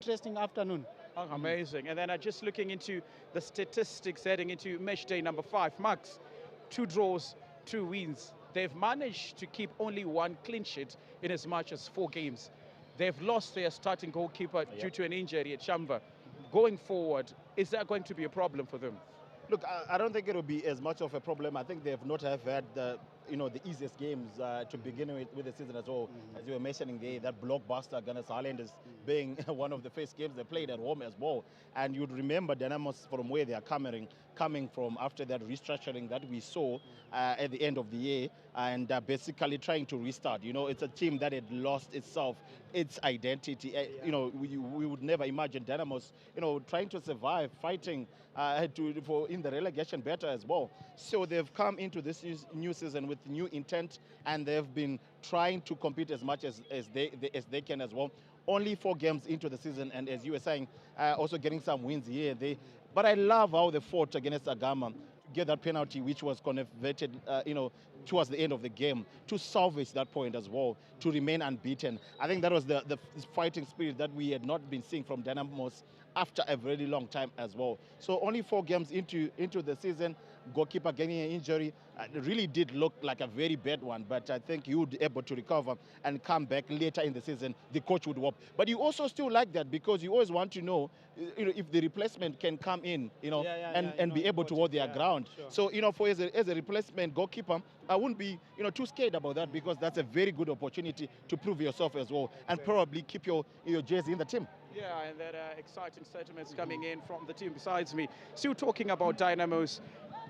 interesting afternoon. Oh, amazing. And then just looking into the statistics heading into match day number 5, Max, 2 draws, 2 wins. They've managed to keep only 1 clean sheet in as much as 4 games. They've lost their starting goalkeeper due to an injury at Chamba. Going forward, is that going to be a problem for them? Look, I don't think it'll be as much of a problem. I think they've not have had the easiest games to begin with the season as well. As you were mentioning there, that blockbuster against Highlanders being one of the first games they played at home as well. And you'd remember Dynamos from where they are coming from after that restructuring that we saw at the end of the year, and basically trying to restart. It's a team that had lost itself, its identity. We would never imagine Dynamos, trying to survive, fighting for in the relegation battle as well. So they've come into this new season with new intent, and they've been trying to compete as much as they can as well. Only 4 games into the season, and as you were saying, also getting some wins here. But I love how they fought against Agama to get that penalty, which was converted, towards the end of the game, to salvage that point as well, to remain unbeaten. I think that was the fighting spirit that we had not been seeing from Dynamos after a very long time as well. So only 4 games into the season, goalkeeper getting an injury. It really did look like a very bad one, but I think he would be able to recover and come back later in the season. The coach would hope. But you also still like that, because you always want to know, if the replacement can come in, and be able to hold their ground. Sure. So, for as a replacement goalkeeper, I wouldn't be, too scared about that, because that's a very good opportunity to prove yourself as well, and probably keep your jersey in the team. Yeah, and there are exciting sentiments coming in from the team besides me. Still talking about Dynamos,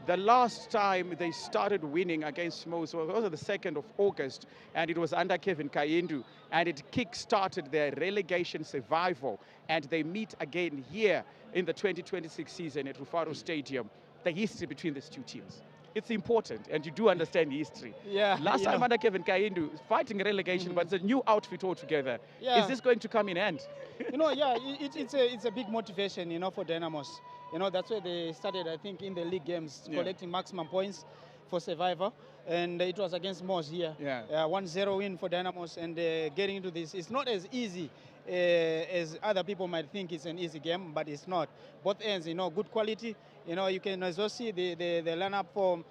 the last time they started winning against Mwors was on the 2nd of August, and it was under Kevin Kayendu, and it kick-started their relegation survival, and they meet again here in the 2026 season at Rufaro Stadium. The history between these two teams, it's important, and you do understand history. Yeah. Last time under Kevin Kayendu, fighting relegation, but it's a new outfit altogether. Yeah. Is this going to come in hand? It's a big motivation, for Dynamos. That's where they started, I think, in the league games, collecting maximum points for survivor. And it was against Mwors here. 1-0 win for Dynamos, and getting into this, it's not as easy as other people might think it's an easy game, but it's not. Both ends, good quality. You can also see the lineup for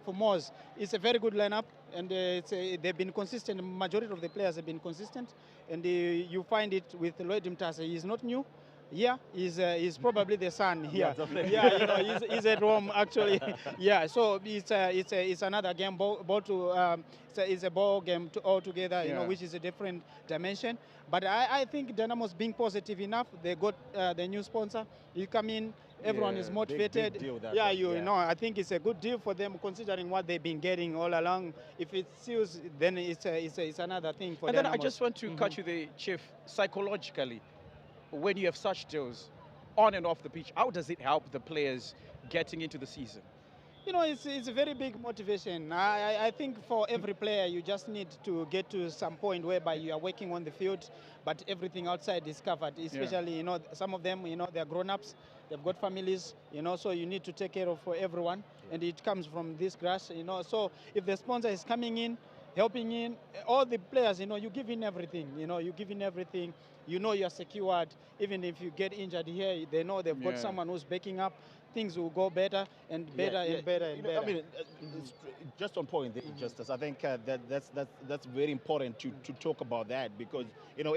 Mwors. It's a very good lineup, and they've been consistent. Majority of the players have been consistent, and you find it with Lloyd Mutasa. He's not new. Yeah, he's probably the son here. He's at home actually. Yeah, so it's another game. It's a ball game altogether, which is a different dimension. But I think Dynamos being positive enough. They got the new sponsor. You come in, everyone is motivated. Big deal, I think it's a good deal for them, considering what they've been getting all along. If it seals, then it's another thing for them. And then I just want to cut you the Chief, psychologically, when you have such deals on and off the pitch, how does it help the players getting into the season? It's a very big motivation. I think for every player, you just need to get to some point whereby you are working on the field, but everything outside is covered. Especially, some of them, they're grown-ups, they've got families, so you need to take care of everyone, and it comes from this grass, So if the sponsor is coming in, helping in, all the players, you give in everything, you give in everything, you're secured. Even if you get injured here, they know they've got someone who's backing up. Things will go better and better and better and better. I mean, just on point there, Justice, I think that's very important to talk about that, because,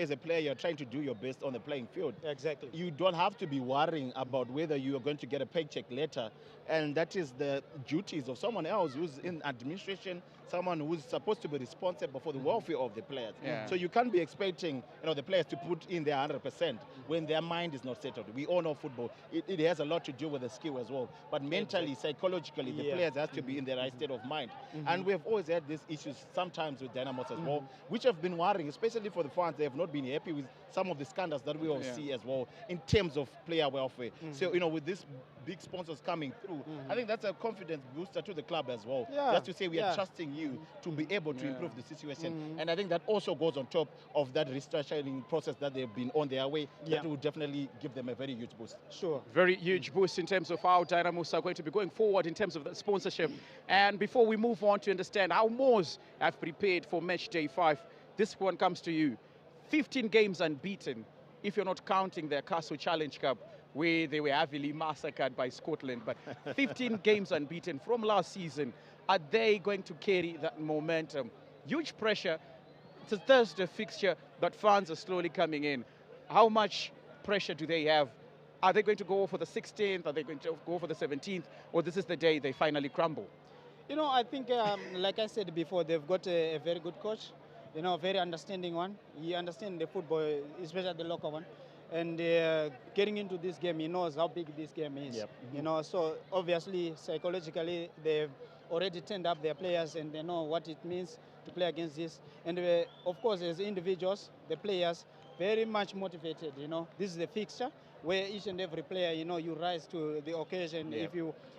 as a player, you're trying to do your best on the playing field. Exactly. You don't have to be worrying about whether you are going to get a paycheck later, and that is the duties of someone else who's in administration, someone who's supposed to be responsible for the welfare of the players. So you can't be expecting, the players to put in their 100% when their mind is not settled. We all know football. It has a lot to do with the skill as well, but mentally, psychologically, the players have to be in the right state of mind. And we have always had these issues sometimes with Dynamos as well, which have been worrying, especially for the fans. They have not been happy with some of the scandals that we all see as well in terms of player welfare. So, with these big sponsors coming through, I think that's a confidence booster to the club as well. Just to say we are trusting you to be able to improve the situation. And I think that also goes on top of that restructuring process that they've been on their way. That will definitely give them a very huge boost. Sure. Very huge boost in terms of how Dynamos are going to be going forward in terms of the sponsorship. And before we move on to understand how Mwors have prepared for match day 5, this one comes to you. 15 games unbeaten if you're not counting their Castle Challenge Cup, where they were heavily massacred by Scotland. But 15 games unbeaten from last season. Are they going to carry that momentum? Huge pressure. It's a Thursday fixture, but fans are slowly coming in. How much pressure do they have? Are they going to go for the 16th? Are they going to go for the 17th? Or this is the day they finally crumble? You know, I think, like I said before, they've got a very good coach. You know, a very understanding one. He understands the football, especially the local one. And getting into this game, he knows how big this game is. Yep. You know, so obviously, psychologically, they've already turned up their players and they know what it means to play against this. And of course, as individuals, the players, very much motivated. You know, this is the fixture where each and every player, you know, you rise to the occasion. Yeah.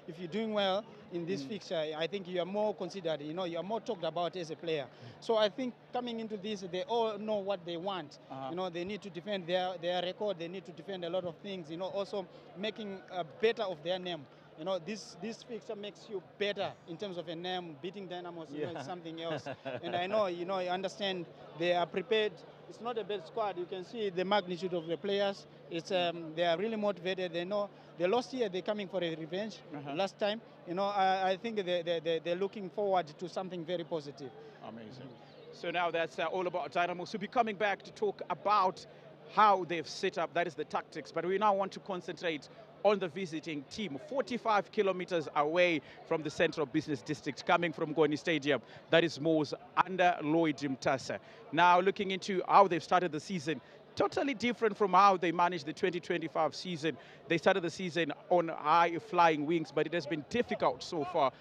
If you're doing well in this fixture, I think you are more considered. You know, you are more talked about as a player. So I think coming into this, they all know what they want. You know, they need to defend their record. They need to defend a lot of things. You know, also making better of their name. You know, this fixture makes you better in terms of a name. Beating Dynamos, you know, it's something else. And I know, you know, I understand they are prepared. It's not a bad squad. You can see the magnitude of the players. It's they are really motivated. They know they lost here. They're coming for a revenge. Last time, you know, I think they're looking forward to something very positive. Amazing. So now that's all about Dynamos. We'll be coming back to talk about how they've set up. That is the tactics. But we now want to concentrate on the visiting team, 45 kilometers away from the central business district, coming from Goni Stadium. That is Mwors under Lloyd Mutasa. Now looking into how they've started the season, totally different from how they managed the 2025 season. They started the season on high flying wings, but it has been difficult so far.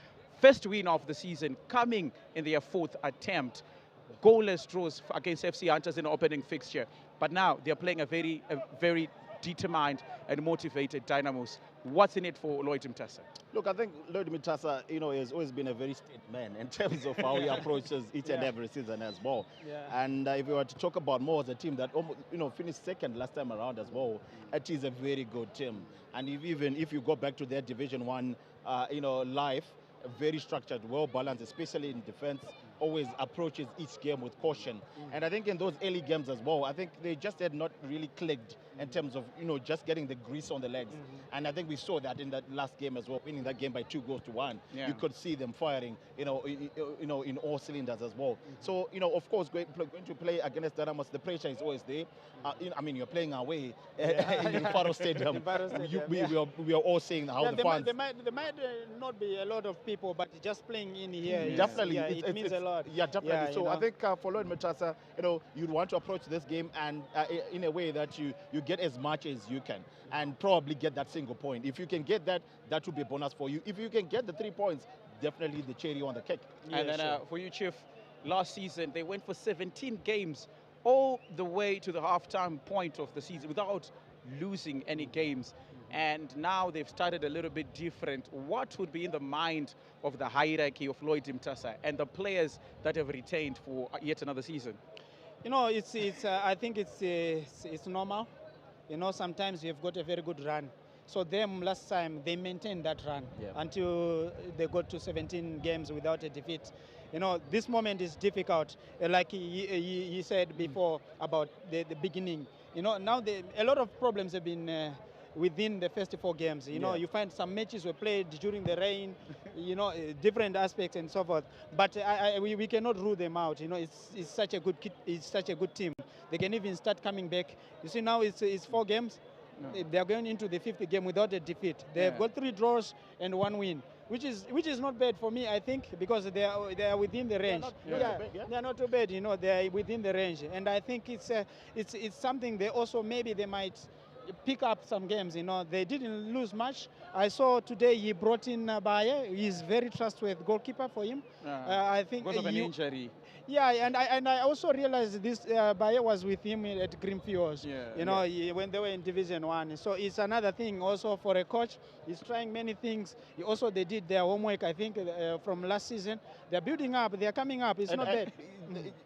First win of the season coming in their fourth attempt. Goalless draws against FC Hunters in the opening fixture. But now they're playing a very determined and motivated Dynamos. What's in it for Lloyd Mutasa? Look, I think Lloyd Mutasa, you know, has always been a very straight man in terms of how he approaches each and every season as well. And if we were to talk about Mwors, a team that almost, you know, finished second last time around as well, it is a very good team. And even if you go back to their Division 1, you know, life, very structured, well balanced, especially in defense, always approaches each game with caution. And I think in those early games as well, I think they just had not really clicked in terms of, you know, just getting the grease on the legs. And I think we saw that in that last game as well, winning that game by 2-1. You could see them firing, you know, in all cylinders as well. So, you know, of course, going to play against Dynamos, the pressure is always there. I mean, you're playing away in Faro Stadium. We are all seeing how the fans. There might not be a lot of people, but just playing in here, definitely, it means a lot. Yeah, definitely. So I think for Lloyd Mutasa, you know, you'd want to approach this game and in a way that you get as much as you can and probably get that single point. If you can get that, that would be a bonus for you. If you can get the 3 points, definitely the cherry on the cake. And then for you, Chief, last season they went for 17 games all the way to the halftime point of the season without losing any games. And now they've started a little bit different. What would be in the mind of the hierarchy of Lloyd Mutasa and the players that have retained for yet another season? You know, I think it's normal. You know, sometimes you've got a very good run. So them last time, they maintained that run until they got to 17 games without a defeat. You know, this moment is difficult. Like he said before about the beginning. You know, now a lot of problems have been within the first 4 games. You know, you find some matches were played during the rain, you know, different aspects and so forth. But we cannot rule them out. You know, it's such a good team. They can even start coming back. You see, now it's 4 games. They're going into the 5th game without a defeat. They've got 3 draws and 1 win, which is not bad for me, I think, because they are within the range. They're not too bad. You know, they are within the range, and I think it's something they also maybe they might pick up some games. You know, they didn't lose much. I saw today he brought in Baye. He's very trustworthy goalkeeper for him. I think because of an injury. Yeah, and I also realized this Baye was with him at Greenfields. You know, when they were in Division 1. So it's another thing also for a coach. He's trying many things. They did their homework, I think, from last season. They're building up. They're coming up. It's not bad.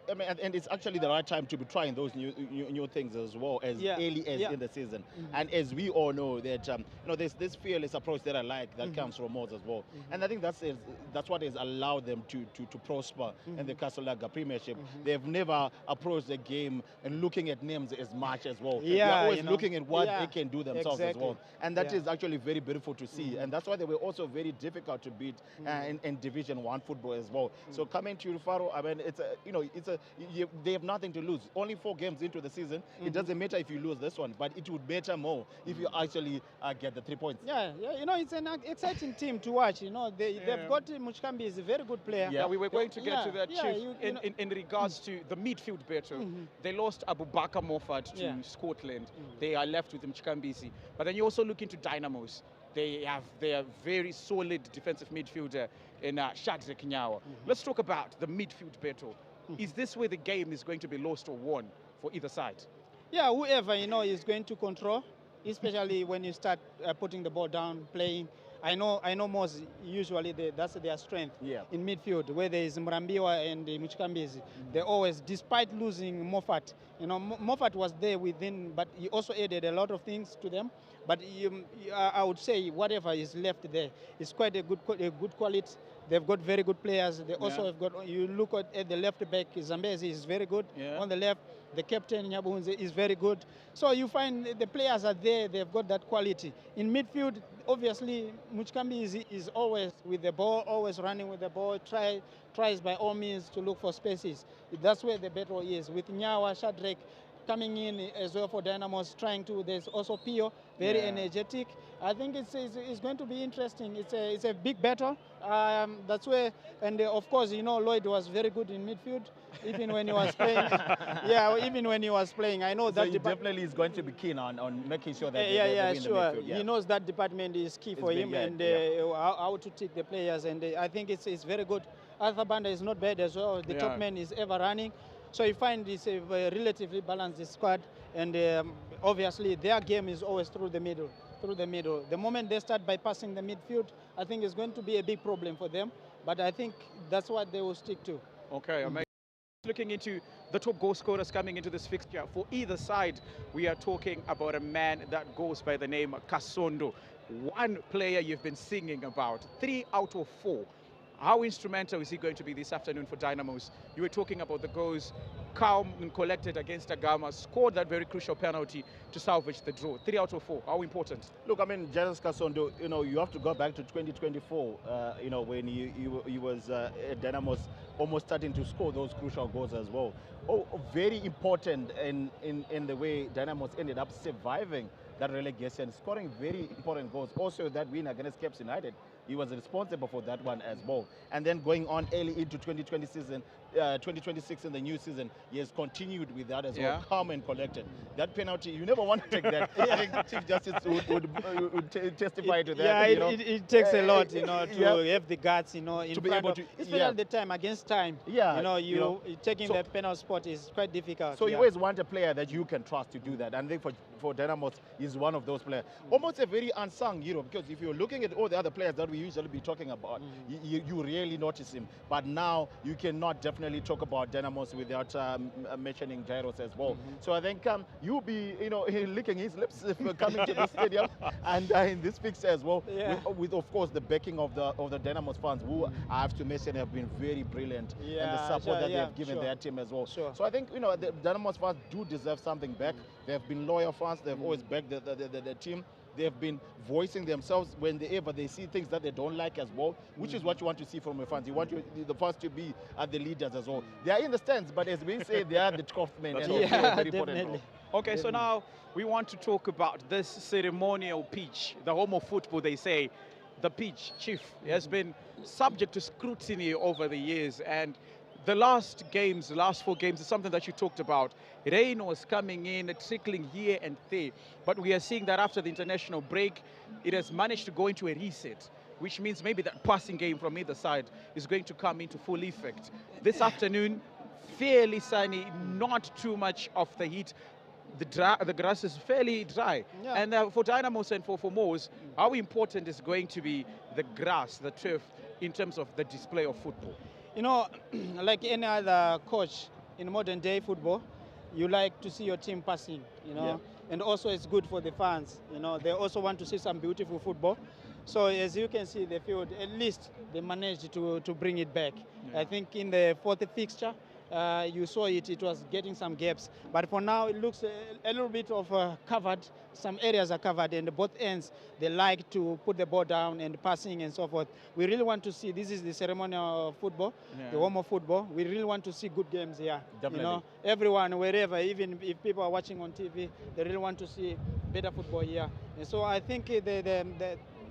I mean, and it's actually the right time to be trying those new things as well as early as in the season. And as we all know that there's this fearless approach that I like that comes from Mwors as well. And I think that's what has allowed them to prosper in the Castle Lager Premiership. They've never approached the game and looking at names as much as well. They're always looking at what they can do themselves as well. And that is actually very beautiful to see. And that's why they were also very difficult to beat in Division 1 football as well. So coming to Faro, I mean, they have nothing to lose. Only 4 games into the season. It doesn't matter if you lose this one, but it would matter more if you actually get the 3 points. Yeah, it's an exciting team to watch. They've got Muchkambi is a very good player. Yeah, we were going to get to that, Chief. In regards to the midfield battle, they lost Abu Bakar Moffat to Scotland. They are left with Mchikambisi. But then you also look into Dynamos. They are very solid defensive midfielder in Shadrack Nyawa. Let's talk about the midfield battle. Is this where the game is going to be lost or won for either side? Yeah, whoever is going to control, especially when you start putting the ball down, playing. I know Mwors usually that's their strength in midfield, where there is Mrambiwa and Muchikambizi. They always, despite losing Moffat, Moffat was there within, but he also added a lot of things to them. But I would say whatever is left there is quite a good quality. They've got very good players. They also have got, you look at the left back, Zambezi is very good on the left. The captain, Nyabunze, is very good. So you find the players are there, they've got that quality. In midfield, obviously, Muchikambi is always with the ball, always running with the ball, tries by all means to look for spaces. That's where the battle is. With Nyawa, Shadrack coming in as well for Dynamos, there's also Pio, very energetic. I think it's going to be interesting. It's a big battle. That's where, and of course, Lloyd was very good in midfield, even when he was playing. Even when he was playing, I know so that he definitely is going to be keen on making sure that they win sure. the midfield. He knows that department is key for him, and how to take the players. And I think it's very good. Arthur Banda is not bad as well. The top man is ever running. So you find it's a relatively balanced squad, and obviously their game is always through the middle. The moment they start bypassing the midfield, I think it's going to be a big problem for them. But I think that's what they will stick to. Okay, amazing. Looking into the top goal scorers coming into this fixture, for either side, we are talking about a man that goes by the name Kasondo. One player you've been singing about, 3 out of 4. How instrumental is he going to be this afternoon for Dynamos? You were talking about the goals calm and collected against Agama, scored that very crucial penalty to salvage the draw. 3 out of 4. How important? Look, I mean, Jairus Kasondo, you have to go back to 2024, when he was at Dynamos, almost starting to score those crucial goals as well. Very important in the way Dynamos ended up surviving that relegation, scoring very important goals. Also, that win against Caps United, he was responsible for that one as well. And then going on early into 2026 in the new season, he has continued with that as well, calm and collected. That penalty, you never want to take that. I think Chief Justice would testify to that. Yeah, it takes a lot, to have the guts, in to be able to, especially at the time, against time. Yeah, taking the penalty spot is quite difficult. So you always want a player that you can trust to do that. And I think for Dynamos, he's one of those players. Almost a very unsung hero, because if you're looking at all the other players that we usually be talking about, you rarely notice him. But now you cannot definitely talk about Dynamos without mentioning Jairus as well. So I think you'll be, licking his lips coming to the stadium and in this fixture as well, with of course the backing of the Dynamos fans, who I have to mention have been very brilliant and the support that they have given their team as well. So I think the Dynamos fans do deserve something back. They have been loyal fans. They've always backed the team. They've been voicing themselves whenever they see things that they don't like as well, which is what you want to see from your fans. You want the fans to be the leaders as well. They are in the stands, but as we say, they are the 12th men. And very important. Okay, so now we want to talk about this ceremonial pitch, the home of football, they say. The pitch, Chief, has been subject to scrutiny over the years, and the last 4 games is something that you talked about. Rain was coming in, trickling here and there. But we are seeing that after the international break, it has managed to go into a reset, which means maybe that passing game from either side is going to come into full effect. This afternoon, fairly sunny, not too much of the heat. The grass is fairly dry. And for Dynamos and for Mwors, how important is going to be the grass, the turf, in terms of the display of football? You know, like any other coach in modern day football, you like to see your team passing, you know, and also it's good for the fans, you know, they also want to see some beautiful football. So as you can see, the field, at least they managed to bring it back. I think in the fourth fixture, you saw it was getting some gaps. But for now, it looks a little bit of covered. Some areas are covered, and both ends, they like to put the ball down and passing and so forth. We really want to see, this is the ceremonial football, the warm-up football. We really want to see good games here. Definitely. You know, everyone, wherever, even if people are watching on TV, they really want to see better football here. And so I think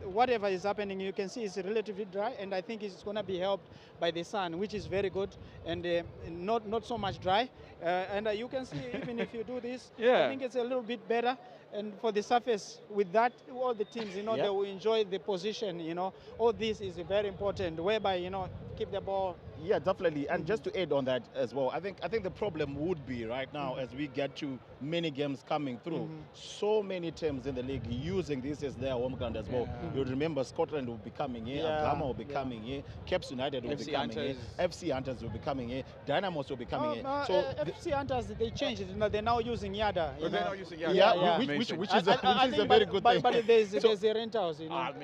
whatever is happening, you can see it's relatively dry, and I think it's going to be helped by the sun, which is very good, and not so much dry. And you can see, even if you do this, I think it's a little bit better. And for the surface, with that, all the teams, you know, they will enjoy the position, you know. All this is very important, whereby, you know, keep the ball. Yeah, definitely. And just to add on that as well, I think the problem would be right now as we get to many games coming through, so many teams in the league using this as their home ground as well. You remember Scotland will be coming here, Ghana will be coming here, Caps United will be coming here, FC Hunters will be coming here, Dynamos will be coming here. So FC Hunters, they changed it. You know, they're now using Yada. They're now using Yada. Which is a very good thing. But there's the rentals, you know.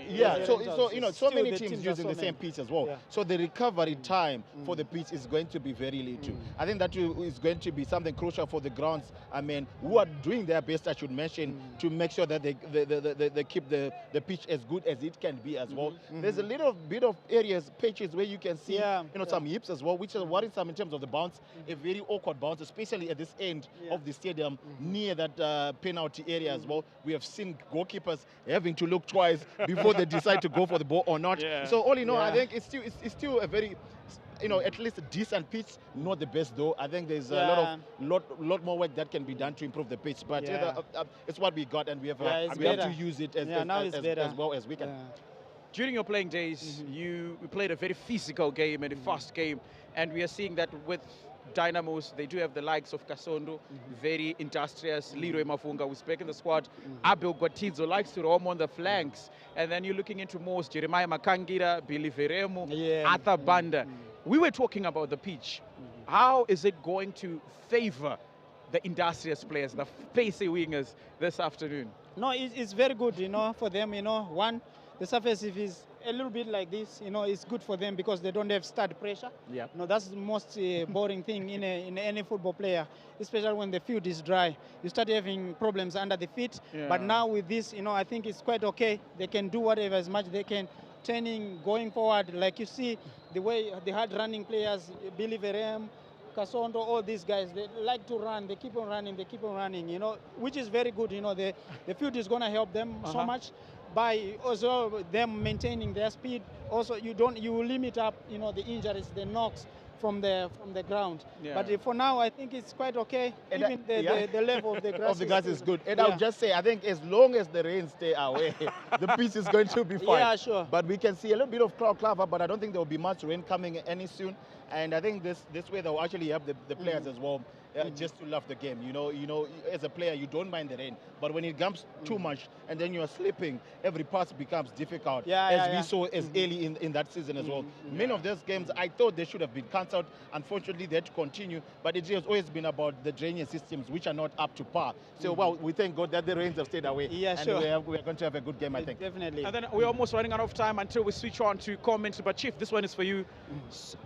So you know, so many teams using the same pitch as well. So the recovery time for the pitch is going to be very little. I think that is going to be something crucial for the grounds, I mean, who are doing their best, I should mention, to make sure that they keep the pitch as good as it can be as well. There's a little bit of areas, pitches where you can see, you know, some yips as well, which is worrisome in terms of the bounce, a very awkward bounce, especially at this end of the stadium, near that penalty area as well. We have seen goalkeepers having to look twice before they decide to go for the ball or not. So all in all, I think it's still a very, you know, at least a decent pitch, not the best though. I think there's a lot more work that can be done to improve the pitch. But it's what we got, and we have to use it as well as we can. During your playing days, you played a very physical game and a fast game, and we are seeing that with Dynamos, they do have the likes of Kasondo, very industrious, Leroy Mafunga, who's back in the squad, Abel Guatizo likes to roam on the flanks, and then you're looking into Mwors, Jeremiah Makangira, Billy Veremu, Arthur Banda. We were talking about the pitch. How is it going to favor the industrious players, the pacey wingers this afternoon? No, it's very good, you know, for them, you know. One, the surface, if it's a little bit like this, you know, it's good for them because they don't have start pressure. You know, that's the most boring thing in any football player, especially when the field is dry. You start having problems under the feet. But now with this, you know, I think it's quite okay. They can do whatever as much they can. Turning, going forward, like you see, the way the hard-running players, Billy Verem, Kasondo, all these guys, they like to run, they keep on running, you know, which is very good. You know, the field is going to help them so much by also them maintaining their speed. Also, you limit up, you know, the injuries, the knocks from the ground. But for now, I think it's quite okay. And even the level of the grass is good. And I'll just say, I think as long as the rain stay away, the pitch is going to be fine. Yeah, sure. But we can see a little bit of cloud cover, but I don't think there will be much rain coming any soon. And I think this way they will actually help the players as well. Just to love the game, you know, as a player you don't mind the rain, but when it comes too much and then you're slipping, every pass becomes difficult. We saw as early in that season as well. Many of those games I thought they should have been cancelled. Unfortunately, they had to continue, but it has always been about the drainage systems which are not up to par. So well, we thank God that the rains have stayed away. And we're going to have a good game, I think. Definitely. And then we're almost running out of time until we switch on to comments. But Chief, this one is for you.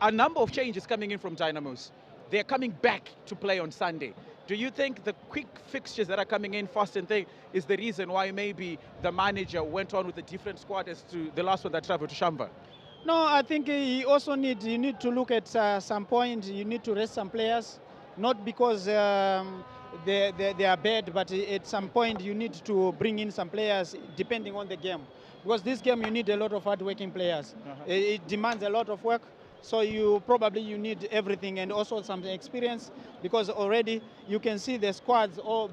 A number of changes coming in from Dynamos. They're coming back to play on Sunday. Do you think the quick fixtures that are coming in fast and thing is the reason why maybe the manager went on with a different squad as to the last one that traveled to Shamba? No, I think you need to look at some point, you need to rest some players, not because they are bad, but at some point you need to bring in some players depending on the game. Because this game you need a lot of hard-working players. It demands a lot of work. So you need everything and also some experience, because already you can see the squads, or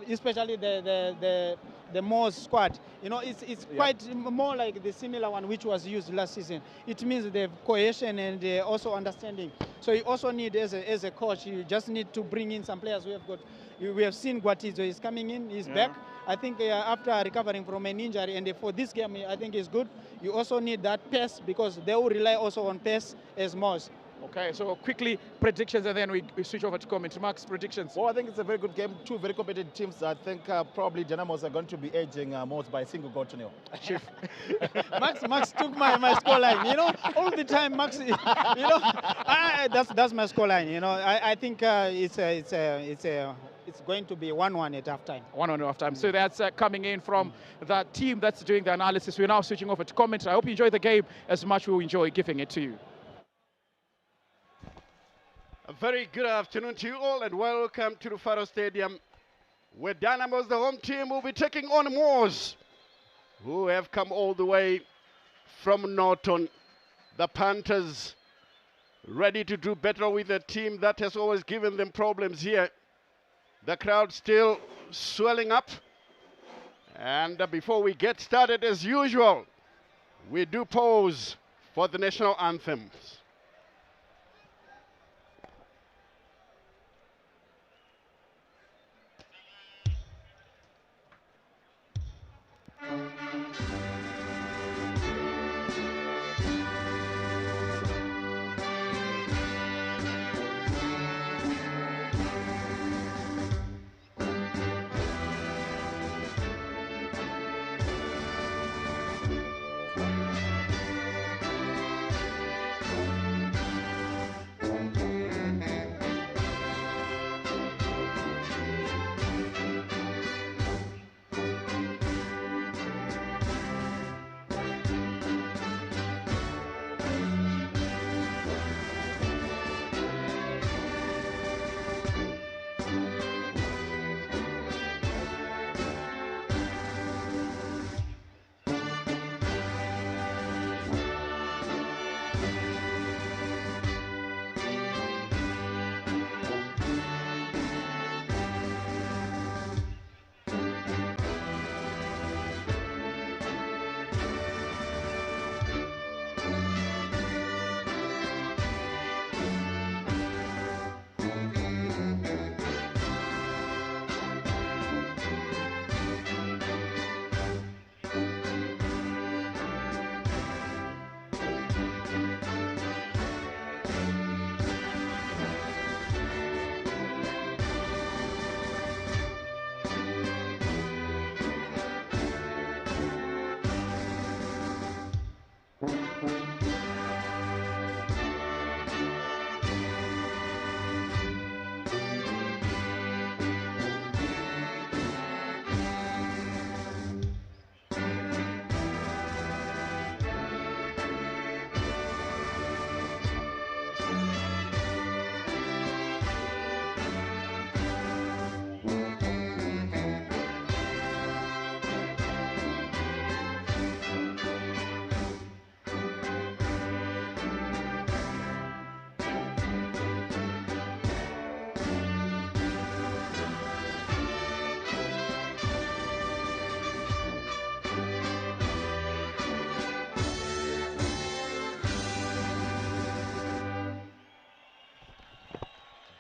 especially the Mwors squad. You know, it's quite more like the similar one which was used last season. It means the cohesion and also understanding. So you also need, as a coach, you just need to bring in some players. We have seen Guatizo is coming in, he's back. I think after recovering from an injury, and for this game, I think it's good. You also need that pace, because they will rely also on pace as Mwors. Okay, so quickly predictions and then we switch over to comments. Max, predictions? Well, I think it's a very good game. Two very competitive teams. I think probably Dynamos are going to be edging Mwors by a single goal to nil. Chief. Max took my scoreline. You know, all the time, Max. You know, that's my scoreline. You know, I think it's going to be 1-1 at halftime. 1-1 at halftime. So that's coming in from the team that's doing the analysis. We're now switching over to comments. I hope you enjoy the game as much as we enjoy giving it to you. A very good afternoon to you all and welcome to the Faro Stadium, where Dynamos, the home team, will be taking on Mwors, who have come all the way from Norton. The Panthers ready to do better with a team that has always given them problems here. The crowd still swelling up. And before we get started, as usual, we do pause for the national anthems.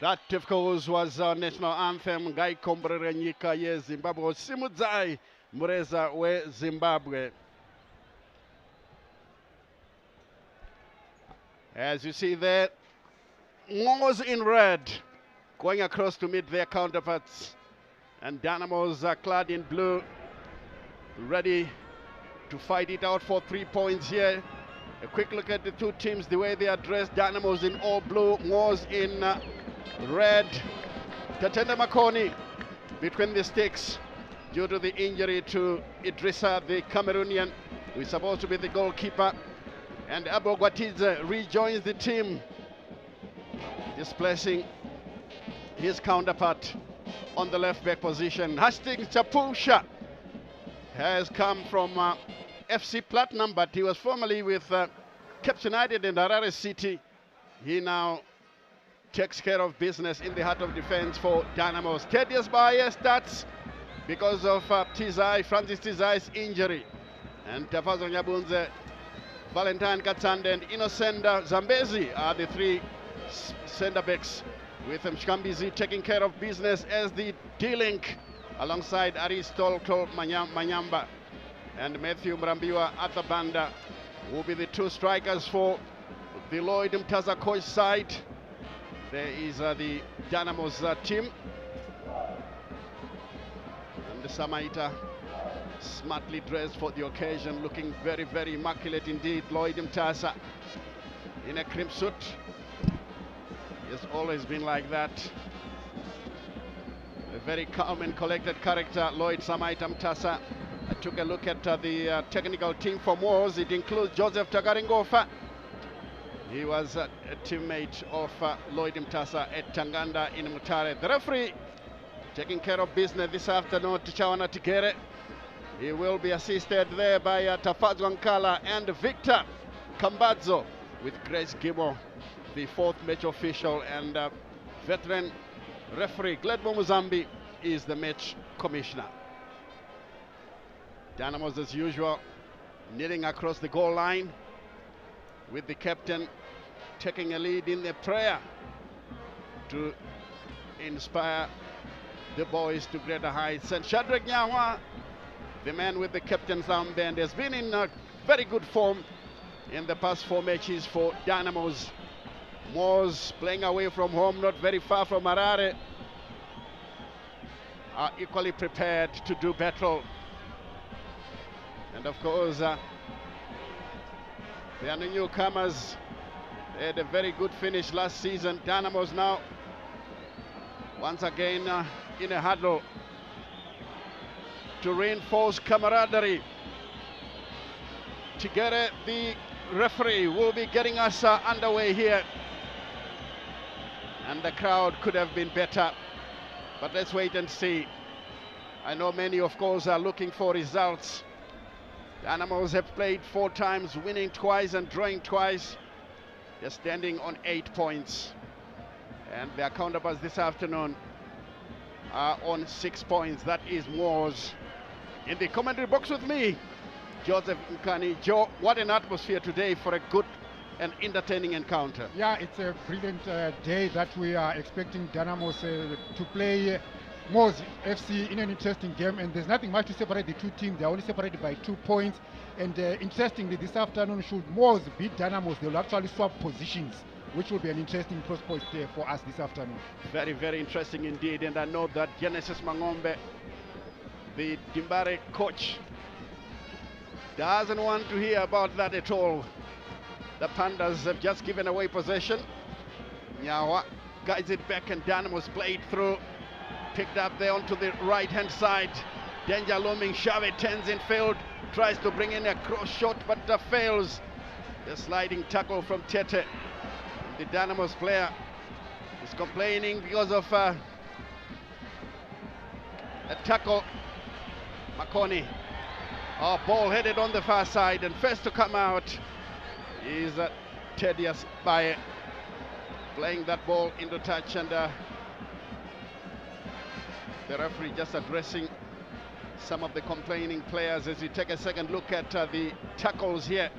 That, of course, was our national anthem, Gai Kombrere Nyika ye Zimbabwe, Simudzai Mureza we Zimbabwe. As you see there, Mwors in red, going across to meet their counterparts. And Dynamos are clad in blue, ready to fight it out for 3 points here. A quick look at the two teams, the way they are dressed. Dynamos in all blue, Mwors in red. Tatenda Makoni between the sticks due to the injury to Idrissa, the Cameroonian, who is supposed to be the goalkeeper. And Abo Gwatize rejoins the team, displacing his counterpart on the left back position. Hastings Chapusha has come from FC Platinum, but he was formerly with Cape United and Harare City. He now takes care of business in the heart of defense for Dynamos. Thaddeus Baye starts because of Francis Tizai's injury. And Tafazo Nyabunze, Valentine Katsande and Innocenda Zambezi are the three centre backs, with Mshkambizi taking care of business as the D-link alongside Aristolto Manyamba and Matthew Mrambiwa at the banda will be the two strikers for the Lloyd Mutasa coach side, there is the Dynamos team. And the Samaita, smartly dressed for the occasion, looking very, very immaculate indeed. Lloyd Mutasa in a crimp suit. He has always been like that. A very calm and collected character, Lloyd Samaita Mutasa. I took a look at the technical team for Mwors. It includes Joseph Tagaringofa. He was a teammate of Lloyd Mutasa at Tanganda in Mutare. The referee taking care of business this afternoon, Tichawana Tigere. He will be assisted there by Tafadzwa Nkala and Victor Kambadzo, with Grace Gimo, the fourth match official, and veteran referee Gledbo Muzambi is the match commissioner. Dynamos, as usual, kneeling across the goal line, with the captain taking a lead in the prayer to inspire the boys to greater heights. And Shadrach Nyawa, the man with the captain's armband, has been in very good form in the past 4 matches for Dynamos. Mwors, playing away from home, not very far from Harare, are equally prepared to do battle. And of course, they are the newcomers. They had a very good finish last season. Dynamos now, once again, in a huddle to reinforce camaraderie. Tigere, the referee, will be getting us underway here. And the crowd could have been better, but let's wait and see. I know many, of course, are looking for results. The Animals have played 4 times, winning twice and drawing twice. They're standing on 8 points. And their counterparts this afternoon are on 6 points. That is Mwors. In the commentary box with me, Joseph Nkani. Joe, what an atmosphere today for a good and entertaining encounter. Yeah, it's a brilliant day that we are expecting Dynamos to play Mwors FC in an interesting game, and there's nothing much to separate the two teams. They're only separated by 2 points. And interestingly, this afternoon, should Mwors beat Dynamos, they'll actually swap positions, which will be an interesting prospect for us this afternoon. Very, very interesting indeed. And I know that Genesis Mangombe, the Dimbare coach, doesn't want to hear about that at all. The Pandas have just given away possession. Nyawa guides it back, and Dynamos played through. Picked up there onto the right-hand side. Danger looming. Shave turns in field. Tries to bring in a cross shot, but fails. The sliding tackle from Tete. The Dynamos player is complaining because of a tackle. Makoni. Oh, ball headed on the far side, and first to come out is Tedious Baye, playing that ball into touch, and the referee just addressing some of the complaining players as you take a second look at the tackles here.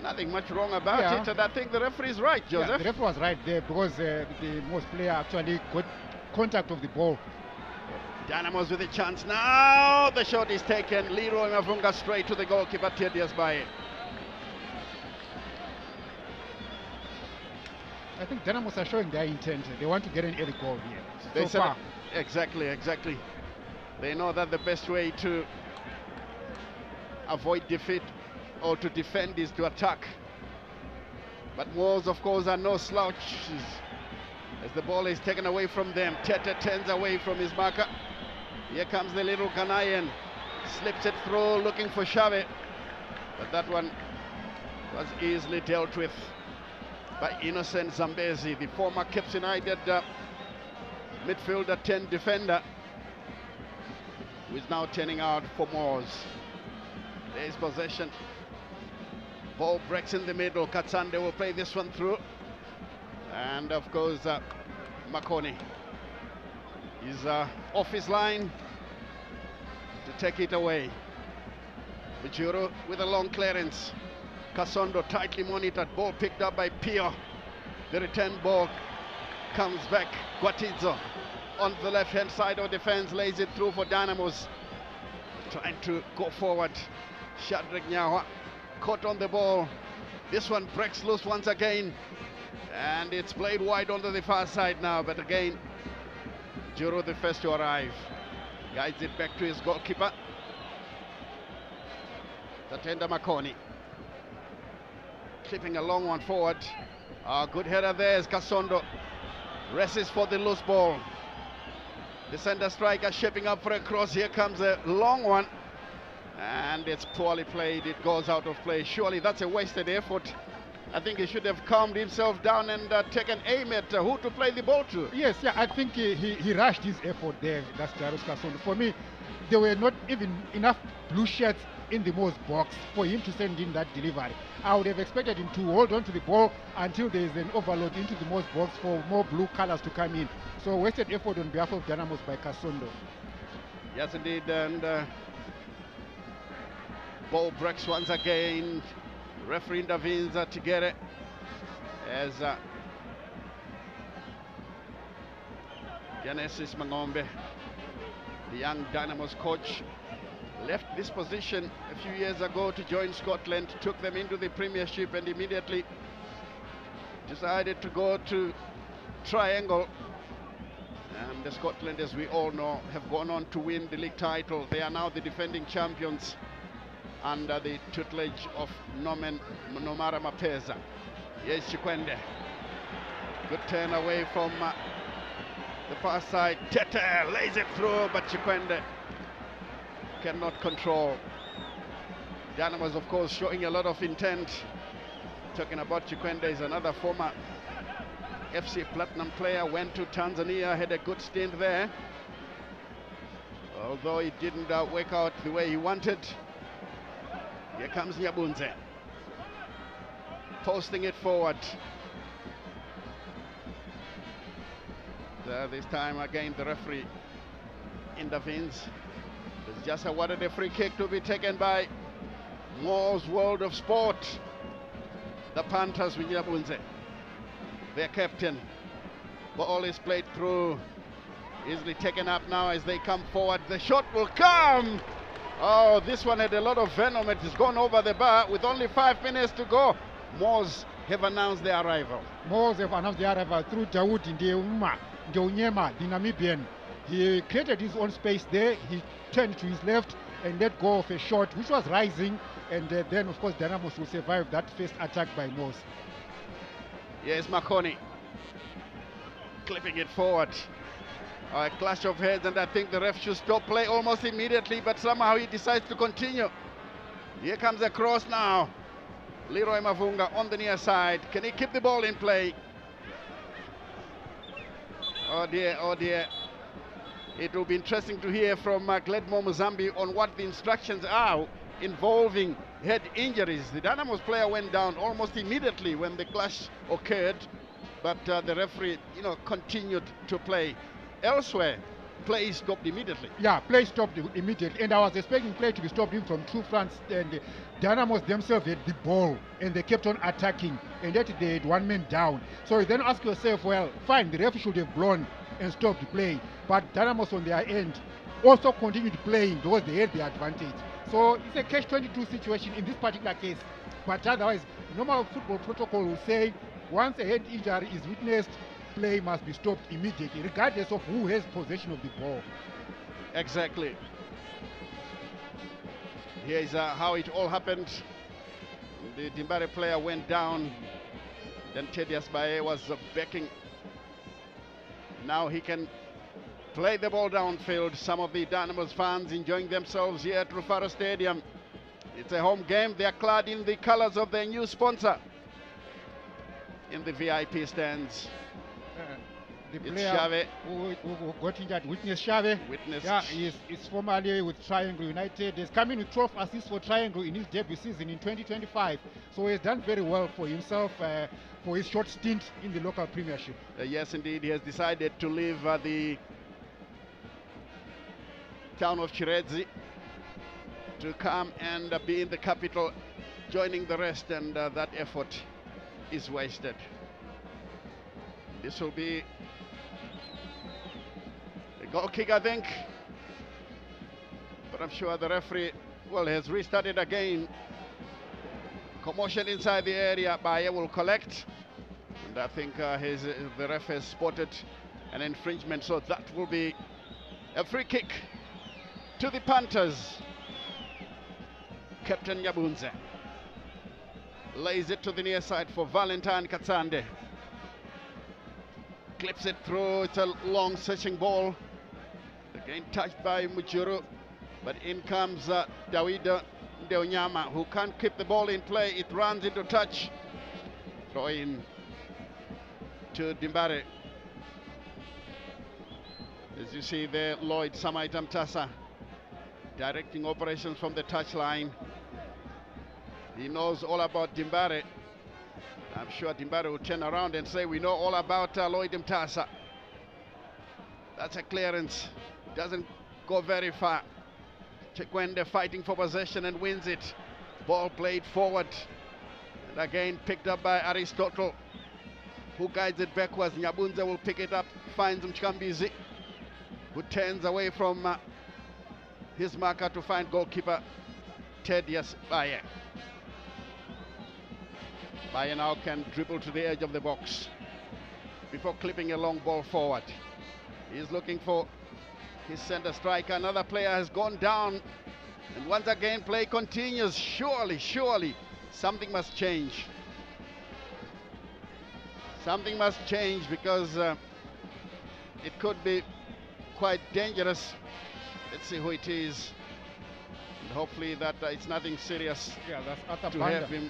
Nothing much wrong about it, and I think the referee is right, Joseph. Yeah, the referee was right there, because the Mwors player actually got contact of the ball. Dynamos with a chance now. The shot is taken. Leroy Mavunga straight to the goalkeeper, Tedious Baye. I think Dynamos are showing their intent. They want to get an early goal here. They so far. Exactly. They know that the best way to avoid defeat or to defend is to attack. But Mwors, of course, are no slouches. As the ball is taken away from them, Tete turns away from his marker. Here comes the little Ghanaian. Slips it through, looking for Shave. But that one was easily dealt with by Innocent Zambezi, the former Caps United midfielder, 10 defender, who is now turning out for Mwors. There's possession. Ball breaks in the middle. Katsande will play this one through. And of course, Makoni is off his line to take it away. Bujuru with a long clearance. Kasondo tightly monitored. Ball picked up by Pio. The return ball comes back. Guatizo on the left-hand side of defense, lays it through for Dynamos. Trying to go forward. Shadrach Nyawa caught on the ball. This one breaks loose once again, and it's played wide onto the far side now, but again, Juro the first to arrive. Guides it back to his goalkeeper, Tatenda Makoni. Clipping a long one forward. Good header there is Kasondo. Races for the loose ball. The center striker shaping up for a cross. Here comes a long one, and it's poorly played. It goes out of play. Surely that's a wasted effort. I think he should have calmed himself down and taken aim at who to play the ball to. Yes, yeah, I think he rushed his effort there. That's Jairus Kasondo. For me, there were not even enough blue shirts in the Mwors box for him to send in that delivery. I would have expected him to hold on to the ball until there is an overload into the Mwors box for more blue colors to come in. So wasted effort on behalf of Dynamos by Kasondo. Yes, indeed, and ball breaks once again. Referee intervenes to get it as Genesis Mangombe, the young Dynamos coach, left this position a few years ago to join Scotland, took them into the Premiership, and immediately decided to go to Triangle. And Scotland, as we all know, have gone on to win the league title. They are now the defending champions under the tutelage of Nomara Mapeza. Yes, Chikwende. Good turn away from the far side. Tete lays it through, but Chikwende cannot control. Dynamos, of course, showing a lot of intent. Talking about Chikwende, is another former FC Platinum player, went to Tanzania, had a good stint there. Although it didn't work out the way he wanted. Here comes Nyabunze, posting it forward. This time again the referee intervenes. It's just awarded a free kick to be taken by Mwors World of Sport. The Panthers with Nyabunze, their captain. Ball is played through, easily taken up now as they come forward. The shot will come. Oh, this one had a lot of venom. It has gone over the bar with only 5 minutes to go. Mwors have announced their arrival. Mwors have announced their arrival through Dawood Ndeunyema, the Namibian. He created his own space there. He turned to his left and let go of a shot which was rising, and then of course Dynamos will survive that first attack by Mwors. Yes, Makoni clipping it forward. A clash of heads, and I think the ref should stop play almost immediately, but somehow he decides to continue. Here comes a cross now. Leroy Mavunga on the near side. Can he keep the ball in play? Oh dear, oh dear. It will be interesting to hear from Gledmo Muzambi on what the instructions are involving head injuries. The Dynamos player went down almost immediately when the clash occurred, but the referee, continued to play. Elsewhere, play stopped immediately. Yeah, play stopped immediately, and I was expecting play to be stopped in from two fronts, and Dynamos themselves had the ball, and they kept on attacking, and yet they had one man down. So you then ask yourself, well, fine, the referee should have blown and stopped the play, but Dynamos on their end also continued playing because they had the advantage. So it's a catch-22 situation in this particular case, but otherwise, normal football protocol will say once a head injury is witnessed, play must be stopped immediately, regardless of who has possession of the ball. Exactly. Here is how it all happened. The Dimbare player went down. Then Thaddeus Bae was backing. Now he can play the ball downfield. Some of the Dynamos fans enjoying themselves here at Rufaro Stadium. It's a home game. They are clad in the colors of their new sponsor in the VIP stands. The player who got injured, Witness Shave. Yeah, he's formerly with Triangle United. He's coming with 12 assists for Triangle in his debut season in 2025. So he's done very well for himself for his short stint in the local premiership. Yes, indeed. He has decided to leave the town of Chiredzi to come and be in the capital, joining the rest, and that effort is wasted. This will be a goal kick, I think, but I'm sure the referee, well, has restarted again. Commotion inside the area. Baye will collect. And I think the ref has spotted an infringement, so that will be a free kick to the Panthers. Captain Nyabunze lays it to the near side for Valentine Katsande. Clips it through. It's a long searching ball. Again touched by Mujuru, but in comes Dawida Deonyama, who can't keep the ball in play. It runs into touch. Throw in to Dimbare. As you see there, Lloyd Mutasa directing operations from the touchline. He knows all about Dimbare. I'm sure Dimbare will turn around and say, we know all about Lloyd Mutasa. That's a clearance. Doesn't go very far. Chikwende fighting for possession and wins it. Ball played forward. And again picked up by Aristotle, who guides it backwards. Nyabunze will pick it up, finds Mchikambizi, who turns away from his marker to find goalkeeper Thaddeus Baye. Baye now can dribble to the edge of the box before clipping a long ball forward. He's looking for his center striker. Another player has gone down, and once again play continues. Surely something must change. Something must change, because it could be quite dangerous. Let's see who it is, and hopefully that it's nothing serious. Yeah, that's Arthur to Banda. have him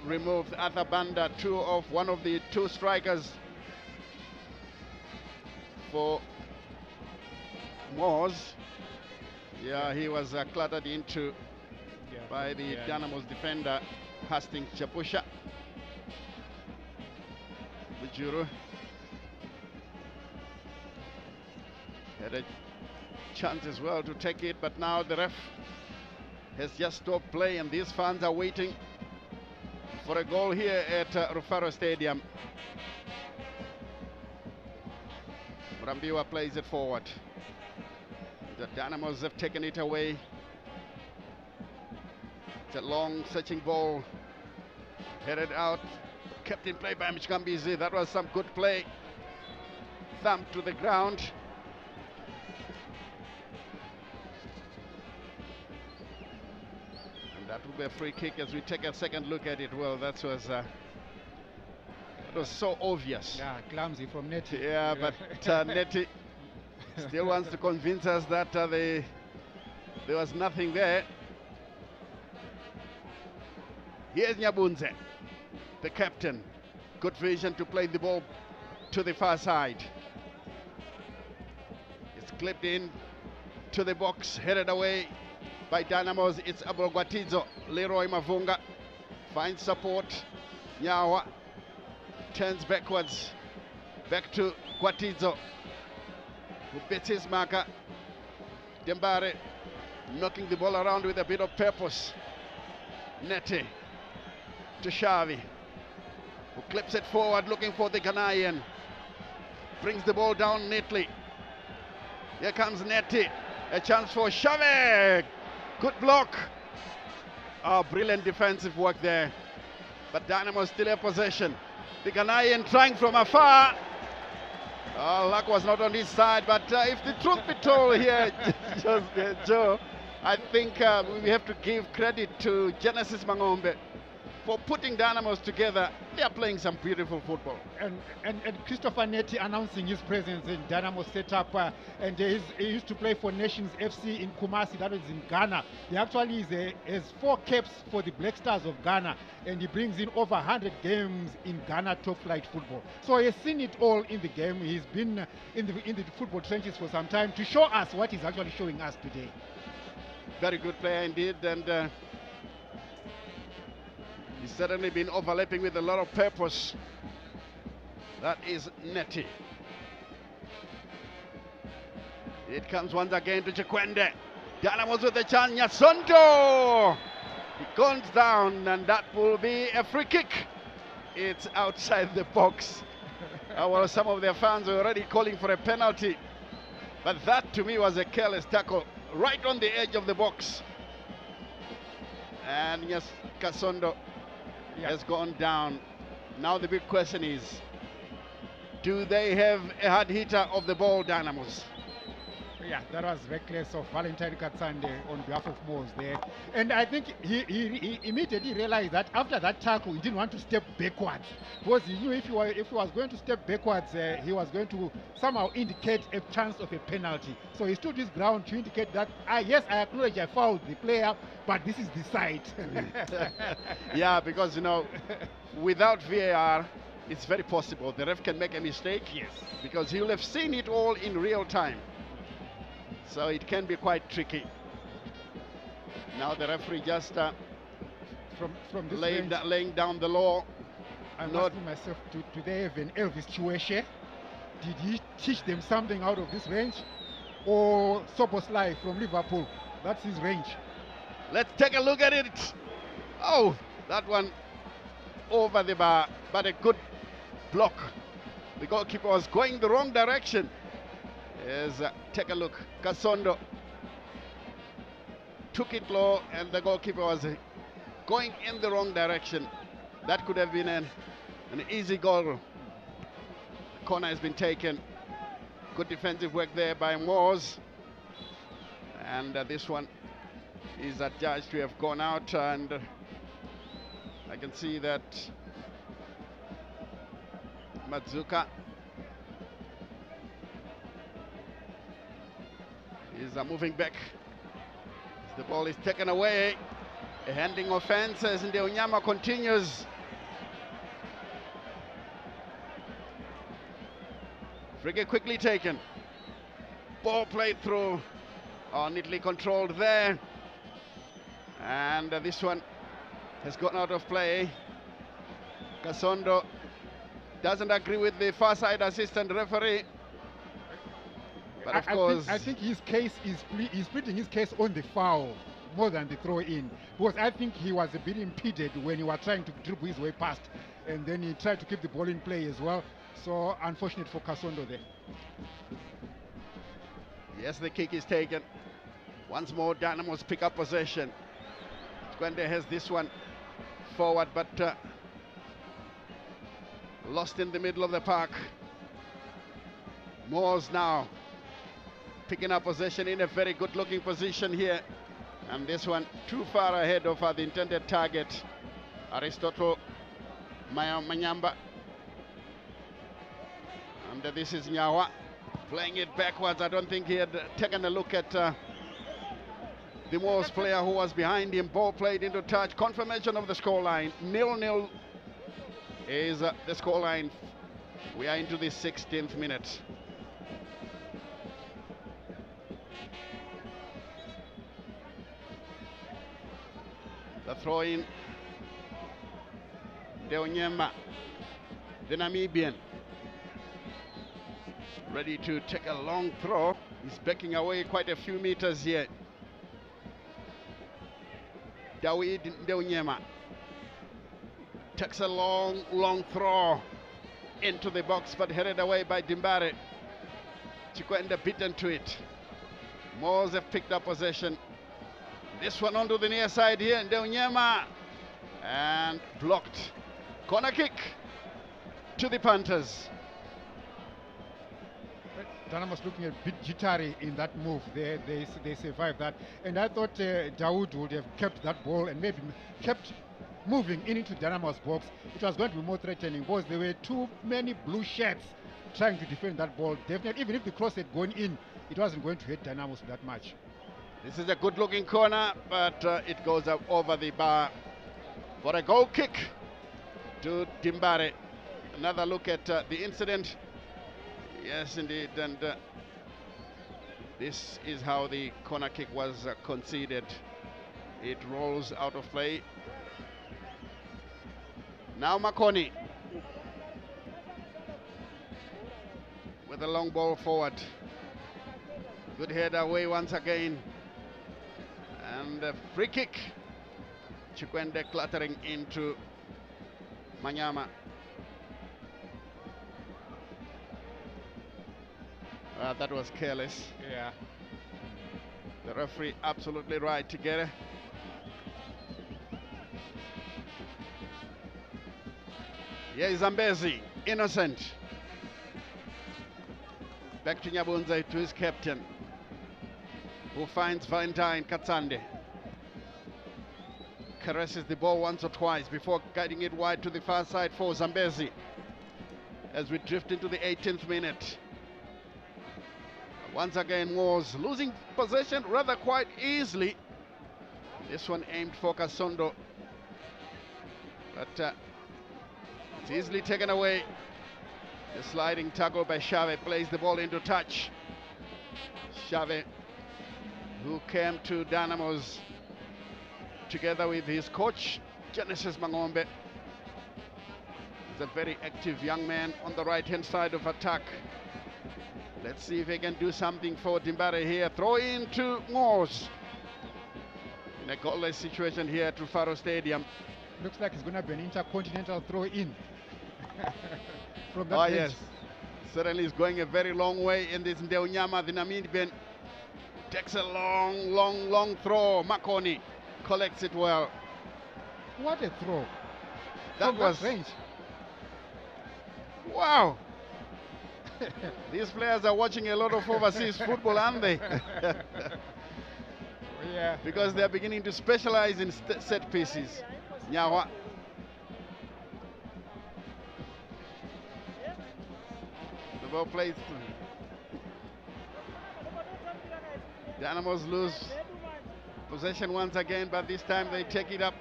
removed. Arthur Banda, one of the two strikers for Mwors. Yeah, he was clattered into by the Dynamos defender Hastings Chapusha. Bujuru had a chance as well to take it, but now the ref has just stopped play, and these fans are waiting for a goal here at Rufaro Stadium. Rambiwa plays it forward. The Dynamos have taken it away. It's a long searching ball, headed out, kept in play by Mchikambizi. That was some good play. Thumb to the ground. And that will be a free kick as we take a second look at it. Well, that was so obvious. Yeah, clumsy from Neti. Yeah, but Neti still wants to convince us that there was nothing there. Here's Nyabunze, the captain. Good vision to play the ball to the far side. It's clipped in to the box, headed away by Dynamos. It's Abogwatizo. Leroy Mavunga finds support. Nyawa turns backwards, back to Gwatizo, who bits his marker. Dembare knocking the ball around with a bit of purpose. Neti to Xavi, who clips it forward looking for the Ghanaian. Brings the ball down neatly. Here comes Neti. A chance for Xavi. Good block. Oh, brilliant defensive work there. But Dynamo still have possession. The Ghanaian trying from afar. Oh, luck was not on his side, but if the truth be told here, Joe, I think we have to give credit to Genesis Mangombe for putting Dynamos together. They are playing some beautiful football. And Christopher Neti announcing his presence in Dynamo setup, and he used to play for Nations FC in Kumasi, that was in Ghana. He actually has 4 caps for the Black Stars of Ghana, and he brings in over 100 games in Ghana top flight football. So he has seen it all in the game. He's been in the football trenches for some time to show us what he's actually showing us today. Very good player indeed, and he's certainly been overlapping with a lot of purpose. That is Neti. It comes once again to Chikwende. Dynamos with the chance. Nyasondo! He goes down, and that will be a free kick. It's outside the box. Well, some of their fans were already calling for a penalty, but that to me was a careless tackle right on the edge of the box. And yes, Kasondo has gone down. Now the big question is, do they have a hard hitter of the ball, Dynamos? Yeah, that was reckless of Valentine Katsande on behalf of Mwors there. And I think he immediately realized that after that tackle, he didn't want to step backwards. Because he knew if he was going to step backwards, he was going to somehow indicate a chance of a penalty. So he stood his ground to indicate that, yes, I acknowledge I fouled the player, but this is the side. Yeah, because, you know, without VAR, it's very possible the ref can make a mistake. Yes. Because he'll have seen it all in real time. So it can be quite tricky. Now the referee just from this laying down the law. I'm asking myself, do they have an Elvis Chueshe? Did he teach them something out of this range? Or Soboslai from Liverpool? That's his range. Let's take a look at it. Oh, that one over the bar, but a good block. The goalkeeper was going the wrong direction. Take a look. Kasondo took it low, and the goalkeeper was going in the wrong direction. That could have been an easy goal. Corner has been taken. Good defensive work there by Mwors. And this one is adjudged to have gone out, and I can see that Matsuka is moving back. The ball is taken away. A handing offense as Ndeonyama continues. Free kick quickly taken. Ball played through. Neatly controlled there. And this one has gone out of play. Kasondo doesn't agree with the far side assistant referee. But of course, I think his case is he's splitting his case on the foul more than the throw in, because I think he was a bit impeded when he was trying to dribble his way past, and then he tried to keep the ball in play as well. So unfortunate for Kasondo there. Yes, the kick is taken. Once more, Dynamos pick up possession. Twende has this one forward, but lost in the middle of the park. Mwors now picking up possession in a very good looking position here, and this one too far ahead of the intended target, Aristotle Manyamba. And this is Nyawa playing it backwards. I don't think he had taken a look at the Mwors player who was behind him. Ball played into touch. Confirmation of the scoreline. 0-0 is the scoreline. We are into the 16th minute. The throw in, Ndeonyama, the Namibian, ready to take a long throw. He's backing away quite a few meters here. Dawid Ndeonyama takes a long throw into the box, but headed away by Dimbare. Chikwenda beaten to it. Mwors have picked up possession. This one onto the near side here, Ndeonyama, and blocked. Corner kick to the Panthers. Dynamos looking a bit jittery in that move. They survived that, and I thought Dawood would have kept that ball and maybe kept moving into Dynamos box. It was going to be more threatening because there were too many blue shirts trying to defend that ball. Definitely, even if the cross had gone in, it wasn't going to hit Dynamos that much. This is a good looking corner, but it goes up over the bar for a goal kick to Dimbare. Another look at the incident. Yes, indeed, and this is how the corner kick was conceded. It rolls out of play. Now Makoni with a long ball forward. Good head away once again. And a free kick. Chikwende clattering into Manyama. That was careless. Yeah. The referee absolutely right to get it. Here is Zambezi, innocent. Back to Nyabunza, to his captain, who finds Valentine Katsande. Caresses the ball once or twice before guiding it wide to the far side for Zambezi. As we drift into the 18th minute. Once again, Mwors losing possession rather quite easily. This one aimed for Kasondo. But it's easily taken away. The sliding tackle by Xavi plays the ball into touch. Xavi, who came to Dynamos together with his coach, Genesis Mangombe. He's a very active young man on the right-hand side of attack. Let's see if he can do something for Dimbare here. Throw in to Mwors. In a goalless situation here at Rufaro Stadium. Looks like it's going to be an intercontinental throw in. From that bench. Yes. Certainly is going a very long way in this Ndeunyama. The Namibian takes a long throw. Makoni collects it well. What a throw. That was range. Wow. These players are watching a lot of overseas football, aren't they? Yeah. Because they're beginning to specialize in set pieces. Nyawa. The ball plays. Dynamos lose possession once again, but this time they take it up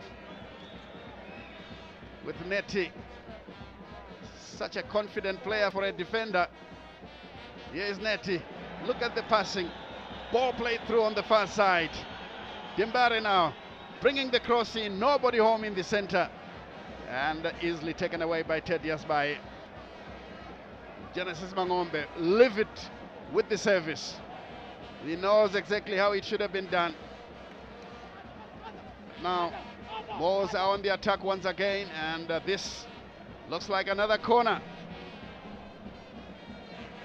with Neti. Such a confident player for a defender. Here is Neti. Look at the passing. Ball played through on the far side. Dimbare now bringing the cross in. Nobody home in the center. And easily taken away by Ted Yasbai. Genesis Mangombe live it with the service. He knows exactly how it should have been done. Now, Mwors are on the attack once again, and this looks like another corner.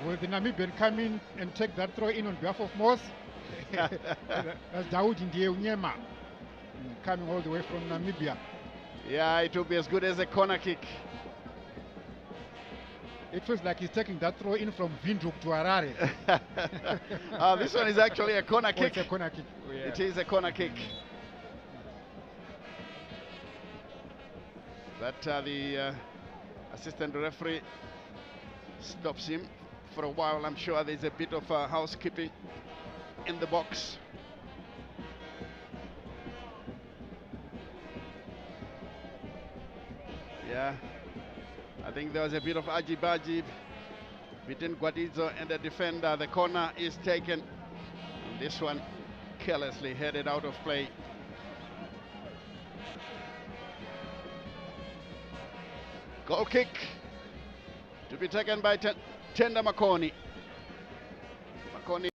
Will the Namibian come in and take that throw in on behalf of Mwors? That's Daoud Ndeunyama coming all the way from Namibia. Yeah, it will be as good as a corner kick. It feels like he's taking that throw in from Windhoek to Harare. This one is actually a corner kick. It's a corner kick. Oh, yeah. It is a corner kick. But the assistant referee stops him for a while. I'm sure there's a bit of housekeeping in the box. Yeah, I think there was a bit of aji-baji between Guadizo and the defender. The corner is taken. And this one carelessly headed out of play. Goal kick to be taken by Tenda Makoni. Makoni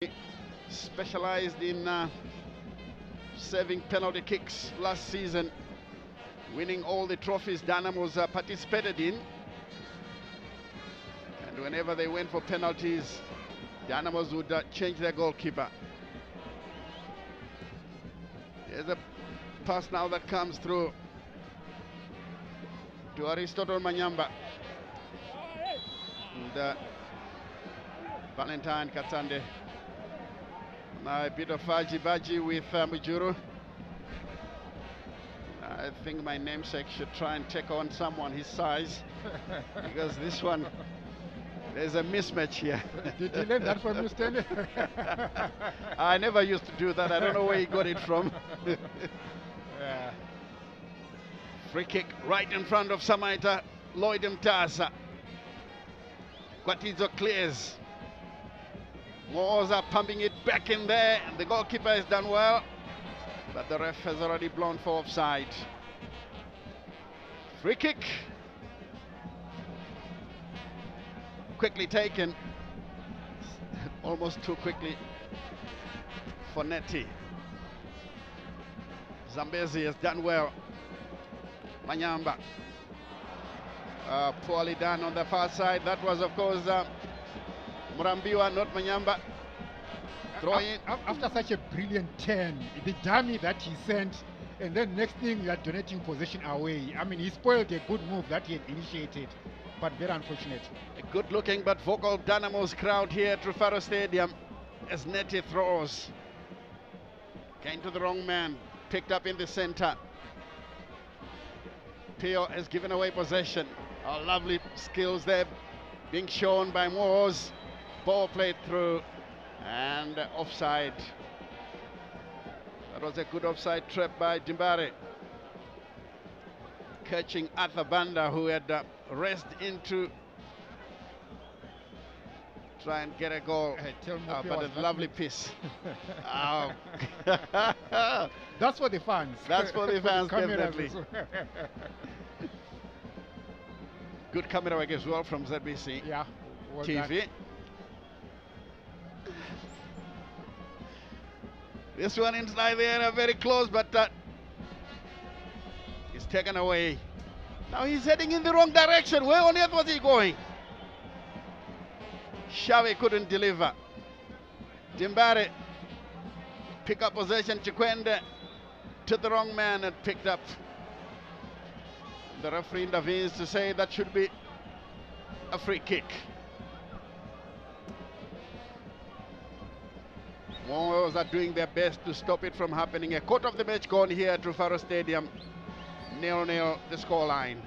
specialized in saving penalty kicks last season, winning all the trophies Dynamos participated in. And whenever they went for penalties, Dynamos would change their goalkeeper. There's a pass now that comes through to Aristotle Manyamba. And Valentine Katsande. Now a bit of aji-baji with Mujuru. I think my namesake should try and take on someone his size, because this one, there's a mismatch here. Did you learn that from you, Stanley? I never used to do that. I don't know where he got it from. Yeah. Free kick right in front of Samaita, Lloyd Mutasa. Guatizo clears. Mwors are pumping it back in there, and the goalkeeper has done well, but the ref has already blown for offside. Free kick. Quickly taken. Almost too quickly for Neti. Zambezi has done well. Manyamba. Poorly done on the far side. That was, of course, Murambiwa, not Manyamba. Throw in. After such a brilliant turn, the dummy that he sent and then next thing you are donating possession away. I mean, he spoiled a good move that he had initiated, but very unfortunate. A good looking but vocal Dynamos crowd here at Trufaro Stadium as Netty throws. Came to the wrong man, picked up in the center. Pio has given away possession. Oh, lovely skills there being shown by Mwors. Ball played through and offside. That was a good offside trap by Dimbare. Catching Arthur Banda, who had raced into try and get a goal. But a lovely piece. Oh. That's for the fans. That's for the fans, definitely. Good camera work as well from ZBC. Yeah. TV. This one inside there, very close, but he's taken away. Now he's heading in the wrong direction. Where on earth was he going? Xavi couldn't deliver. Dimbare pick up possession. Chikwende to the wrong man and picked up. The referee intervenes to say that should be a free kick. Mwors are doing their best to stop it from happening. A quarter of the match gone here at Trufaro Stadium. 0-0 the scoreline.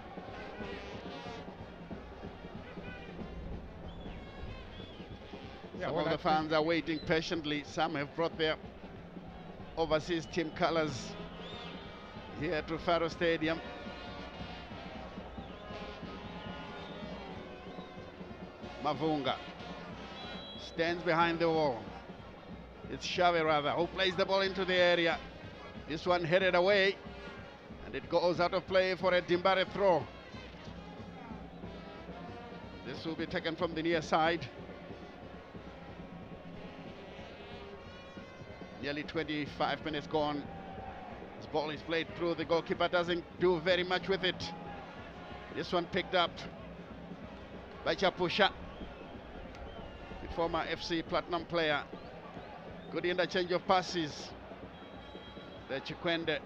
Some of the fans are waiting patiently. Some have brought their overseas team colors here at Trufaro Stadium. Mavunga stands behind the wall. It's Xavi rather who plays the ball into the area. This one headed away and it goes out of play for a Dimbare throw. This will be taken from the near side. Nearly 25 minutes gone. This ball is played through. The goalkeeper doesn't do very much with it. This one picked up by Chapusha, the former FC Platinum player. Good interchange of passes. The Chikwende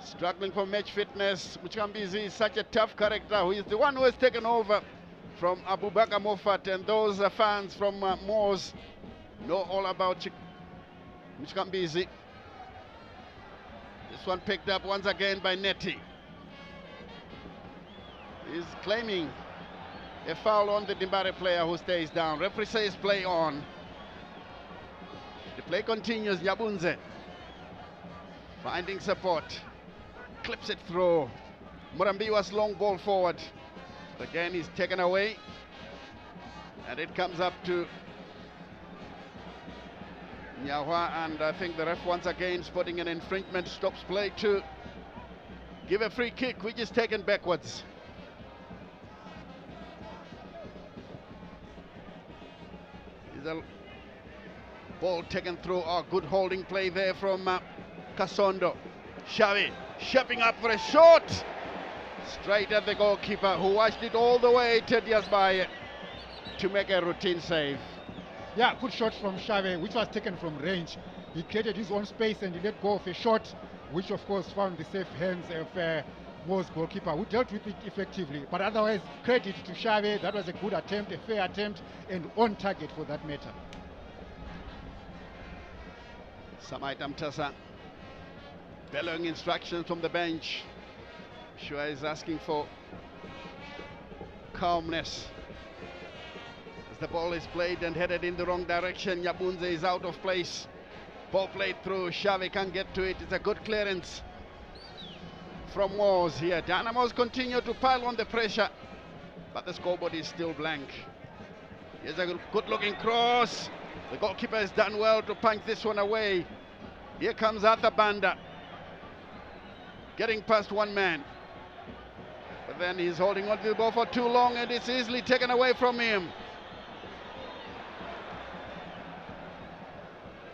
struggling for match fitness. Mchambizi is such a tough character who is the one who has taken over from Abubakar Moffat, and those fans from Mwors know all about Mchambizi. This one picked up once again by Netty. He's claiming a foul on the Dimbare player who stays down. Referee says play on. The play continues. Nyabunze finding support. Clips it through. Murambiwa's long ball forward. Again, he's taken away. And it comes up to Nyahwa, and I think the ref once again spotting an infringement, stops play to give a free kick, which is taken backwards. Is a ball taken through. Oh, good holding play there from Kasondo. Xavi shaping up for a shot. Straight at the goalkeeper, who watched it all the way to Diasbaye to make a routine save. Yeah, good shot from Xavi, which was taken from range. He created his own space and he let go of a shot, which of course found the safe hands of Mwors goalkeeper, who dealt with it effectively. But otherwise, credit to Xavi. That was a good attempt, a fair attempt, and on target for that matter. Lloyd Mutasa bellowing instructions from the bench. Sure is asking for calmness. As the ball is played and headed in the wrong direction, Nyabunze is out of place. Ball played through, Xavi can't get to it. It's a good clearance from Mwors here. Dynamos continue to pile on the pressure, but the scoreboard is still blank. Here's a good looking cross. The goalkeeper has done well to punch this one away. Here comes Arthur Banda, getting past one man. But then he's holding on to the ball for too long and it's easily taken away from him.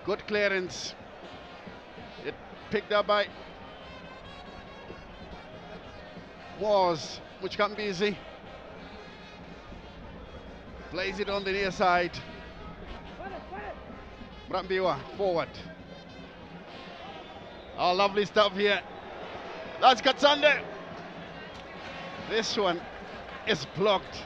Good clearance. It picked up by Mwors, which can be easy. Plays it on the near side. Mrambiwa forward. Oh, lovely stuff here. That's Katsande. This one is blocked.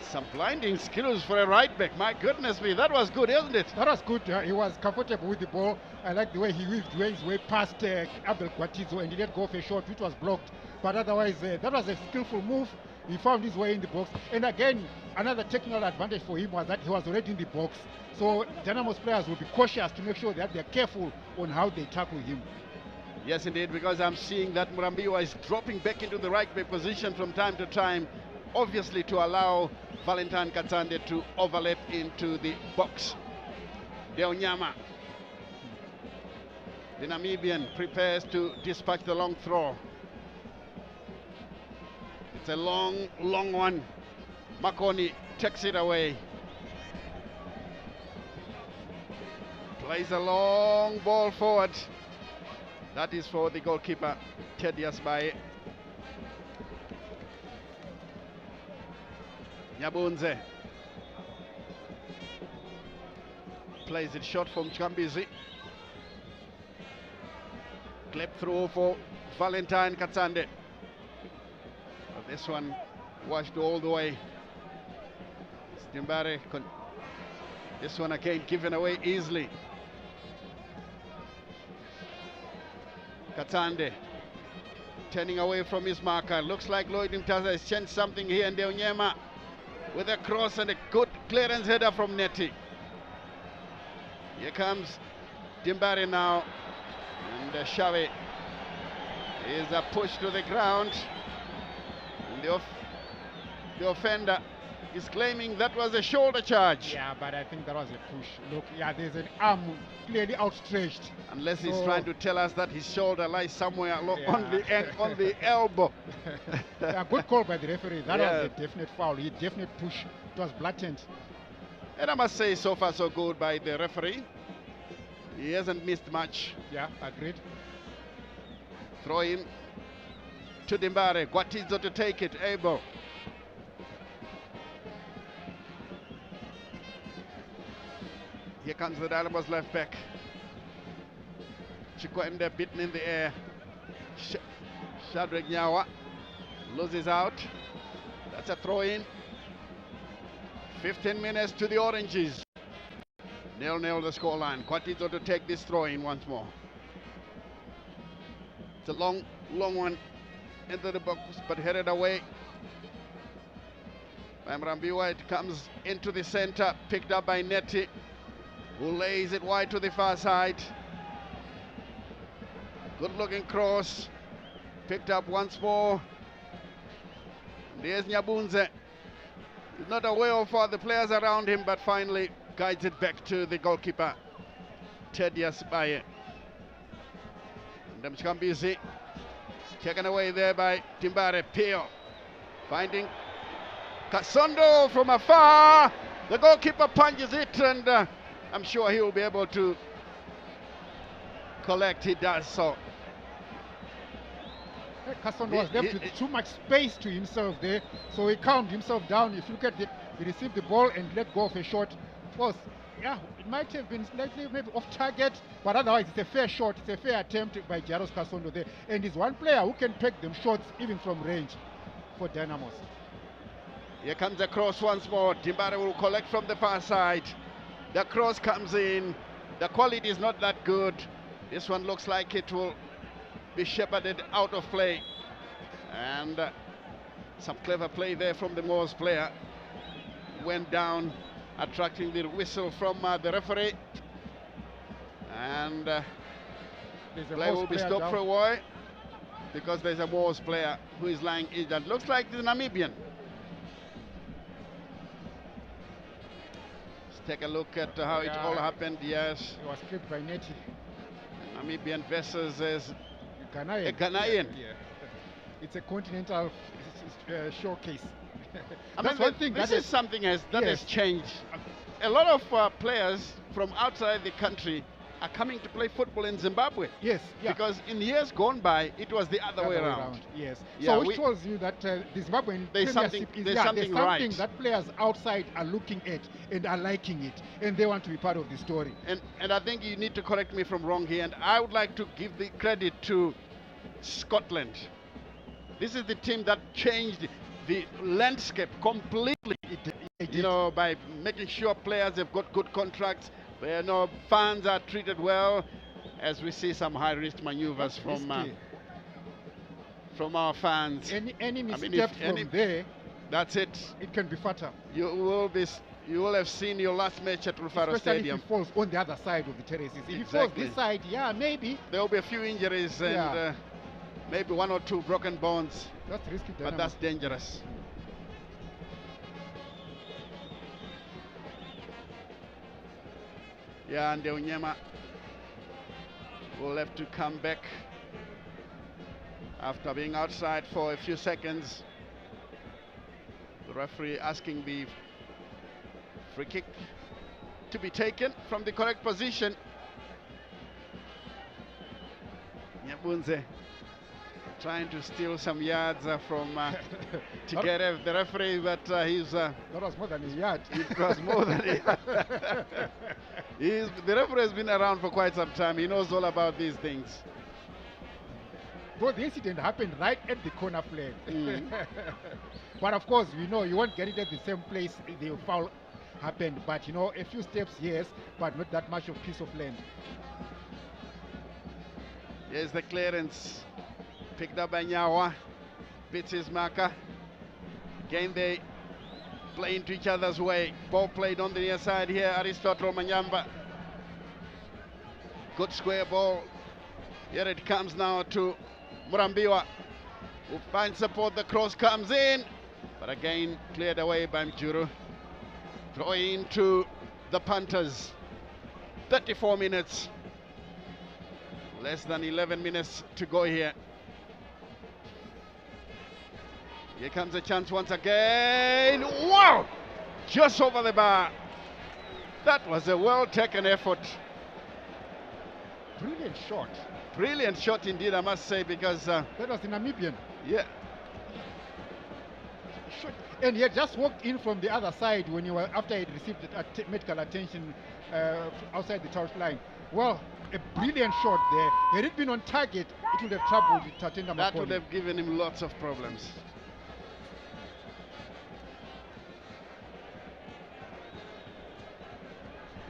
Some blinding skills for a right back. My goodness me, that was good, isn't it? That was good. He was comfortable with the ball. I like the way he weaved his way past Abel Guatizo and he let go of a shot which was blocked. But otherwise, that was a skillful move. He found his way in the box. And again, another technical advantage for him was that he was already in the box. So Dynamos players will be cautious to make sure that they're careful on how they tackle him. Yes, indeed, because I'm seeing that Murambiwa is dropping back into the right back position from time to time, obviously to allow Valentine Katsande to overlap into the box. Deonyama, the Namibian, prepares to dispatch the long throw. It's a long, long one. Makoni takes it away. Plays a long ball forward. That is for the goalkeeper, Thaddeus Baye. Nyabunze plays it short from Chambizi. Clip through for Valentine Katsande. But this one washed all the way. Stimbare, this one again given away easily. Katsande turning away from his marker. Looks like Lloyd Mutasa has changed something here, and Deonyema with a cross and a good clearance header from Neti. Here comes Dimbare now, and Shave is a push to the ground. And the offender is claiming that was a shoulder charge. Yeah, but I think that was a push. Look, yeah, there's an arm clearly outstretched. Unless he's trying to tell us that his shoulder lies somewhere on the elbow. Yeah, good call by the referee. That was a definite foul. He definite push. It was blatant. And I must say, so far so good by the referee. He hasn't missed much. Yeah, agreed. Throw in to Dimbare. Guatizo to take it. Able. Here comes the Dynamos left back. Chikwende beaten in the air. Shadrack Nyawa loses out. That's a throw in. 15 minutes to the Oranges. 0-0 the scoreline. Guatizo to take this throw in once more. It's a long, long one into the box, but headed away by Mrambiwa. It comes into the center, picked up by Neti, who lays it wide to the far side. Good looking cross, picked up once more. There's Nyabunze. He's not aware of the players around him, but finally guides it back to the goalkeeper, Thaddeus Baye. And Mchambizi taken away there by Dimbare. Pio finding Kasondo from afar. The goalkeeper punches it, and I'm sure he will be able to collect. He does so. Kasondo was left with too much space to himself there, so he calmed himself down. If you look at it, he received the ball and let go of a shot. Of course, yeah, it might have been slightly maybe off target, but otherwise it's a fair shot. It's a fair attempt by Jaros Kasondo there, and he's one player who can peg them shots even from range for Dynamos. Here comes the cross once more. Dimbare will collect from the far side. The cross comes in. The quality is not that good. This one looks like it will be shepherded out of play. And some clever play there from the Mwors player. Went down, attracting the whistle from the referee. And play will be stopped for a while because there's a Mwors player who is lying injured. Looks like the Namibian. Take a look at how it all happened. Yes, it was clipped by Neti. Namibian versus a Ghanaian. Yeah. It's a continental showcase. That's one thing. This is something that has changed. A lot of players from outside the country are coming to play football in Zimbabwe. Yes, yeah. Because in years gone by, it was the other way around. Yes. Yeah, so which shows you that the Zimbabwean there's something right. That players outside are looking at and are liking it, and they want to be part of the story. And I think you need to correct me from wrong here, and I would like to give the credit to Scotland. This is the team that changed the landscape completely. You know, by making sure players have got good contracts, you know, fans are treated well, as we see some high-risk maneuvers from our fans. Any misstep from there, that's it. It can be fatal. You will have seen your last match at Rufaro Stadium. If it falls on the other side of the terraces. If it falls this side, yeah, maybe. There will be a few injuries and maybe 1 or 2 broken bones. That's risky, but that's dangerous. Yeah, and Unyema will have to come back after being outside for a few seconds. The referee asking the free kick to be taken from the correct position. Nyabunze trying to steal some yards from Tigere, the referee, but he's... that was more than a yard. It was more than a yard. The referee has been around for quite some time. He knows all about these things. But the incident happened right at the corner flag. But of course, we know you won't get it at the same place the foul happened. But you know, a few steps, yes, but not that much of piece of land. Here's the clearance. Picked up by Nyawa. Beats his marker. Again, they play into each other's way. Ball played on the near side here. Aristotle Manyamba. Good square ball. Here it comes now to Murambiwa, who finds support. The cross comes in, but again cleared away by Mjuru. Throw into the Panthers. 34 minutes. Less than 11 minutes to go here. Here comes a chance once again. Wow! Just over the bar. That was a well-taken effort. Brilliant shot. Brilliant shot indeed, I must say, because... that was the Namibian. Yeah. And he had just walked in from the other side when you were, after he received medical attention outside the touch line. Well, a brilliant shot there. Had it been on target, it would have troubled Tatenda Makoni. That would have given him lots of problems.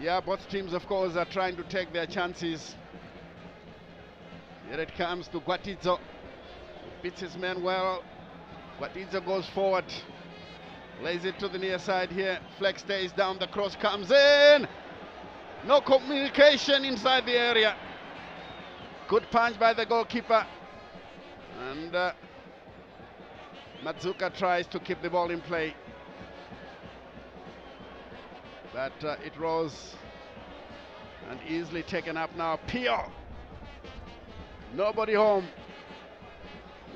Yeah, both teams, of course, are trying to take their chances. Here it comes to Gwatidzo. Beats his man well. Gwatidzo goes forward. Lays it to the near side here. Flex stays down. The cross comes in. No communication inside the area. Good punch by the goalkeeper. And Matsuka tries to keep the ball in play. But it rose and easily taken up now. Pio. Nobody home.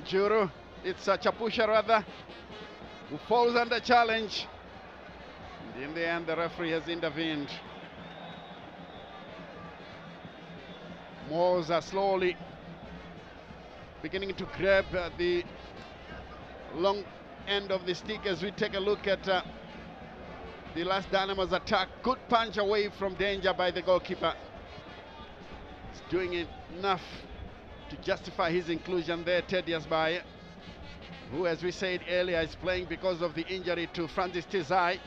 Juru, it's Chapusha rather, who falls under challenge. And in the end, the referee has intervened. Mwors are slowly beginning to grab the long end of the stick as we take a look at the last Dynamos attack. Good punch away from danger by the goalkeeper. He's doing enough to justify his inclusion there, Thaddeus Baye, who, as we said earlier, is playing because of the injury to Francis Tizai.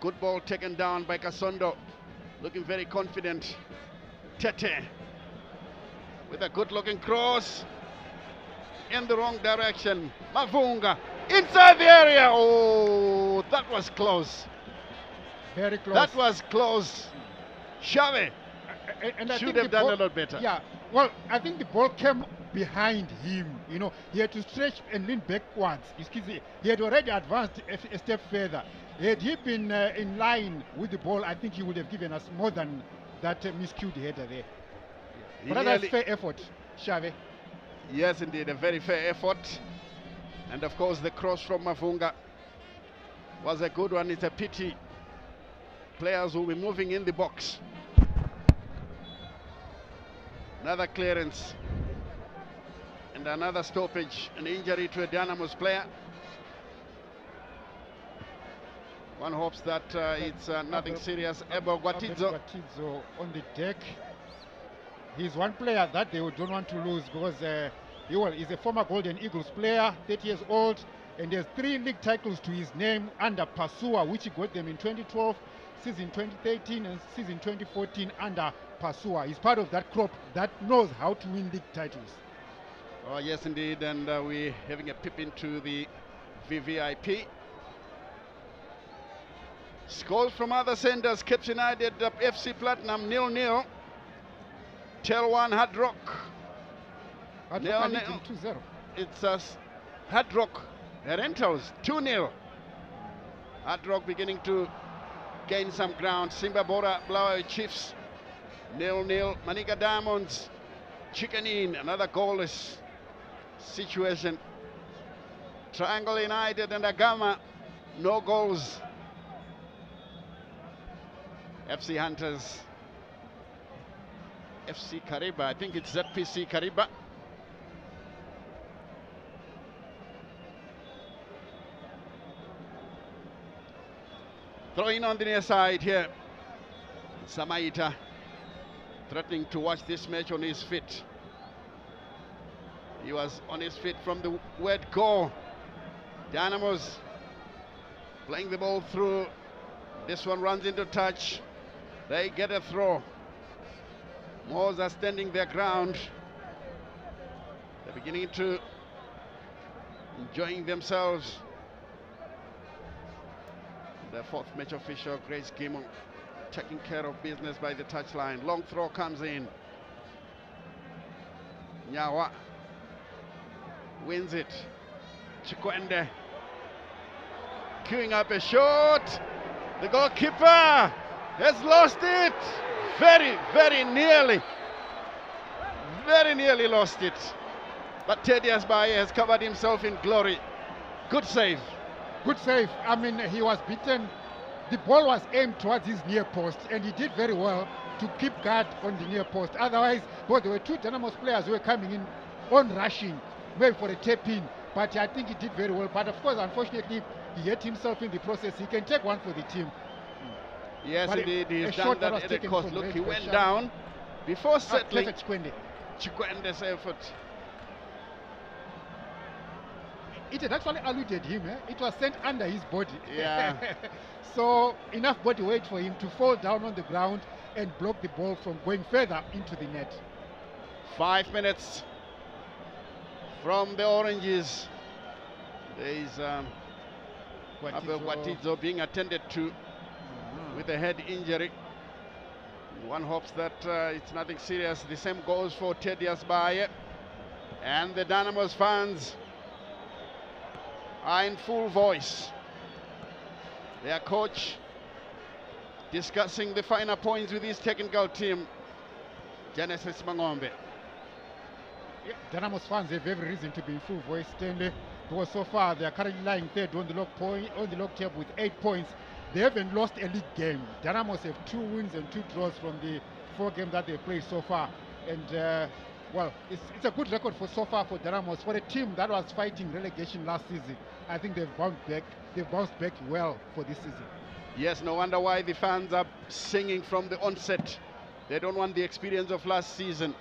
Good ball taken down by Kasondo, looking very confident. Tete with a good-looking cross in the wrong direction. Mavunga inside the area. Oh, that was close. Very close. That was close. Shave should have done a lot better. Yeah, well, I think the ball came behind him. You know, he had to stretch and lean backwards. He had already advanced a step further. Had he been in line with the ball, I think he would have given us more than that miscued header there. But that's fair effort, Shave. Yes, indeed, a very fair effort. And of course, the cross from Mavunga was a good one. It's a pity players will be moving in the box. Another clearance. And another stoppage, an injury to a Dynamos player. One hopes that it's nothing serious. Abel Gwatidzo on the deck. He's one player that they don't want to lose because he's a former Golden Eagles player, 30 years old, and there's 3 league titles to his name under Pasua, which he got them in 2012, season 2013, and season 2014 under Pasua. He's part of that crop that knows how to win league titles. Oh yes indeed, and we're having a peep into the VVIP. Scores from other centers. Cape United FC Platinum 0-0. Tel 1 Hard Rock. 2-0. It's Hard Rock Rentals 2-0. Hard Rock beginning to gain some ground. Simba Bora Blaue Chiefs 0-0. Manika Diamonds chicken in, another goalless situation. Triangle United and Agama, no goals. FC Hunters, FC Kariba, I think it's ZPC Kariba. Throw in on the near side here. Samaita threatening to watch this match on his feet. He was on his feet from the word go. Dynamos playing the ball through. This one runs into touch. They get a throw. Mwors are standing their ground. They're beginning to enjoying themselves. The 4th match official, Grace Gimon, taking care of business by the touchline. Long throw comes in. Nyawa wins it. Chikwende queuing up a shot. The goalkeeper has lost it. Very nearly lost it. But Teddy Asbaye has covered himself in glory. Good save. Good save. I mean, he was beaten. The ball was aimed towards his near post, and he did very well to keep guard on the near post. Otherwise, both there were 2 Dynamos players who were coming in on rushing, maybe for a tap-in. But I think he did very well. But of course, unfortunately, he hit himself in the process. He can take one for the team. Yes, but indeed, he's done that at a cost. Look, he went down before settling. Chikwende's effort. It had actually eluded him. It was sent under his body. Yeah. So enough body weight for him to fall down on the ground and block the ball from going further into the net. 5 minutes from the Oranges. There is Abel Gwatidzo being attended to with a head injury. One hopes that it's nothing serious. The same goes for Teddy Asbaye. And the Dynamos fans are in full voice. Their coach discussing the finer points with his technical team, Genesis Mangombe. Yeah, Dynamos fans have every reason to be in full voice, Stanley, because so far they are currently lying third on the log table with 8 points. They haven't lost a league game. Dynamos have 2 wins and 2 draws from the 4 games that they've played so far. And well, it's a good record for so far for Dynamos. For a team that was fighting relegation last season, I think they've bounced back. They've bounced back well for this season. Yes, no wonder why the fans are singing from the onset. They don't want the experience of last season.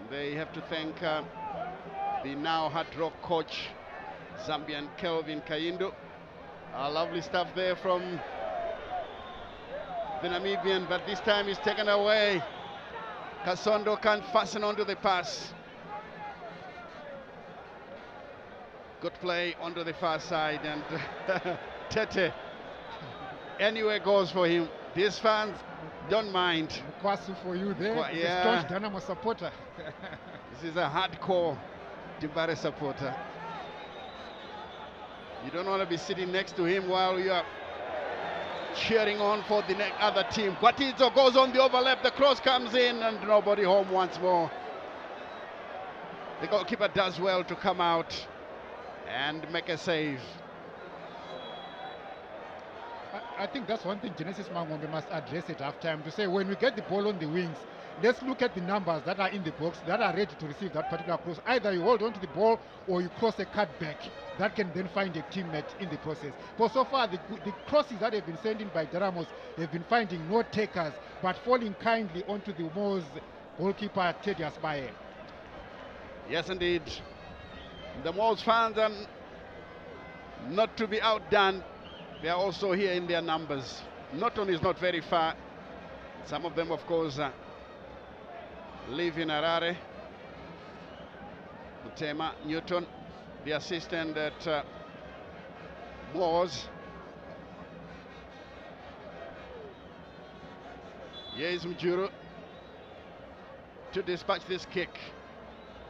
They have to thank the now Hard Rock coach, Zambian Kelvin Kayindo. Lovely stuff there from the Namibian, but this time he's taken away. Kasondo can't fasten onto the pass. Good play onto the far side, and Tete anywhere goes for him. These fans don't mind. Kwasu for you there. Yeah. A staunch Dynamo supporter. This is a hardcore Dibare supporter. You don't want to be sitting next to him while you are cheering on for the other team. Gwatidzo goes on the overlap, the cross comes in, and nobody home once more. The goalkeeper does well to come out and make a save. I think that's one thing Genesis Mangombe must address at halftime, to say when we get the ball on the wings, let's look at the numbers that are in the box that are ready to receive that particular cross. Either you hold on to the ball or you cross a cut back that can then find a teammate in the process. But so far, the crosses that have been sent in by Dynamos have been finding no takers, but falling kindly onto the Mwors goalkeeper, Teddy Asbaye. Yes, indeed. The Mwors fans are not to be outdone. They are also here in their numbers. Norton is not very far. Some of them, of course, live in Harare. Mutema Newton, the assistant at Mwors. Here is Mjuru to dispatch this kick.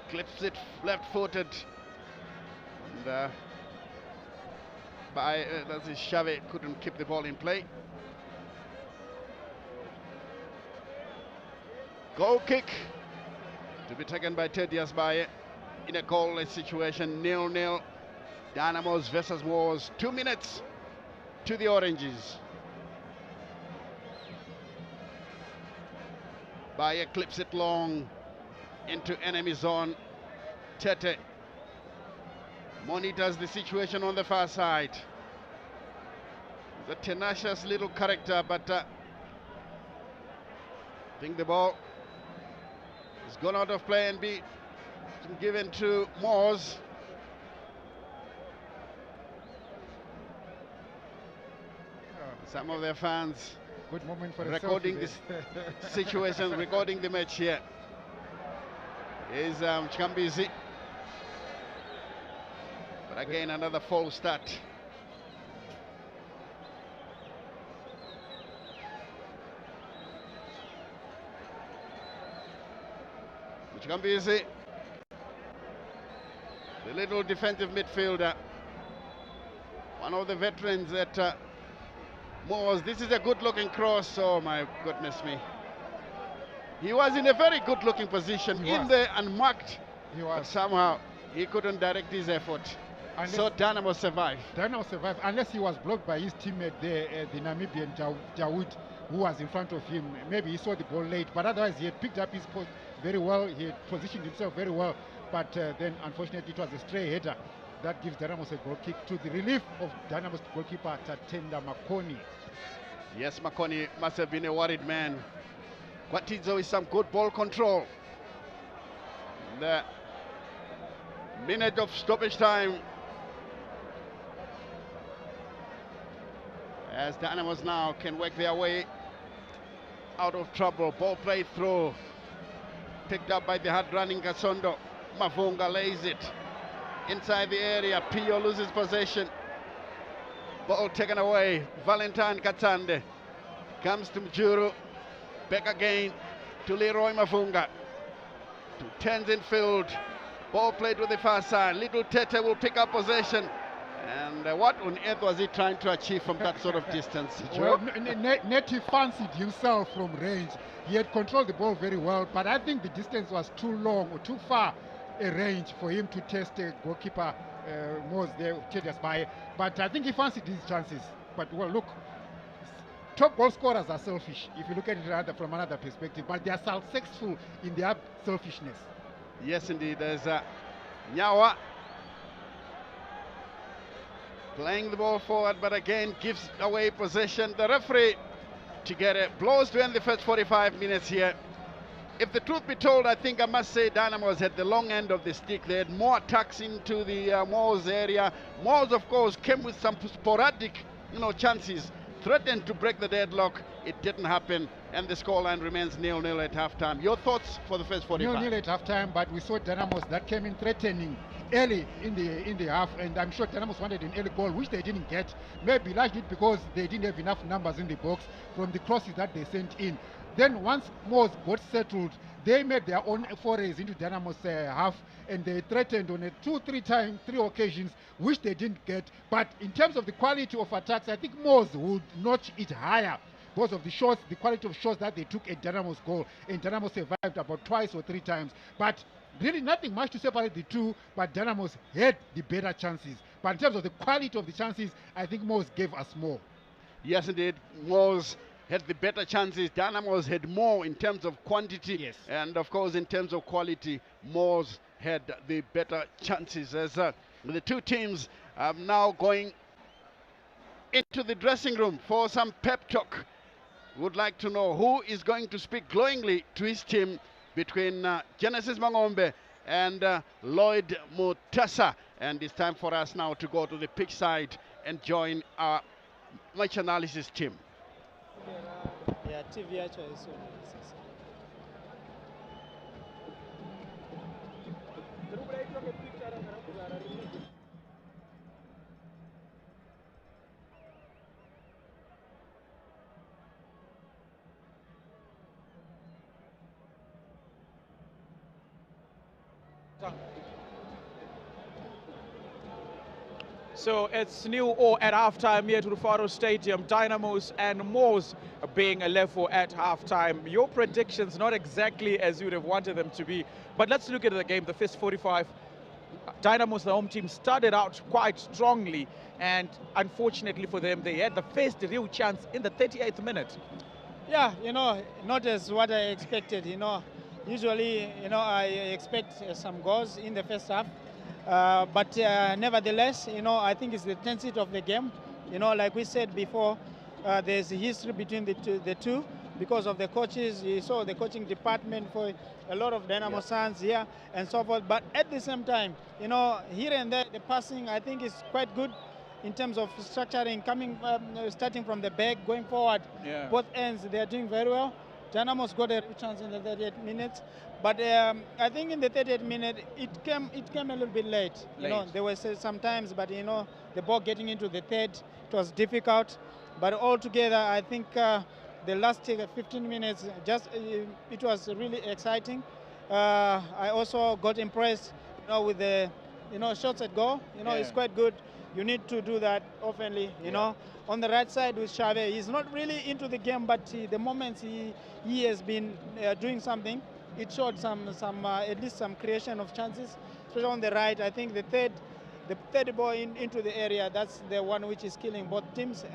Clips it left-footed. And that's his Xavi couldn't keep the ball in play. Goal kick to be taken by Teddy Asbaye in a goalless situation, 0-0. Dynamos versus Mwors, 2 minutes to the Oranges. Baye clips it long into enemy zone. Tete monitors the situation on the far side. The tenacious little character, but I think the ball has gone out of play and be given to Mwors. Some of their fans good moment for recording this situation, recording the match here. Is Chikambizi. But again, another false start. Chikambizi, the little defensive midfielder, one of the veterans at Mwors. This is a good-looking cross. Oh my goodness me! He was in a very good-looking position in there, unmarked. He was. But somehow he couldn't direct his effort. So Dynamo survived. Dynamo survived, unless he was blocked by his teammate there, the Namibian Jawud, who was in front of him. Maybe he saw the ball late, but otherwise he had picked up his post very well. He had positioned himself very well, but then unfortunately it was a stray header that gives Dynamos a goal kick to the relief of Dynamos goalkeeper Tatenda Makoni. Yes, Makoni must have been a worried man. Kwatizo with some good ball control. The minute of stoppage time as Dynamos now can work their way out of trouble. Ball played through, picked up by the hard-running Kasondo. Mavunga lays it inside the area. Pio loses possession. Ball taken away. Valentine Katande comes to Mjuru. Back again to Leroy Mavunga. To Tenzin Field. Ball played with the far side. Little Tete will pick up possession. And what on earth was he trying to achieve from that sort of distance? Well, Netty fancied himself from range. He had controlled the ball very well, but I think the distance was too long or too far a range for him to test a goalkeeper Mwors there, Teddy Asbaye. But I think he fancied his chances. But well, look, top goal scorers are selfish if you look at it from another perspective, but they are successful in their selfishness. Yes, indeed. There's Nyawa playing the ball forward, but again gives away possession. The referee to get it blows to end the first 45 minutes here. If the truth be told, I think I must say Dynamos had the long end of the stick. They had more attacks into the Mwors area. Mwors, of course, came with some sporadic, chances, threatened to break the deadlock. It didn't happen, and the scoreline remains 0-0 at halftime. Your thoughts for the first 45? 0-0 at halftime, but we saw Dynamos that came in threatening early in the half, and I'm sure Dynamos wanted an early goal, which they didn't get. Maybe largely because they didn't have enough numbers in the box from the crosses that they sent in. Then once Mwors got settled, they made their own forays into Dynamos half, and they threatened on three occasions, which they didn't get. But in terms of the quality of attacks, I think Mwors would notch it higher because of the shots, the quality of shots that they took at Dynamos' goal. And Dynamos survived about twice or three times. But really nothing much to separate the two, but Dynamos had the better chances. But in terms of the quality of the chances, I think Mwors gave us more. Yes, indeed. Mwors had the better chances. Dynamos had more in terms of quantity. Yes. And of course, in terms of quality, Mwors had the better chances. As the two teams are now going into the dressing room for some pep talk. Would like to know who is going to speak glowingly to his team between Genesis Mangombe and Lloyd Mutasa. And it's time for us now to go to the pitch side and join our match analysis team. Yeah, TV actually is So it's new or at halftime here to the Faro Stadium. Dynamos and Mwors being level at halftime. Your predictions not exactly as you would have wanted them to be, but let's look at the game. The first 45, Dynamos, the home team, started out quite strongly, and unfortunately for them, they had the first real chance in the 38th minute. Yeah, not as what I expected. Usually, I expect some goals in the first half. But nevertheless, I think it's the intensity of the game. Like we said before, there's a history between the two because of the coaches. You saw the coaching department for a lot of Dynamo fans here and so forth. But at the same time, here and there, the passing, I think, is quite good in terms of structuring, starting from the back, going forward. Yeah. Both ends, they are doing very well. Dynamos got a chance in the 38 minutes, but I think in the 38 minute it came a little bit late. There were some times, but the ball getting into the third, it was difficult. But altogether, I think the last 15 minutes, it was really exciting. I also got impressed, with the shots at goal. It's quite good. You need to do that oftenly. On the right side with Xavier, he's not really into the game, but the moments he has been doing something, it showed some at least some creation of chances, especially on the right. I think the third ball into the area, that's the one which is killing both teams.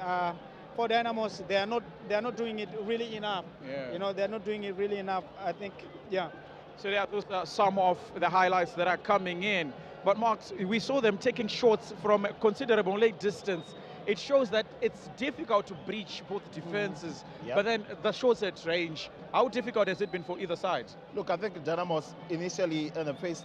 For Dynamos, they are not doing it really enough. Yeah. They're not doing it really enough. I think, yeah. So those are some of the highlights that are coming in. But Marks, we saw them taking shots from a considerable late distance. It shows that it's difficult to breach both defenses, but then the shots at range, how difficult has it been for either side? Look, I think Dynamos initially in the first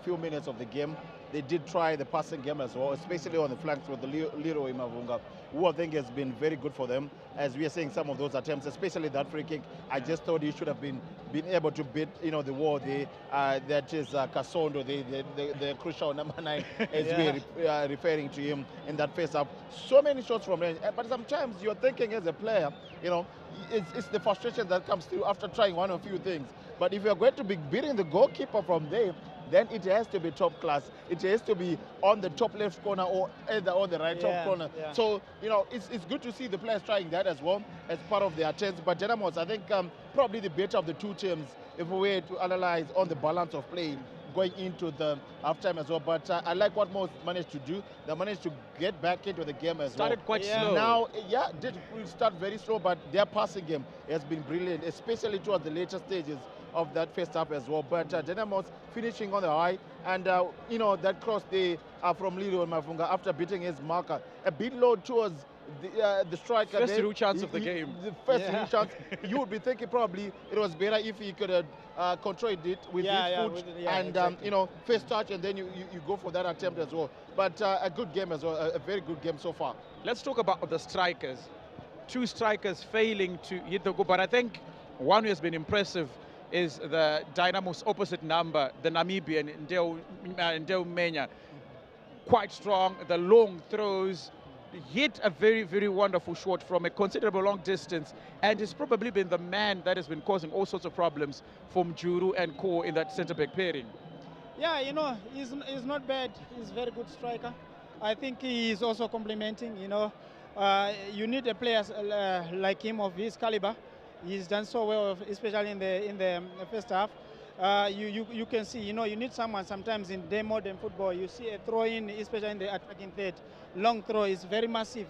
few minutes of the game, they did try the passing game as well, especially on the flanks with the Leroy Mavunga, who I think has been very good for them. As we are seeing some of those attempts, especially that free kick, I just thought he should have been able to beat the wall there. That is Kasondo, the crucial number 9, as we are referring to him in that first half. So many shots from range, but sometimes you're thinking as a player, it's the frustration that comes through after trying one or few things. But if you're going to be beating the goalkeeper from there, then it has to be top class. It has to be on the top left corner or either on the right top corner. Yeah. So, it's good to see the players trying that as well as part of their attempts. But Dynamos, I think probably the better of the two teams if we were to analyze on the balance of play going into the halftime as well. But I like what Mwors managed to do. They managed to get back into the game as Started quite slow. Now, did start very slow, but their passing game has been brilliant, especially towards the later stages of that first half as well. But Dynamos finishing on the high, and that cross there from Leroy Mavunga after beating his marker a bit low towards the striker. First real chance of the game. The first real chance. You would be thinking probably it was better if he could have controlled it with his foot and exactly. First touch, and then you go for that attempt as well. But a good game as well, a very good game so far. Let's talk about the strikers. Two strikers failing to hit the goal, but I think one who has been impressive is the Dynamos opposite number, the Namibian Ndeu Menya. Quite strong, the long throws, hit a very, very wonderful shot from a considerable long distance, and he's probably been the man that has been causing all sorts of problems for Mjuru and Co in that centre-back pairing. Yeah, he's not bad. He's a very good striker. I think he is also complementing, you need a player like him of his caliber. He's done so well, especially in the first half. You can see, you need someone sometimes in modern football. You see a throw-in, especially in the attacking third. Long throw is very massive,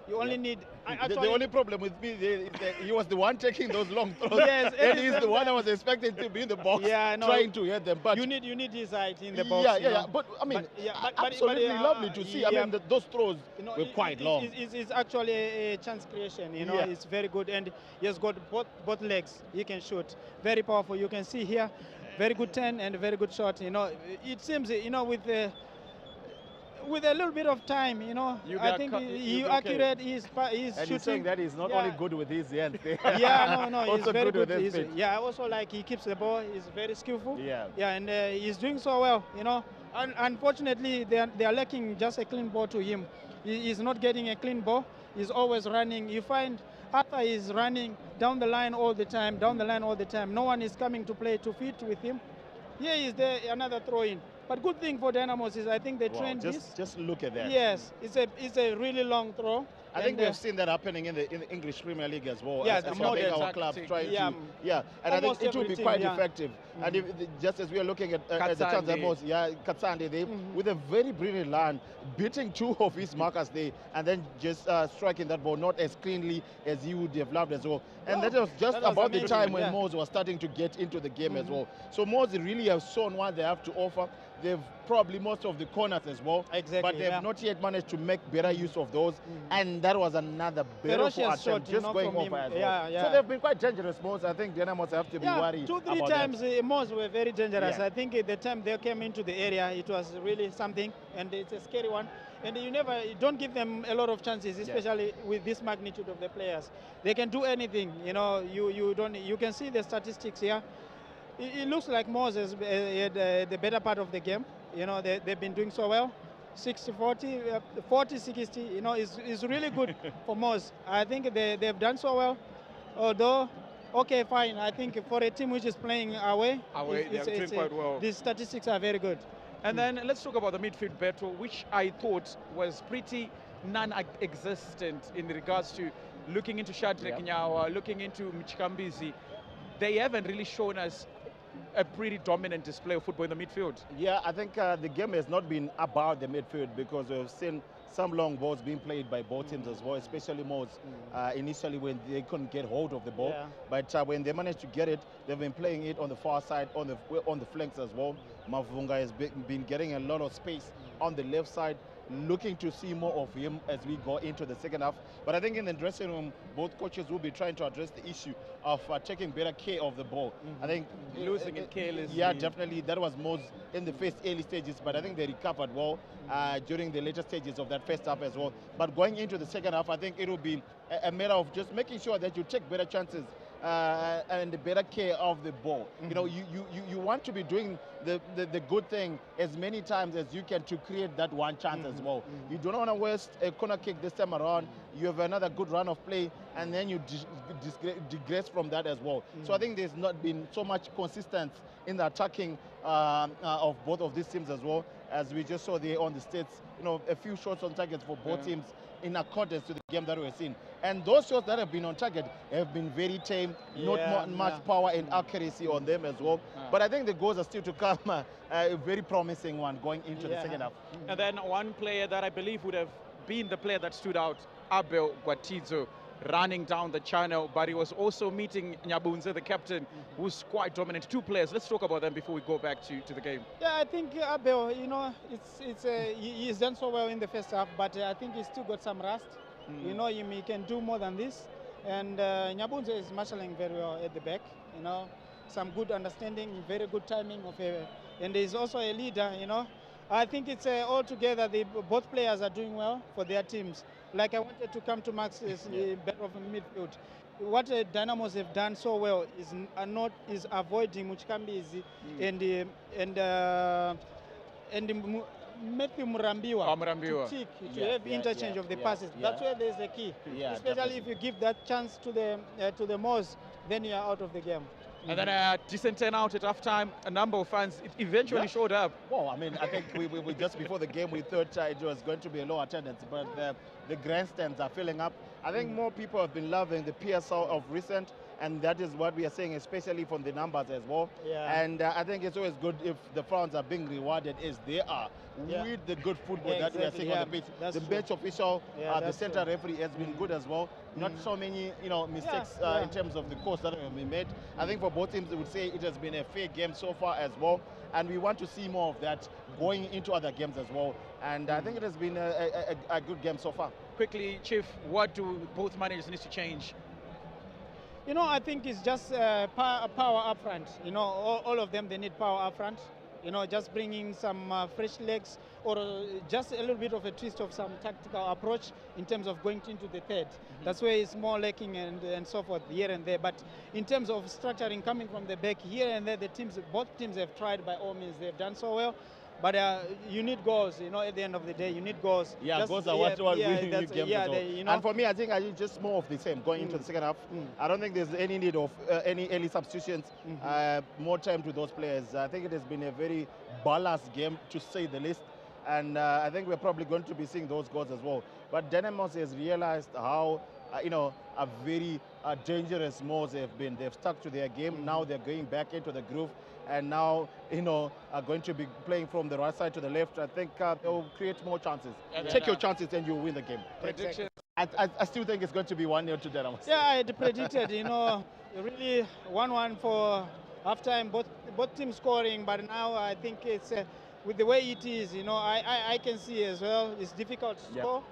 You only need. The only problem with me is that he was the one taking those long throws. Yes, and he's the one I was expecting to be in the box, trying to hit them. But you need his height in the box. Yeah. But I mean, absolutely lovely to see. I mean, those throws were quite long. It's actually a chance creation. You know, it's very good, and he has got both legs. He can shoot. Very powerful. You can see here, very good turn and very good shot. You know, it seems with a little bit of time, you know, I think he's accurate. He's and shooting. He's saying that he's not only good with his hands. No, he's very good. With his feet. Also like he keeps the ball. He's very skillful. Yeah, and he's doing so well. You know, unfortunately they are lacking just a clean ball to him. He's not getting a clean ball. He's always running. You find Arthur is running down the line all the time. No one is coming to play 2 feet with him. Here is there another throw in. But good thing for Dynamos is I think they trained this. Just look at that. Yes, it's a really long throw. I think we've seen that happening in the English Premier League as well. Yeah, as our clubs trying to. Yeah, and I think it will be quite effective. And if, just as we are looking at the Tanzanians, Katsande, with a very brilliant line, beating 2 of his markers there, and then just striking that ball not as cleanly as he would have loved as well. And that was just about the time when Mwors was starting to get into the game as well. So Mwors really have shown what they have to offer. They've probably most of the corners as well. Exactly. But they've not yet managed to make better use of those. And that was another beautiful attempt, just going over as well. So they've been quite dangerous, Mwors. I think Dynamos have to be worried. 2-3 times Mwors were very dangerous. I think at the time they came into the area, it was really something, and it's a scary one. And you don't give them a lot of chances, especially with this magnitude of the players. They can do anything. You know, you can see the statistics here. It looks like Mwors has the better part of the game. You know, they've been doing so well. 60-40, 40-60, you know, is really good for Mwors. I think they've done so well. Although, okay, fine. I think for a team which is playing away, they're doing quite well. The statistics are very good. And then let's talk about the midfield battle, which I thought was pretty non-existent in regards to looking into Shadrack Nyawa, looking into Mchikambizi. They haven't really shown us a pretty dominant display of football in the midfield. Yeah, I think the game has not been about the midfield because we've seen some long balls being played by both teams as well, especially Mwors initially when they couldn't get hold of the ball. But when they managed to get it, they've been playing it on the far side, on the flanks as well. Mavunga has been getting a lot of space on the left side. Looking to see more of him as we go into the second half. But I think in the dressing room, both coaches will be trying to address the issue of taking better care of the ball. I think losing it carelessly. Yeah, definitely. That was most in the first early stages, but I think they recovered well during the later stages of that first half as well. But going into the second half, I think it will be a matter of just making sure that you take better chances and the better care of the ball. You know, you want to be doing the good thing as many times as you can to create that one chance as well. You don't want to waste a corner kick this time around. You have another good run of play, and then you digress from that as well. So I think there's not been so much consistency in the attacking of both of these teams as well, as we just saw there on the States. You know, a few shots on targets for both teams in accordance to the game that we're seeing. And those shots that have been on target have been very tame, not much power and accuracy on them as well. But I think the goals are still to come, a very promising one going into the second half. And then one player that I believe would have been the player that stood out, Abel Gwatidzo, running down the channel, but he was also meeting Nyabunze, the captain, who's quite dominant. 2 players. Let's talk about them before we go back to the game. Yeah, I think Abel, you know, he's done so well in the first half, but I think he's still got some rust. You know, he can do more than this. And Nyabunze is marshalling very well at the back. You know, some good understanding, very good timing and he's also a leader. You know, I think it's all together. Both players are doing well for their teams. Like I wanted to come to Max's better of midfield. What Dynamos have done so well is avoiding Mchikambizi and Matthew Murambiwa to have interchange of the passes. That's where there's the key. Especially if you give that chance to the Mwors, then you are out of the game. And then a decent turnout at halftime. A number of fans eventually showed up. Well, I mean, I think we just before the game we thought it was going to be a low attendance, but the grandstands are filling up. I think more people have been loving the PSL of recent, and that is what we are saying, especially from the numbers as well. Yeah. And I think it's always good if the fans are being rewarded as they are with the good football that we are seeing on the pitch. The bench official, the centre referee has been good as well. Not so many, mistakes in terms of the calls that have been made. I think for both teams, I would say it has been a fair game so far as well, and we want to see more of that going into other games as well. And I think it has been a good game so far. Quickly, Chief, what do both managers need to change? I think it's just power up front. All of them, they need power up front. Just bringing some fresh legs, or just a little bit of a twist of some tactical approach in terms of going into the third. That's where it's more lacking and so forth here and there. But in terms of structuring, coming from the back here and there, both teams have tried by all means. They've done so well. But you need goals, at the end of the day, you need goals. Yeah, goals are what winning games as well. And for me, I think just more of the same going into the second half. I don't think there's any need of any early substitutions, more time to those players. I think it has been a very balanced game, to say the least. And I think we're probably going to be seeing those goals as well. But Dynamos has realized how, a very dangerous Mwors have been. They've stuck to their game. Now they're going back into the groove. And now, are going to be playing from the right side to the left. I think they'll create more chances. Take your chances and you'll win the game. Prediction? I still think it's going to be 1-0 to Dynamos. Yeah, I had predicted, really 1-1 for halftime, both teams scoring. But now I think it's, with the way it is, I can see as well, it's difficult to score.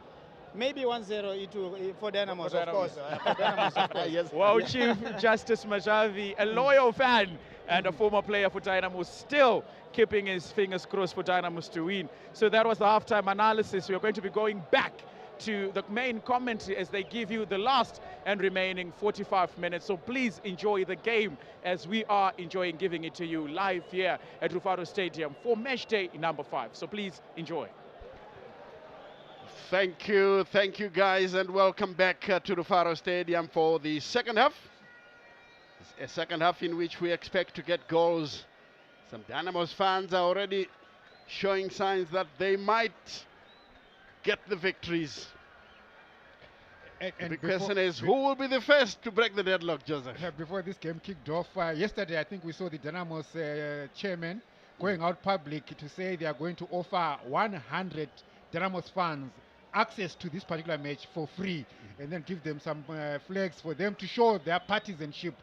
Maybe 1-0 for Dynamos, of course. For Dynamos, of course. Yes. Well, Chief Justice Majavi, a loyal fan and a former player for Dynamos, still keeping his fingers crossed for Dynamos to win. So that was the halftime analysis. We are going to be going back to the main commentary as they give you the last and remaining 45 minutes. So please enjoy the game as we are enjoying giving it to you live here at Rufaro Stadium for Matchday number 5. So please enjoy. Thank you guys, and welcome back to Rufaro Stadium for the second half. A second half in which we expect to get goals. Some Dynamos fans are already showing signs that they might get the victories. And the question is, who will be the first to break the deadlock, Joseph? Before this game kicked off, yesterday I think we saw the Dynamos chairman going out public to say they are going to offer 100 Dynamos fans access to this particular match for free, and then give them some flags for them to show their partisanship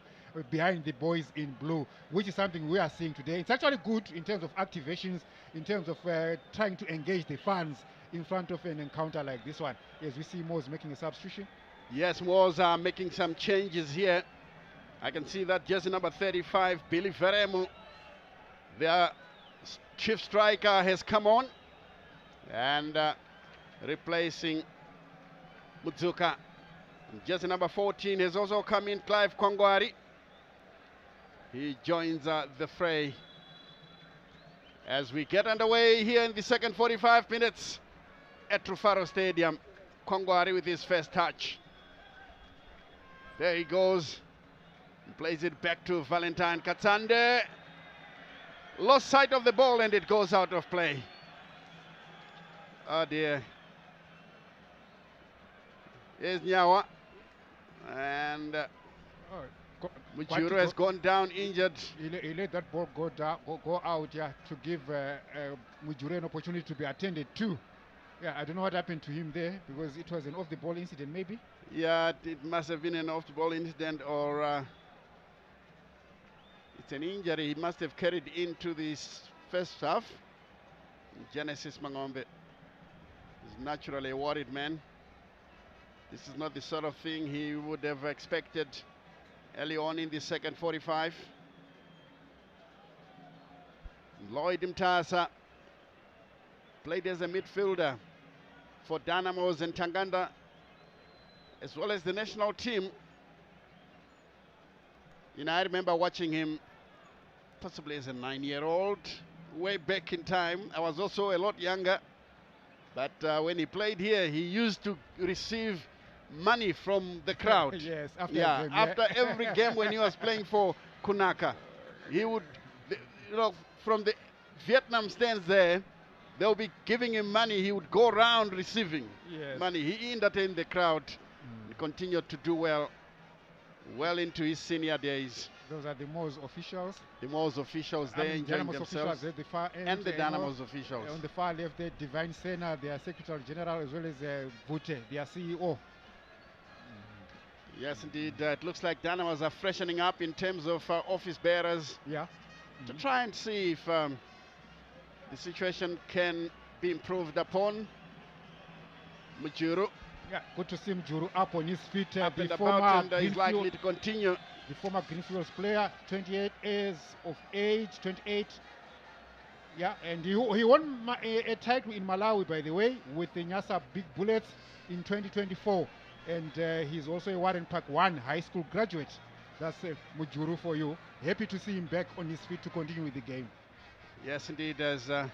behind the boys in blue, which is something we are seeing today. It's actually good in terms of activations, in terms of trying to engage the fans in front of an encounter like this one. As we see Mwors making a substitution. Yes, Mwors are making some changes here. I can see that jersey number 35, Billy Veremu, their chief striker, has come on, and replacing Mutsuka. Jersey number 14 has also come in, Clive Kwangwari. He joins the fray as we get underway here in the second 45 minutes at Rufaro Stadium. Kwangwari with his first touch. There he goes. He plays it back to Valentine Katsande. Lost sight of the ball and it goes out of play. Oh dear. Here's Nyawa. And Mujuru has gone down injured. He let that ball go out, to give Mujuru an opportunity to be attended to. Yeah, I don't know what happened to him there, because it was an off-the-ball incident, maybe? Yeah, it must have been an off-the-ball incident, or it's an injury he must have carried into this first half. Genesis Mangombe is naturally a worried man. This is not the sort of thing he would have expected early on in the second 45. Lloyd Mutasa played as a midfielder for Dynamos and Tanganda, as well as the national team. I remember watching him possibly as a 9-year-old way back in time. I was also a lot younger, but when he played here, he used to receive money from the crowd. Yes, after every game when he was playing for Kunaka, he would, from the Vietnam stands there, they'll be giving him money. He would go around receiving money. He entertained the crowd. He continued to do well. well into his senior days. Those are the Mwors officials. The Mwors officials there enjoying Dynamos themselves. officials at the far end. And the Dynamos officials. On the far left there, Divine Sena, their Secretary General, as well as Vute, their CEO. Yes, indeed. It looks like Dynamos are freshening up in terms of office bearers. Yeah. To try and see if the situation can be improved upon. Mujuru. Yeah, good to see Mujuru up on his feet. Up and about, and he's likely to continue. The former Greenfields player, 28 years of age, 28. Yeah, and he won a title in Malawi, by the way, with the Nyasa Big Bullets in 2024. And he's also a Warren Park 1 high school graduate. That's Mujuru for you. Happy to see him back on his feet to continue with the game. Yes, indeed, as the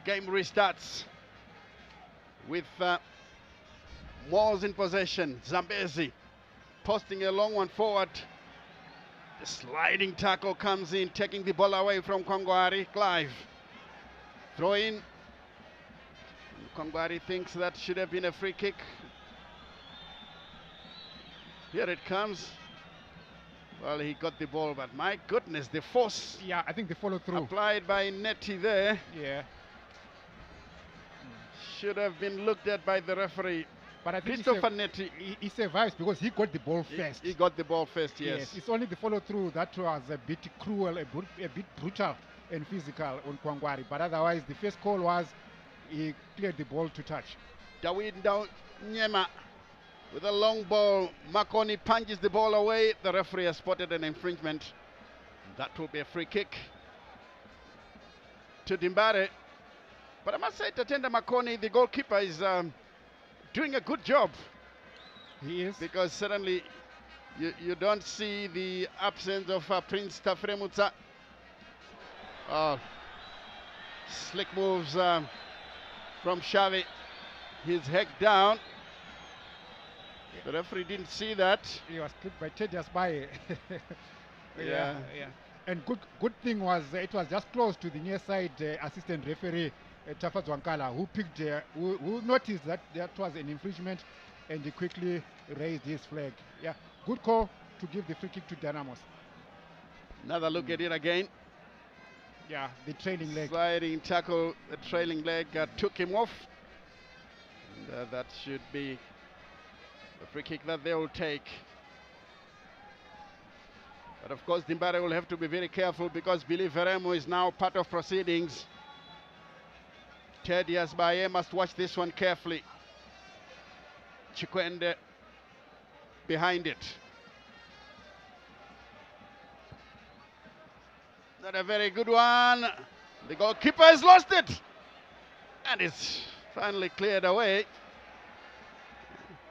game restarts with Mwors in possession. Zambezi posting a long one forward. The sliding tackle comes in, taking the ball away from Kongwari. Clive. Throw in. Kongwari thinks that should have been a free kick. Here it comes. Well, he got the ball, but my goodness, the force. Yeah, I think the follow through. Applied by Netty there. Yeah. Should have been looked at by the referee. But I think Christopher Netty. He survives because he got the ball first. He got the ball first, yes. It's only the follow through that was a bit cruel, a bit brutal and physical on Kwangwari. But otherwise, the first call was he cleared the ball to touch. Dawid Nyema with a long ball. Makoni punches the ball away. The referee has spotted an infringement. That will be a free kick to Dimbare. But I must say, Tatenda Makoni, the goalkeeper, is doing a good job. He is. Because certainly you don't see the absence of Prince Tafremutsa. Slick moves from Xavi. He's hecked down. The referee didn't see that. He was clipped by Tedious Baye. Yeah. And good thing was it was just close to the near side assistant referee Tafa Zwankala, who picked who noticed that was an infringement, and he quickly raised his flag. Yeah, good call to give the free kick to Dynamos. Another look at it again. Yeah, the trailing leg. Sliding tackle, the trailing leg took him off. And, that should be a free kick that they will take. But of course, Dimbare will have to be very careful because Billy Veremo is now part of proceedings. Ted Yasbaye must watch this one carefully. Chikwende behind it. Not a very good one. The goalkeeper has lost it. And it's finally cleared away.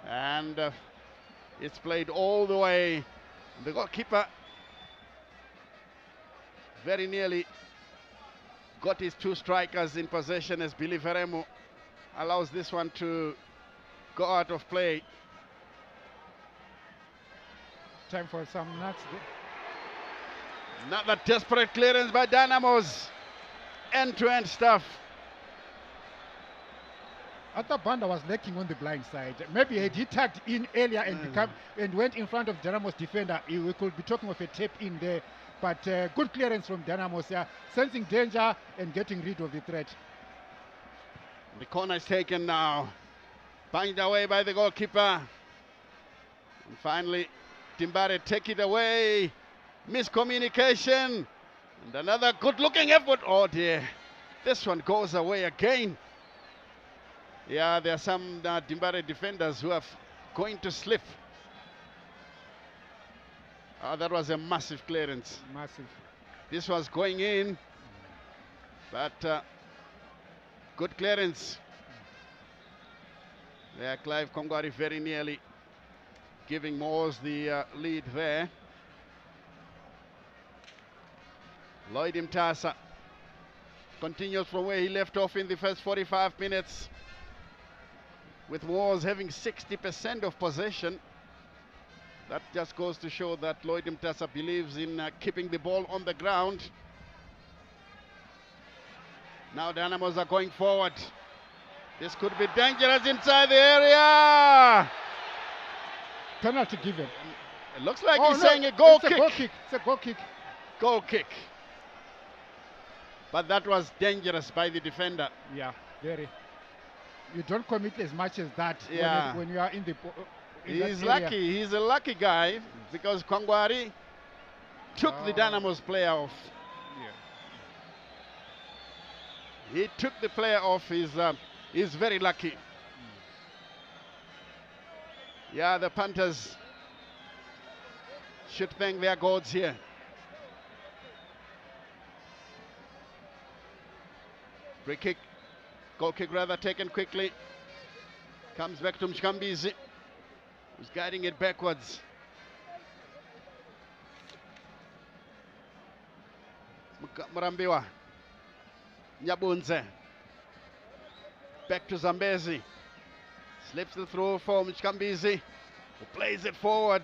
And it's played all the way. The goalkeeper very nearly got his two strikers in possession as Billy Veremo allows this one to go out of play. Time for some nuts. Another desperate clearance by Dynamos. End-to-end stuff. Atabanda was lacking on the blind side. Maybe had he tagged in earlier and went in front of Dynamos defender, we could be talking of a tap in there. But good clearance from Dynamos, sensing danger and getting rid of the threat. The corner is taken now. Banged away by the goalkeeper. And finally, Dimbare take it away. Miscommunication. And another good-looking effort. Oh dear. This one goes away again. Yeah, there are some Dimbare defenders who are going to slip. That was a massive clearance. Massive. This was going in, but good clearance. There, Clive Kongwari very nearly giving Mwors the lead there. Lloyd Mutasa continues from where he left off in the first 45 minutes, with Mwors having 60% of possession. That just goes to show that Lloyd Mutasa believes in keeping the ball on the ground. Now Dynamos are going forward. This could be dangerous inside the area. Penalty given. It looks like he's saying a goal kick. It's a goal kick. It's a goal kick. Goal kick. But that was dangerous by the defender. Yeah, very. You don't commit as much as that when you are in the. He's lucky. He's a lucky guy because Kwangwari took the Dynamos player off. Yeah. He took the player off. He's very lucky. Yeah, the Panthers should thank their gods here. Free kick, goal kick rather, taken quickly. Comes back to Mshambizi, who's guiding it backwards. Murambiwa, Nyabunze, back to Zambezi. Slips the throw for Mshambizi, who plays it forward.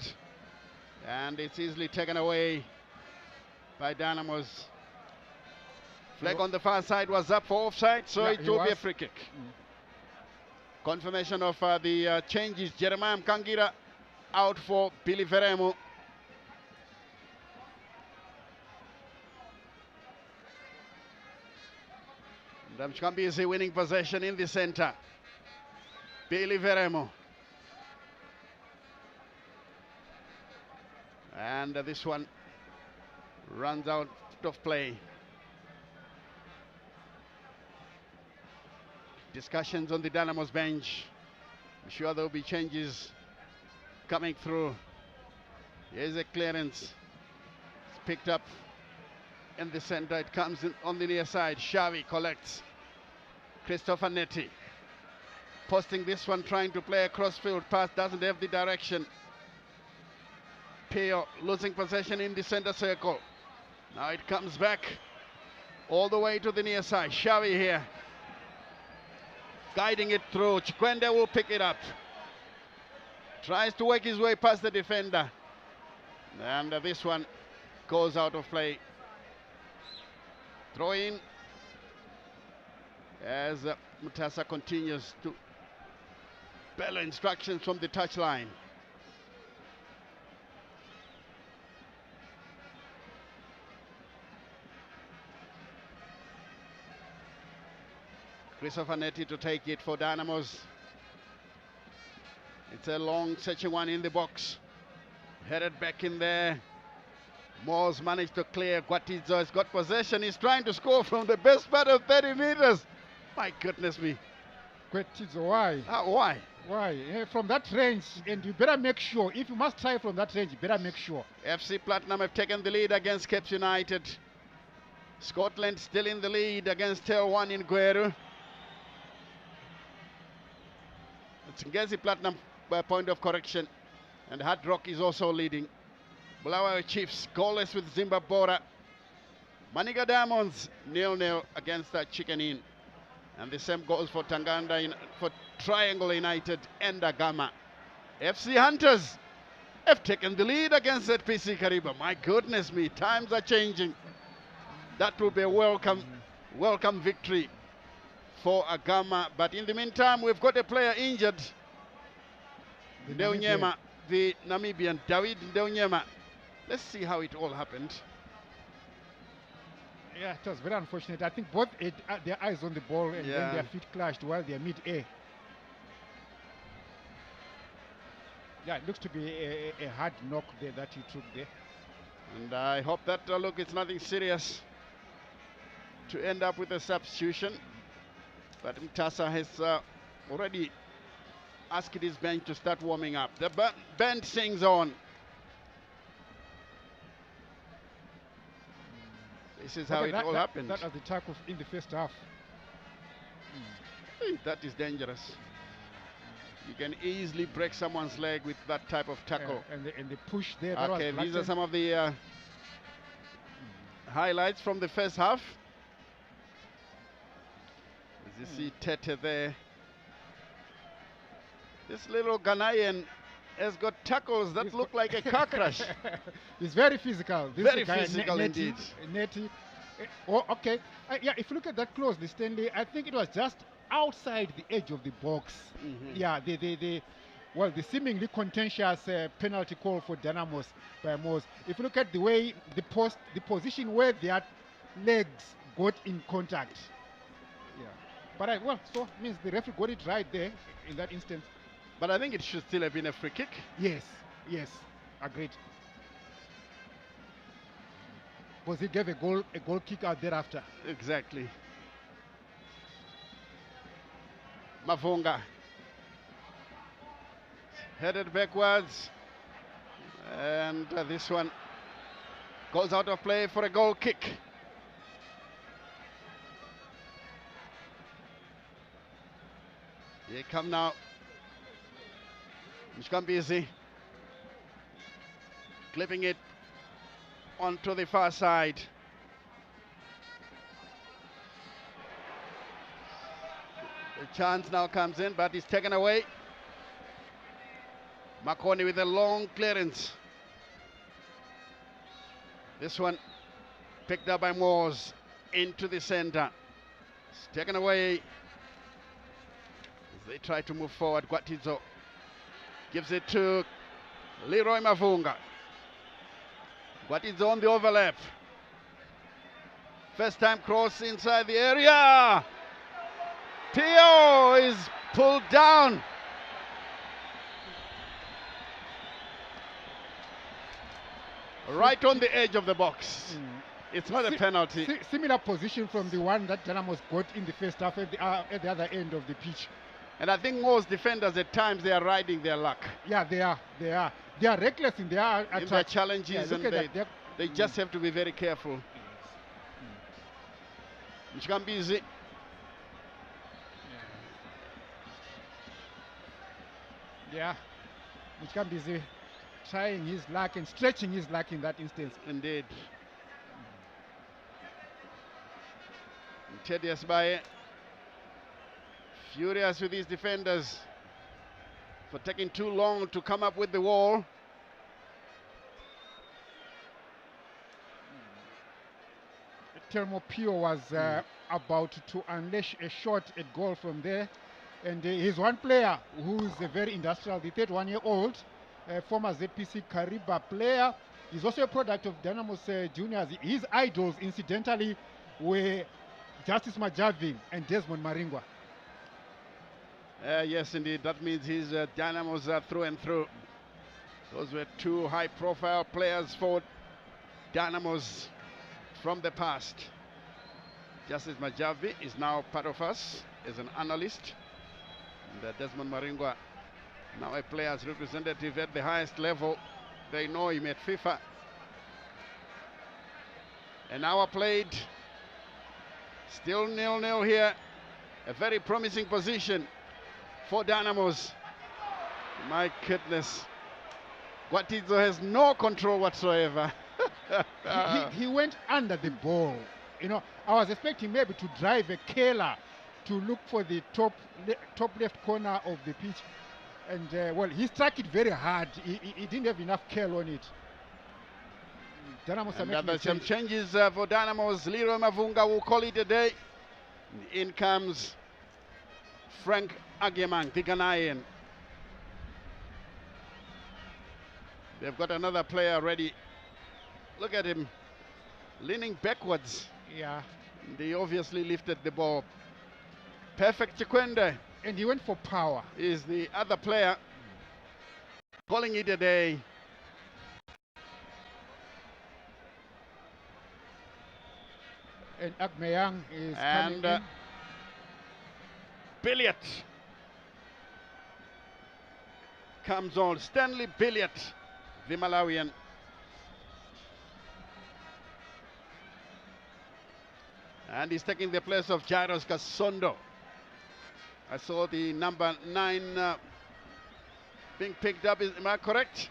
And it's easily taken away by Dynamos. Flag on the far side was up for offside, so it will be a free kick. Confirmation of the changes. Jeremiah Mkangira out for Billy Veremu. Damskambi is winning possession in the center. Billy Veremu. And this one runs out of play. Discussions on the Dynamos bench. I'm sure there will be changes coming through. Here's a clearance. It's picked up in the center. It comes in on the near side. Xavi collects. Christopher Netti posting this one, trying to play a crossfield pass, doesn't have the direction. Pio losing possession in the center circle. Now it comes back all the way to the near side. Xavi here, guiding it through. Chikwende will pick it up. Tries to work his way past the defender. And this one goes out of play. Throw in as Mutasa continues to bellow instructions from the touchline. Christopher Netti to take it for Dynamos. It's a long searching one in the box. Headed back in there. Mwors managed to clear. Gwatidzo has got possession. He's trying to score from the best part of 30 meters. My goodness me. Gwatidzo, why? Why? Why? From that range, and you better make sure. If you must try from that range, you better make sure. FC Platinum have taken the lead against Cape United. Scotland still in the lead against Tel 1 in Gweru. It's Ngezi Platinum by point of correction, and Hard Rock is also leading. Bulawayo Chiefs goalless with Zimbabwe. Maniga Diamonds 0-0 against Chicken Inn. And the same goes for Tanganda, for Triangle United and Agama. FC Hunters have taken the lead against ZPC Kariba. My goodness me, times are changing. That will be a welcome victory for Agama. But in the meantime, we've got a player injured. Ndeunyema, the Namibian, David Ndeunyema. Let's see how it all happened. Yeah, it was very unfortunate. I think both had their eyes on the ball and then their feet clashed while they're mid-air. Yeah, it looks to be a hard knock there that he took there. And I hope that, look, it's nothing serious to end up with a substitution. But Mutasa has already asked his bench to start warming up. The band sings on. This is how it all happened. That was the tackle in the first half. That is dangerous. You can easily break someone's leg with that type of tackle. And the push there. Okay, these are some of the highlights from the first half. As you see Tete there. This little Ghanaian has got tackles that look like a car crash. He's very physical. This very physical indeed. Netty. Oh, okay. Yeah, if you look at that closely, Stanley, I think it was just outside the edge of the box. Yeah, well, the seemingly contentious penalty call for Dynamos by Mwors. If you look at the way the position where their legs got in contact. Yeah. But well, so means the referee got it right there in that instance. But I think it should still have been a free kick. Yes, yes, agreed. Because he gave a goal kick out thereafter. Exactly. Mavunga headed backwards, and this one goes out of play for a goal kick. Here come now Mshkambizi, clipping it onto the far side. The chance now comes in, but it's taken away. Makoni with a long clearance. This one picked up by Mwors into the center. It's taken away as they try to move forward. Gwatidzo gives it to Leroy Mavunga. Gwatidzo on the overlap. First time cross inside the area. Tio is pulled down. Right on the edge of the box. It's not a penalty. Similar position from the one that Dynamos got in the first half at the other end of the pitch. And I think most defenders at times they are riding their luck. Yeah, they are. They are reckless in their attack. In their challenges, yeah, and they just have to be very careful. Mshkambizi. Yeah, Mshkambizi trying his luck and stretching his luck in that instance. Indeed. Teddy Asbaye furious with his defenders for taking too long to come up with the wall. Mm. Telmo Pio was about to unleash a shot at goal from there. And he's one player who's a very industrial, the 31-year-old, former ZPC Kariba player. He's also a product of Dynamos Juniors. His idols, incidentally, were Justice Majavi and Desmond Maringwa. Yes, indeed. That means he's Dynamos through and through. Those were two high-profile players for Dynamos from the past. Justice Majavi is now part of us as an analyst. And Desmond Maringwa, now a player's representative at the highest level. They know him at FIFA. An hour played. Still 0-0 here. A very promising position for Dynamos. My goodness. Gwatidzo has no control whatsoever. he went under the ball. You know, I was expecting maybe to drive a Kela to look for the top left corner of the pitch. And, well, he struck it very hard. He didn't have enough curl on it. Dynamos are making some changes for Dynamos. Leroy Mavunga will call it a day. In comes Frank Agyemang, the Ghanaian. They've got another player ready. Look at him leaning backwards. Yeah. They obviously lifted the ball. Perfect Chikwende. And he went for power. Is the other player calling it a day. And Agyemang is coming in. Billiot comes on. Stanley Billiot, the Malawian. And he's taking the place of Jairus Kasondo. I saw the number 9 being picked up. Am I correct?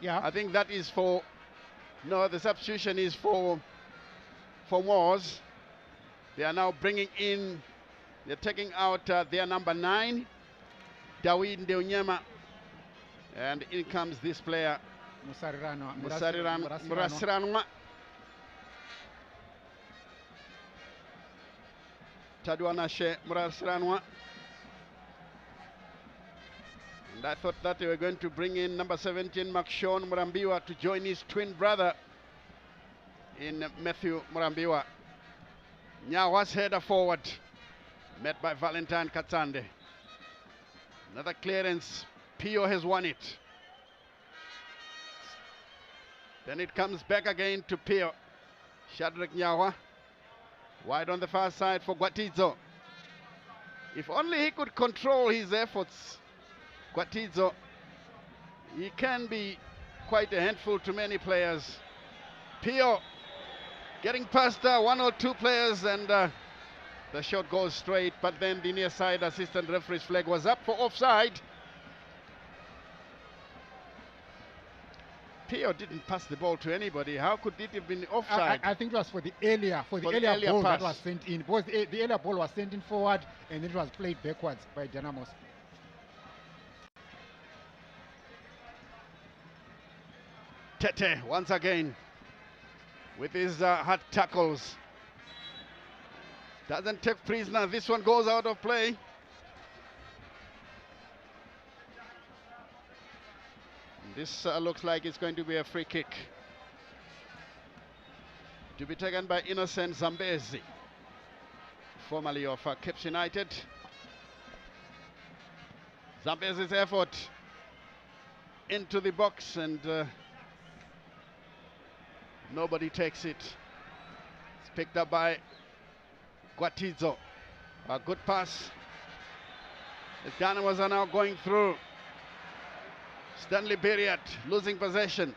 Yeah. I think that is for... No, the substitution is for Mwors. They are now bringing in... They're taking out their number 9, Dawid Ndeunyema. And in comes this player, Murasiranwa. Tadwanashe Murasiranwa. And I thought that they were going to bring in number 17, Makshon Murambiwa, to join his twin brother in Matthew Murambiwa. Nyawa's header forward, met by Valentine Katsande. Another clearance, Pio has won it. Then it comes back again to Pio. Shadrach Nyawa, wide on the far side for Gwatidzo. If only he could control his efforts, Gwatidzo. He can be quite a handful to many players. Pio getting past one or two players, and the shot goes straight, but then the near side assistant referee's flag was up for offside. Pio didn't pass the ball to anybody. How could it have been offside? I think it was for the earlier ball pass that was sent in. Because the earlier ball was sent in forward, and it was played backwards by Dynamos. Tete once again with his hard tackles. Doesn't take prisoner. This one goes out of play. This looks like it's going to be a free kick, to be taken by Innocent Zambezi, formerly of Cape United. Zambezi's effort into the box, and nobody takes it. It's picked up by Gwatidzo. A good pass. The Dynamos are now going through. Stanley Biriat losing possession.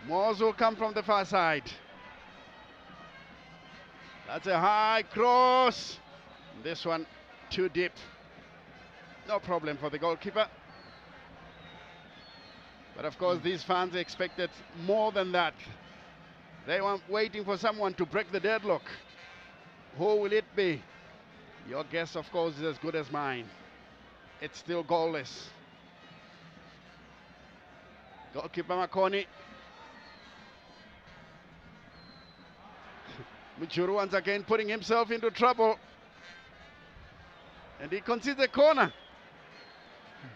Mwors will come from the far side. That's a high cross. This one too deep. No problem for the goalkeeper. But of course these fans expected more than that. They were waiting for someone to break the deadlock. Who will it be? Your guess, of course, is as good as mine. It's still goalless. Goalkeeper Makoni. Mujuru once again putting himself into trouble. And he concedes a corner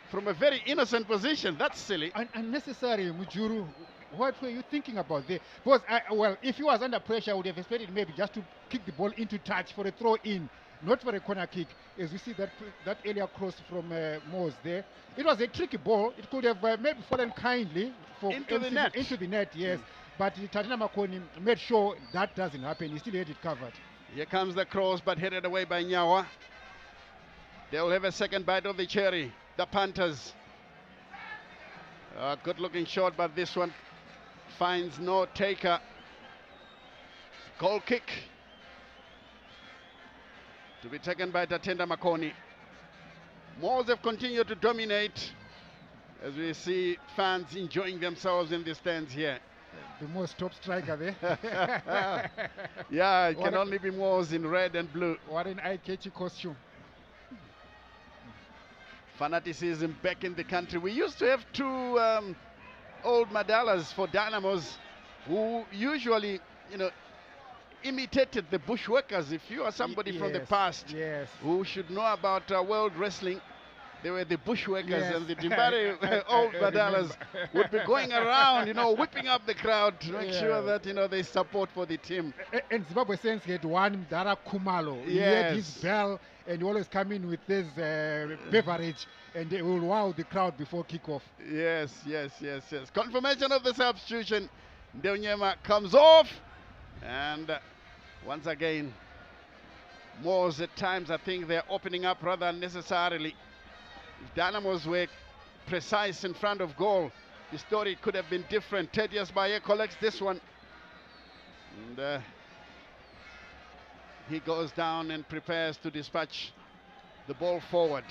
from a very innocent position. That's silly. Unnecessary, Mujuru. What were you thinking about there? Because, well, if he was under pressure, I would have expected maybe just to kick the ball into touch for a throw in, not for a corner kick. As we see that earlier cross from Mwors there, it was a tricky ball. It could have maybe fallen kindly for into the net. Into the net, yes. But Tatina Makoni made sure that doesn't happen. He still had it covered. Here comes the cross, but headed away by Nyawa. They'll have a second bite of the cherry, the Panthers. Good looking shot, but this one finds no taker. Goal kick to be taken by Tatenda Makoni. Mwors have continued to dominate, as we see fans enjoying themselves in the stands here. The most top striker there. Yeah, it can only be Mwors in red and blue. What an eye-catching costume. Fanaticism back in the country. We used to have two old Madalas for Dynamos who usually, imitated the bushworkers. If you are somebody from the past who should know about world wrestling, they were the bushworkers, and the Dimbare old Madalas would be going around, whipping up the crowd to make sure that, there's support for the team. And Zimbabwe Saints had one Dara Kumalo. He had his bell, and he always come in with this beverage, and they will wow the crowd before kickoff. Yes. Confirmation of the substitution. Deonyema comes off, and once again, Mwors at times, I think they're opening up rather unnecessarily. If Dynamos were precise in front of goal, the story could have been different. Thaddeus Baye collects this one. And he goes down and prepares to dispatch the ball forward.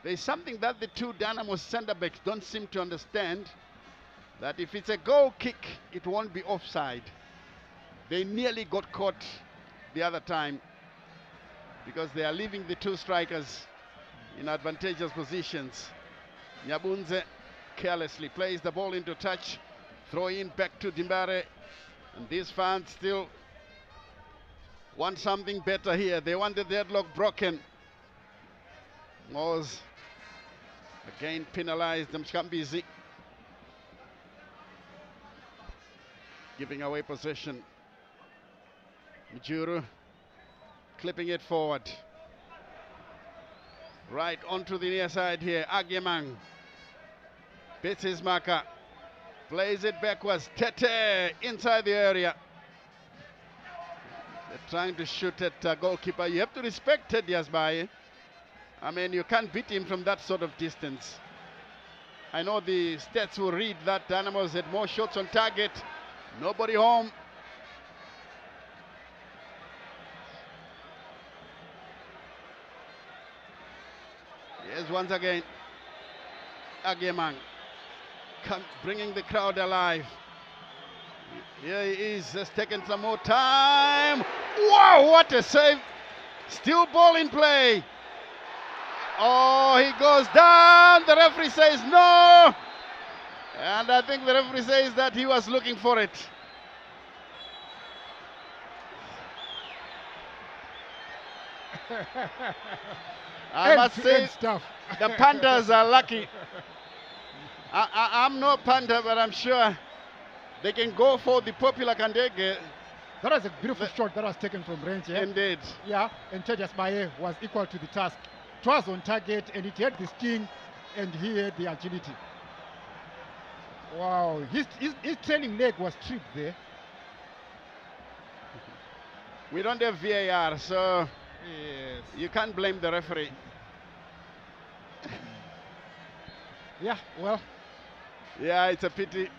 There's something that the two Dynamos centre-backs don't seem to understand, that if it's a goal kick, it won't be offside. They nearly got caught the other time because they are leaving the two strikers in advantageous positions. Nyabunze carelessly plays the ball into touch, throw in back to Dimbare, and these fans still want something better here. They want the deadlock broken. Mwors Again penalized, Mshambizi. Giving away possession. Mjuru clipping it forward. Right onto the near side here. Agyemang beats his marker. Plays it backwards. Tete inside the area. They're trying to shoot at goalkeeper. You have to respect Teddy Asbaye. I mean, you can't beat him from that sort of distance. I know the stats will read that Dynamos had more shots on target. Nobody home. Yes, once again, Agyemang bringing the crowd alive. Here he is, has taken some more time. Wow, what a save. Still ball in play. Oh, he goes down. The referee says no. And I think the referee says that he was looking for it. I must say, the Panthers are lucky. I'm no Panther, but I'm sure they can go for the popular Kandege. That was a beautiful shot that was taken from range. Yeah? Indeed. Yeah, and Teddy Asbaye was equal to the task. It was on target, and it had the sting, and he had the agility. Wow, his trailing leg was tripped there. We don't have VAR, so yes, you can't blame the referee. Yeah, well. Yeah, it's a pity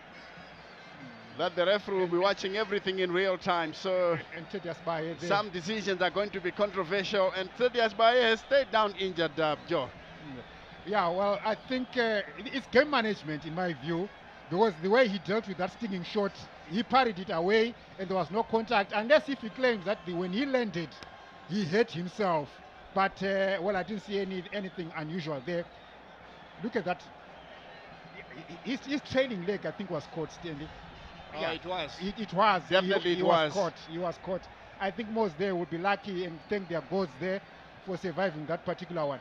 that the referee will be watching everything in real time. So and Teddy Asbaye, some decisions are going to be controversial, and Teddy Asbaye has stayed down injured, Joe. Yeah, well, I think it's game management in my view, because the way he dealt with that stinging shot, he parried it away and there was no contact, unless if he claims that when he landed, he hit himself. But, well, I didn't see anything unusual there. Look at that. His trailing leg, I think, was caught, Stanley. Oh, yeah, it was. It was. Definitely he was caught. He was caught. I think most there would be lucky and thank their gods there for surviving that particular one.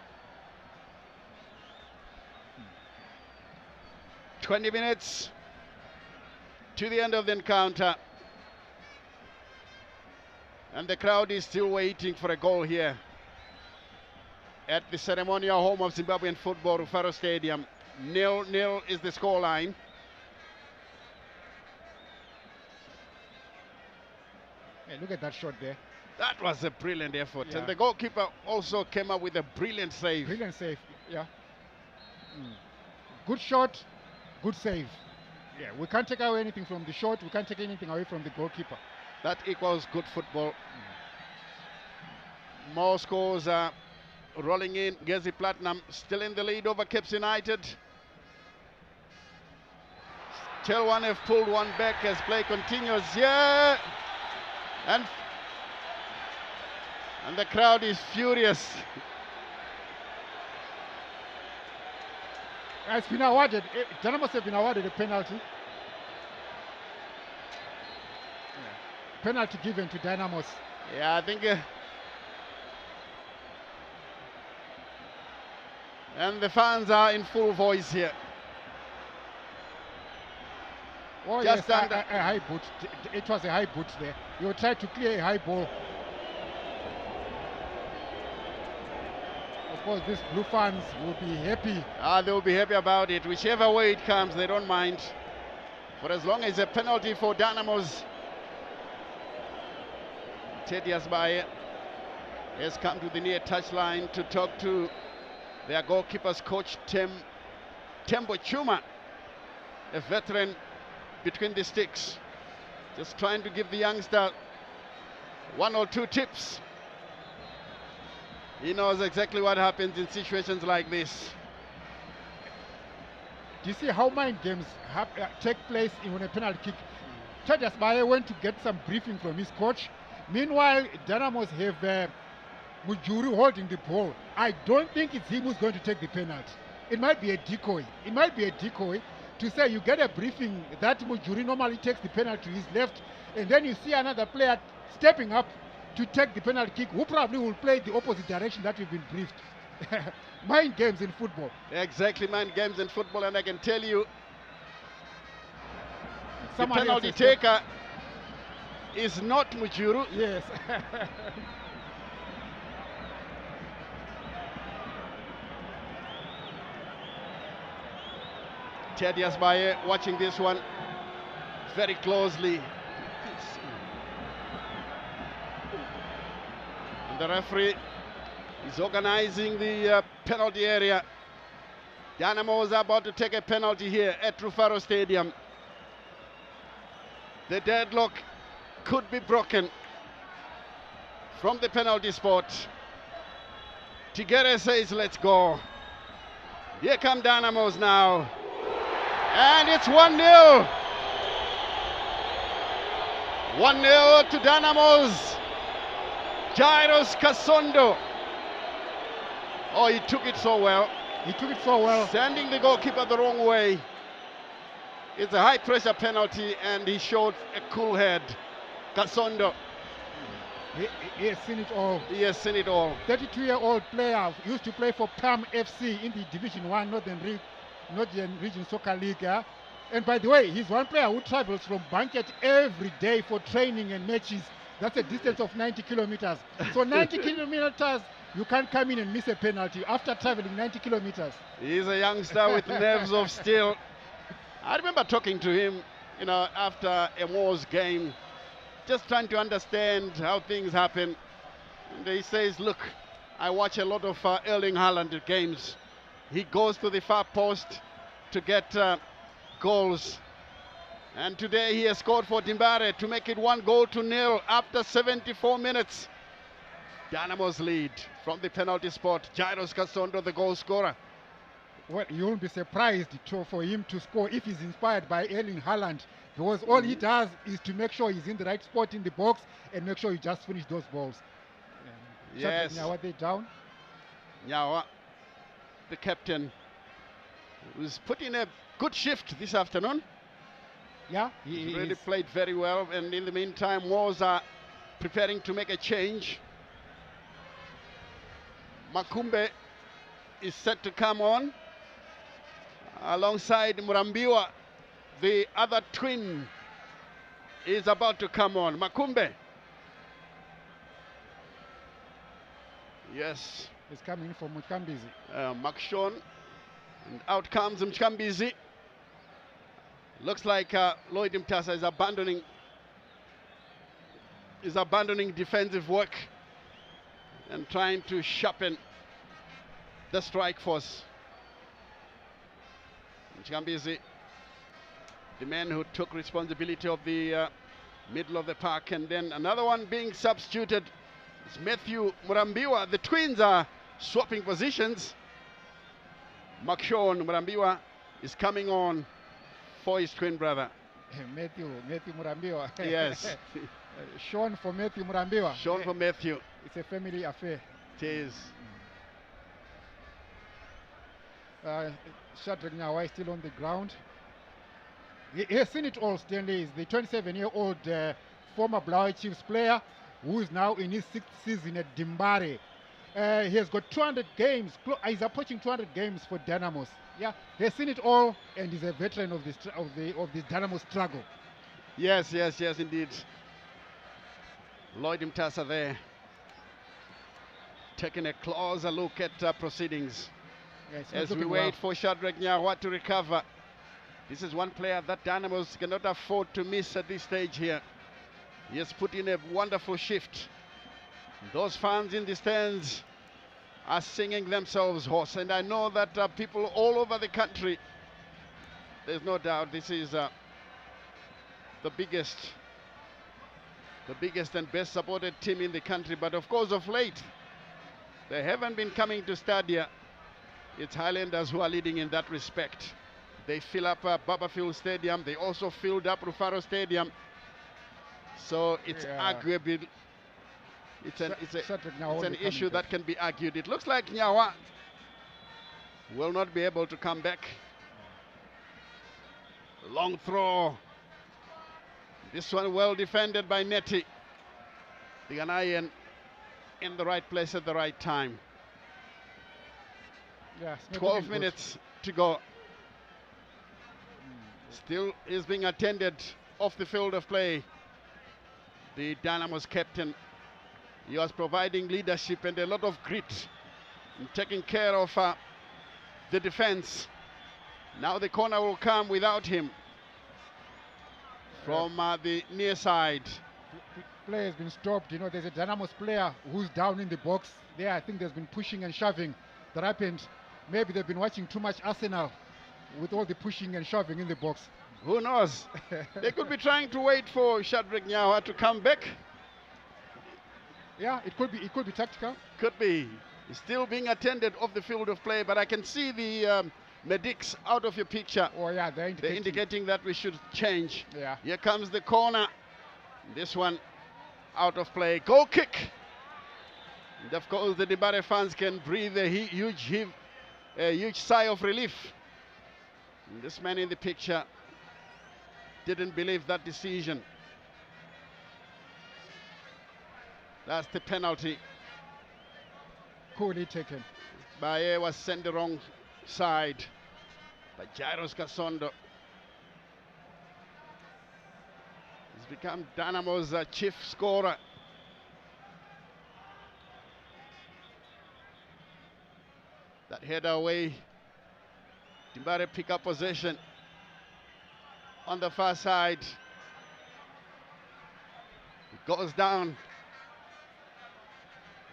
20 minutes to the end of the encounter. And the crowd is still waiting for a goal here at the ceremonial home of Zimbabwean football, Rufaro Stadium. 0-0 is the scoreline. Hey, look at that shot there. That was a brilliant effort. Yeah. And the goalkeeper also came up with a brilliant save. Brilliant save, yeah. Good shot, good save. Yeah, we can't take away anything from the shot. We can't take anything away from the goalkeeper. That equals good football. More scores are rolling in. Gezi Platinum still in the lead over Cape United. Still one have pulled one back as play continues here. And the crowd is furious. It's been awarded. Dynamos have been awarded a penalty. Penalty given to Dynamos. Yeah, I think. And the fans are in full voice here. Oh, just yes, under a high boot. It was a high boot there. You tried to clear a high ball. Of course, these blue fans will be happy. They will be happy about it. Whichever way it comes, they don't mind. For as long as a penalty for Dynamos. Teddy Asbaye has come to the near touchline to talk to their goalkeeper's coach, Tembo Chuma, a veteran between the sticks, just trying to give the youngster one or two tips. He knows exactly what happens in situations like this. Do you see how mind games take place in a penalty kick? Teddy Asbaye went to get some briefing from his coach. Meanwhile, Dynamos have Mujuru holding the ball. I don't think it's him who's going to take the penalty. It might be a decoy. It might be a decoy to say you get a briefing that Mujuri normally takes the penalty to his left, and then you see another player stepping up to take the penalty kick, who probably will play the opposite direction that you've been briefed. mind games in football. Exactly, mind games in football, and I can tell you, the Someone penalty else taker is not Mujuru. Yes. Teddy Asbaye watching this one very closely. And the referee is organizing the penalty area. Dynamos are about to take a penalty here at Rufaro Stadium. The deadlock could be broken from the penalty spot. Tigere says, let's go. Here come Dynamos now. And it's 1-0. 1-0 to Dynamos. Jairus Kasondo. Oh, he took it so well. He took it so well. Sending the goalkeeper the wrong way. It's a high pressure penalty and he showed a cool head. Kasondo. He has seen it all. He has seen it all. 32-year-old player, used to play for PAM FC in the Division 1 Northern Region Soccer League. Yeah? And by the way, he's one player who travels from Banket every day for training and matches. That's a distance of 90 kilometers. So 90 kilometers, you can't come in and miss a penalty after traveling 90 kilometers. He's a youngster with nerves of steel. I remember talking to him, you know, after a Mwors game, just trying to understand how things happen. And he says, look, I watch a lot of Erling Haaland games. He goes to the far post to get goals. And today he has scored for Dimbare to make it 1-0 after 74 minutes. Dynamos lead from the penalty spot. Jairus Kasondo, the goal scorer. Well, you won't be surprised for him to score if he's inspired by Erling Haaland, because all he does is to make sure he's in the right spot in the box and make sure he just finish those balls. Yes. Nyawa, they down. Nyawa, the captain, who's put in a good shift this afternoon. Yeah, he really played very well, and in the meantime, Mwors are preparing to make a change. Makumbe is set to come on alongside Murambiwa. The other twin is about to come on. Makumbe. Yes. He's coming from Mkambizi. Makshon. And out comes Mkambizi. Looks like Lloyd Mutasa is abandoning defensive work and trying to sharpen the strike force. Mkambizi, the man who took responsibility of the middle of the park, and then another one being substituted is Matthew Murambiwa. The twins are swapping positions. Makshon Murambiwa is coming on for his twin brother. Matthew Murambiwa. Yes. Sean for Matthew Murambiwa. Sean for Matthew. It's a family affair. It is. Shadrach Nyawa is still on the ground. He has seen it all, Stanley. He's the 27-year-old former Blaue Chiefs player who is now in his 6th season at Dimbare. He has got 200 games. He's approaching 200 games for Dynamos. Yeah, he has seen it all, and he's a veteran of this Dynamo struggle. Yes, indeed. Lloyd Mutasa there, taking a closer look at proceedings. As we wait for Shadrach Nyawa to recover. This is one player that Dynamos cannot afford to miss at this stage here. He has put in a wonderful shift. Those fans in the stands are singing themselves hoarse, and I know that people all over the country, there's no doubt this is the biggest and best supported team in the country. But of course, of late, they haven't been coming to Stadia. It's Highlanders who are leading in that respect. They fill up Babafield Stadium. They also filled up Rufaro Stadium. So it's arguable. It's an issue that can be argued. It looks like Nyawa will not be able to come back. Long throw. This one well defended by Neti. The Ghanaian in the right place at the right time. Yeah, 12 minutes to go. Still is being attended off the field of play. The Dynamos captain, he was providing leadership and a lot of grit in taking care of the defense. Now the corner will come without him from the near side. Play has been stopped. You know, there's a Dynamos player who's down in the box. There, I think there's been pushing and shoving that happened. Maybe they've been watching too much Arsenal with all the pushing and shoving in the box. Who knows? They could be trying to wait for Shadrach Nyawa to come back. Yeah, it could be tactical. Could be. He's still being attended off the field of play, but I can see the medics out of your picture. Oh yeah, they're indicating that we should change. Yeah. Here comes the corner. This one out of play. Goal kick. And of course the Dibare fans can breathe a huge sigh of relief. And this man in the picture didn't believe that decision. That's the penalty. Coolly taken. Baye was sent the wrong side by Jairus Kasondo. He's become Dynamo's chief scorer. That header away. Timbare pick up possession on the far side. It goes down.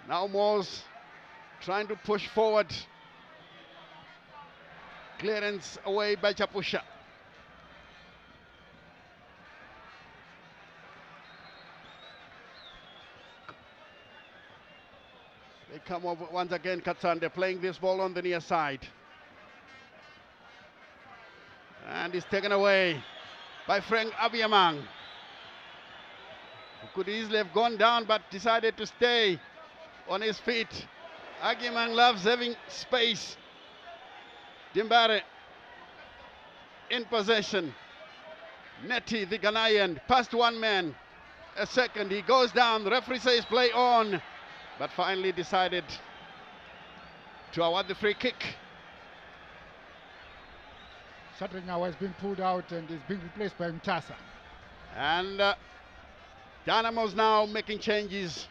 Now Mwors trying to push forward. Clearance away by Chapusha. They come over once again, Katsande playing this ball on the near side. And it's taken away by Frank Abiamang, who could easily have gone down but decided to stay on his feet. Abiamang loves having space. Dimbare in possession. Neti, the Ghanaian, past one man. A second, he goes down. The referee says play on, but finally decided to award the free kick. Shadrach Nyawa has been pulled out and is being replaced by Mutasa. And Dynamos now making changes.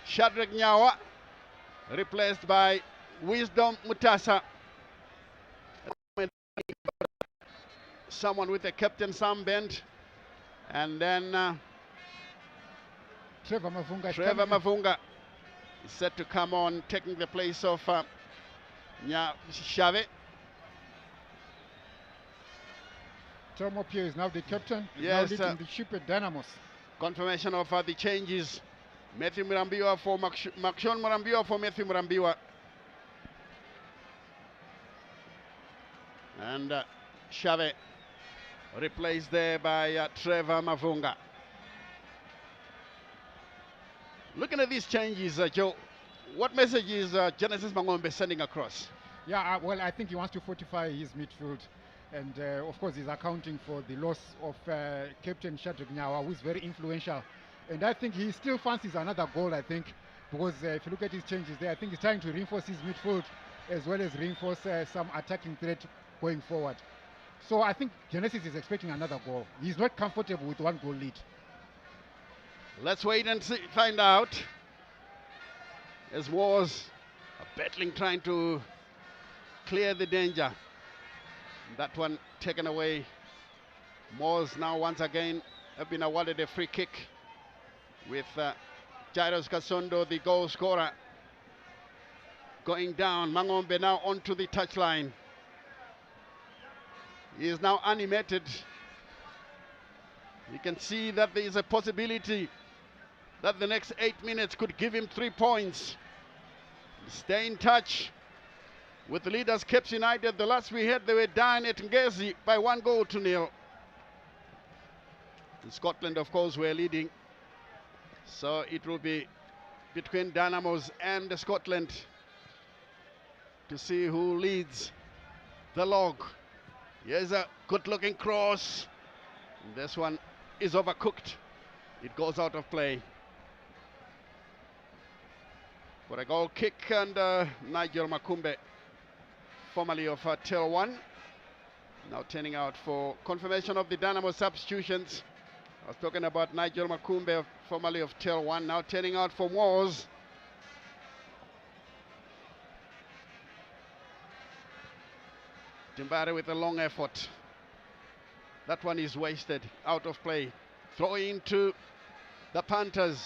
Shadrach Nyawa replaced by Wisdom Mutasa. Someone with a captain's armband. And then Trevor Mavunga is set to come on, taking the place of Shave. Tomo Pierre is now the captain. Yes, now leading the ship at Dynamos. Confirmation of the changes. Matthew Murambiwa for Makshon Murambiwa for Matthew Murambiwa. And Shave replaced there by Trevor Mavunga. Looking at these changes, Joe, what message is Genesis Mangombe sending across? Yeah, well, I think he wants to fortify his midfield. And of course, he's accounting for the loss of Captain Shadrach Nyawa, who is very influential. And I think he still fancies another goal, I think, because if you look at his changes there, I think he's trying to reinforce his midfield as well as reinforce some attacking threat going forward. So I think Genesis is expecting another goal. He's not comfortable with one goal lead. Let's wait and see, find out. As Mwors battling, trying to clear the danger. That one taken away. Mwors now once again have been awarded a free kick with Jairus Kasondo, the goal scorer, going down. Mangombe now onto the touchline. He is now animated. You can see that there is a possibility that the next 8 minutes could give him 3 points. Stay in touch with the leaders, Cape United. The last we had, they were down at Ngezi by 1-0. In Scotland, of course, we're leading. So it will be between Dynamos and Scotland to see who leads the log. Here's a good-looking cross. This one is overcooked. It goes out of play. For a goal kick, and Nigel Makumbe formerly of Tel 1. Now turning out for confirmation of the Dynamo substitutions. I was talking about Nigel Makumbe, formerly of Tel 1, now turning out for Mwors. Timbare with a long effort. That one is wasted, out of play. Throw into the Panthers.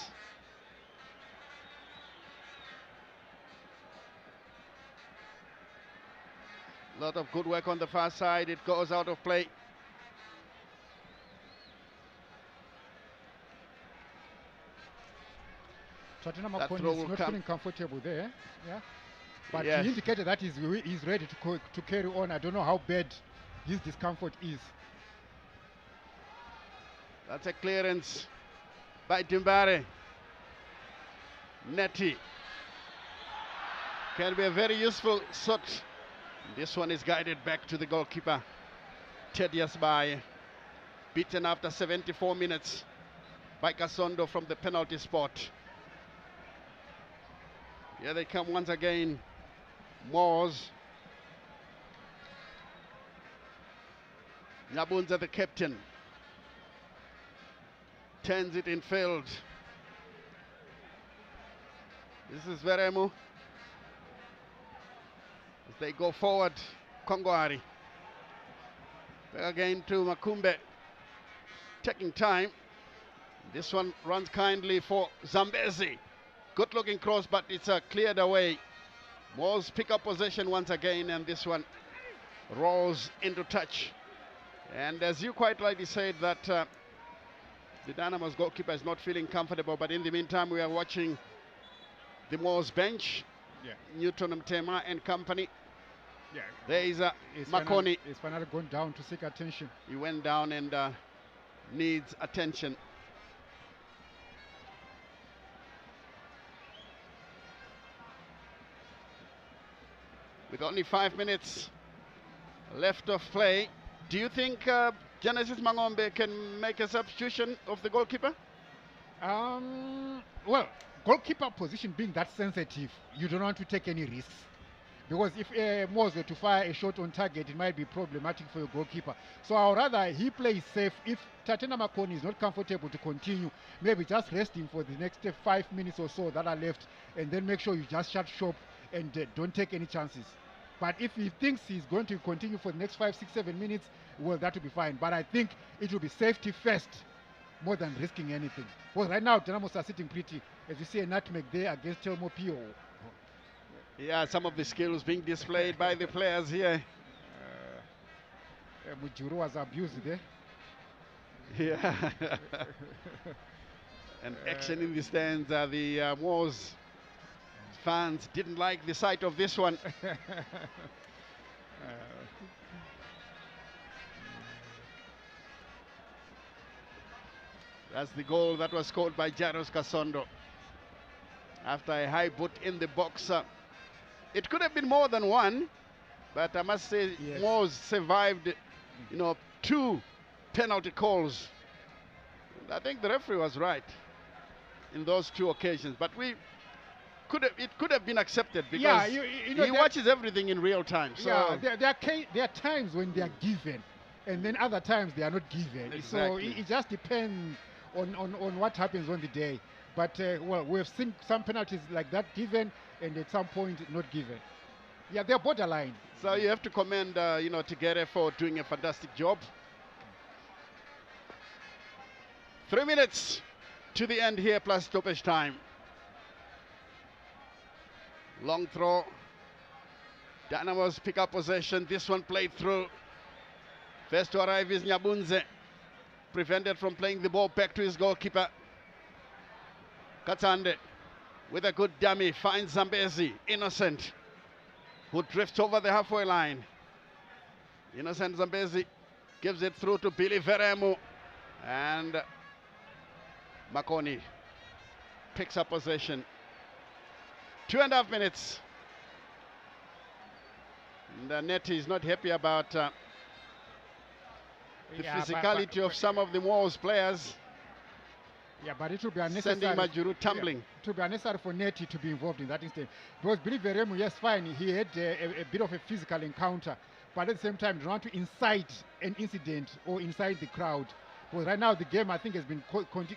A lot of good work on the far side. It goes out of play. Tatina Makoni is not feeling comfortable there. Yeah. But yes, he indicated that he's ready to carry on. I don't know how bad his discomfort is. That's a clearance by Timbare. Netty. Can be a very useful shot. This one is guided back to the goalkeeper. Tedious by. Beaten after 74 minutes by Kasondo from the penalty spot. Here they come once again. Mwors. Nyabunza, the captain, turns it in field. This is Veremu. As they go forward, Kongwari. Back again to Makumbe. Taking time. This one runs kindly for Zambezi. Good looking cross, but it's cleared away. Mwors pick up possession once again, and this one rolls into touch. And as you quite rightly said, that the Dynamo's goalkeeper is not feeling comfortable, but in the meantime we are watching the Mwors bench. Yeah. Newton Mtema and company. Yeah. There is Makoni. He's finally gone down to seek attention. He went down and needs attention. With only 5 minutes left of play, do you think Genesis Mangombe can make a substitution of the goalkeeper? Well, goalkeeper position being that sensitive, you don't want to take any risks. Because if Mwors were to fire a shot on target, it might be problematic for your goalkeeper. So I would rather he plays safe. If Tatena Makoni is not comfortable to continue, maybe just rest him for the next 5 minutes or so that are left, and then make sure you just shut shop and don't take any chances. But if he thinks he's going to continue for the next 5, 6, 7 minutes, well, that will be fine. But I think it will be safety first, more than risking anything. Well, right now, Dynamos are sitting pretty. As you see, a nutmeg there against Telmo Pio. Yeah, some of the skills being displayed by the players here. Mujuru was abused there. Yeah. And action in the stands. The Mwors fans didn't like the sight of this one. That's the goal that was scored by Jaros Kasondo after a high boot in the box. It could have been more than one, but I must say, yes, Mwors survived, 2 penalty calls. And I think the referee was right in those 2 occasions, but it could have been accepted because, yeah, he watches everything in real time. So yeah, there are times when they are given, and then other times they are not given. Exactly. So it just depends on what happens on the day. But well, we've seen some penalties like that given, and at some point not given. Yeah, they're borderline. So you have to commend Tigere for doing a fantastic job. 3 minutes to the end here, plus stoppage time. Long throw. Dynamos pick up possession. This one played through. First to arrive is Nyabunze. Prevented from playing the ball back to his goalkeeper. Katande with a good dummy finds Zambezi. Innocent, who drifts over the halfway line. Innocent Zambezi gives it through to Billy Veremu, and Makoni picks up possession. 2.5 minutes. And Netty is not happy about the physicality of some of the Mwors players. Yeah, but it would be unnecessary. Sending Majuru tumbling. It would be unnecessary for Neti to be involved in that instance. Because believe Veremu, yes, fine, he had a bit of a physical encounter, but at the same time, you want to incite an incident or incite the crowd. Because right now, the game, I think, has been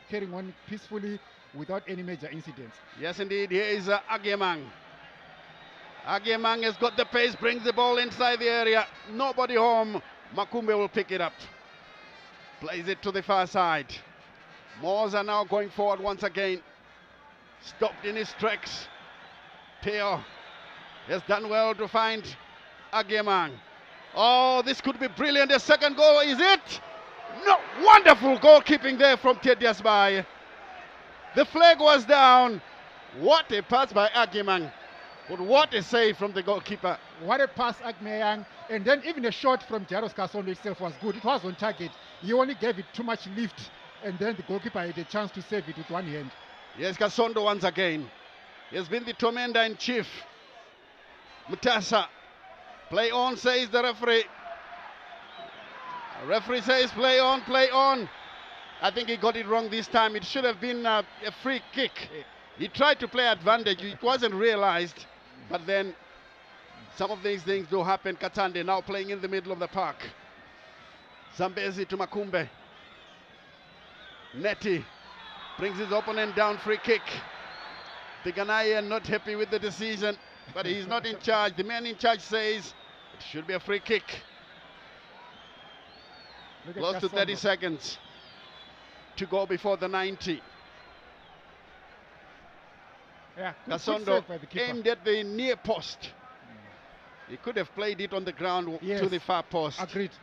carrying on peacefully without any major incidents. Yes, indeed. Here is Agemang. Agemang has got the pace, brings the ball inside the area. Nobody home. Makumbe will pick it up. Plays it to the far side. Mwors are now going forward once again. Stopped in his tracks. Teo has done well to find Agemang. Oh, this could be brilliant. The second goal, is it? No, wonderful goalkeeping there from Tedias Bai. The flag was down. What a pass by Agemang. But what a save from the goalkeeper. What a pass, Agemang. And then even a shot from Jaros Kasondo itself was good. It was on target. He only gave it too much lift. And then the goalkeeper had a chance to save it with one hand. Yes, Kasondo once again. He has been the tormentor in chief. Mutasa. Play on, says the referee. The referee says play on, play on. I think he got it wrong this time. It should have been a free kick. He tried to play advantage. It wasn't realized. But then some of these things do happen. Katande now playing in the middle of the park. Zambezi to Makumbe. Neti brings his opponent down, free kick. The Ghanaian not happy with the decision, but he's not in charge. The man in charge says it should be a free kick. Close to 30 seconds to go before the 90. Yeah, Kasondo aimed at the near post. He could have played it on the ground to the far post.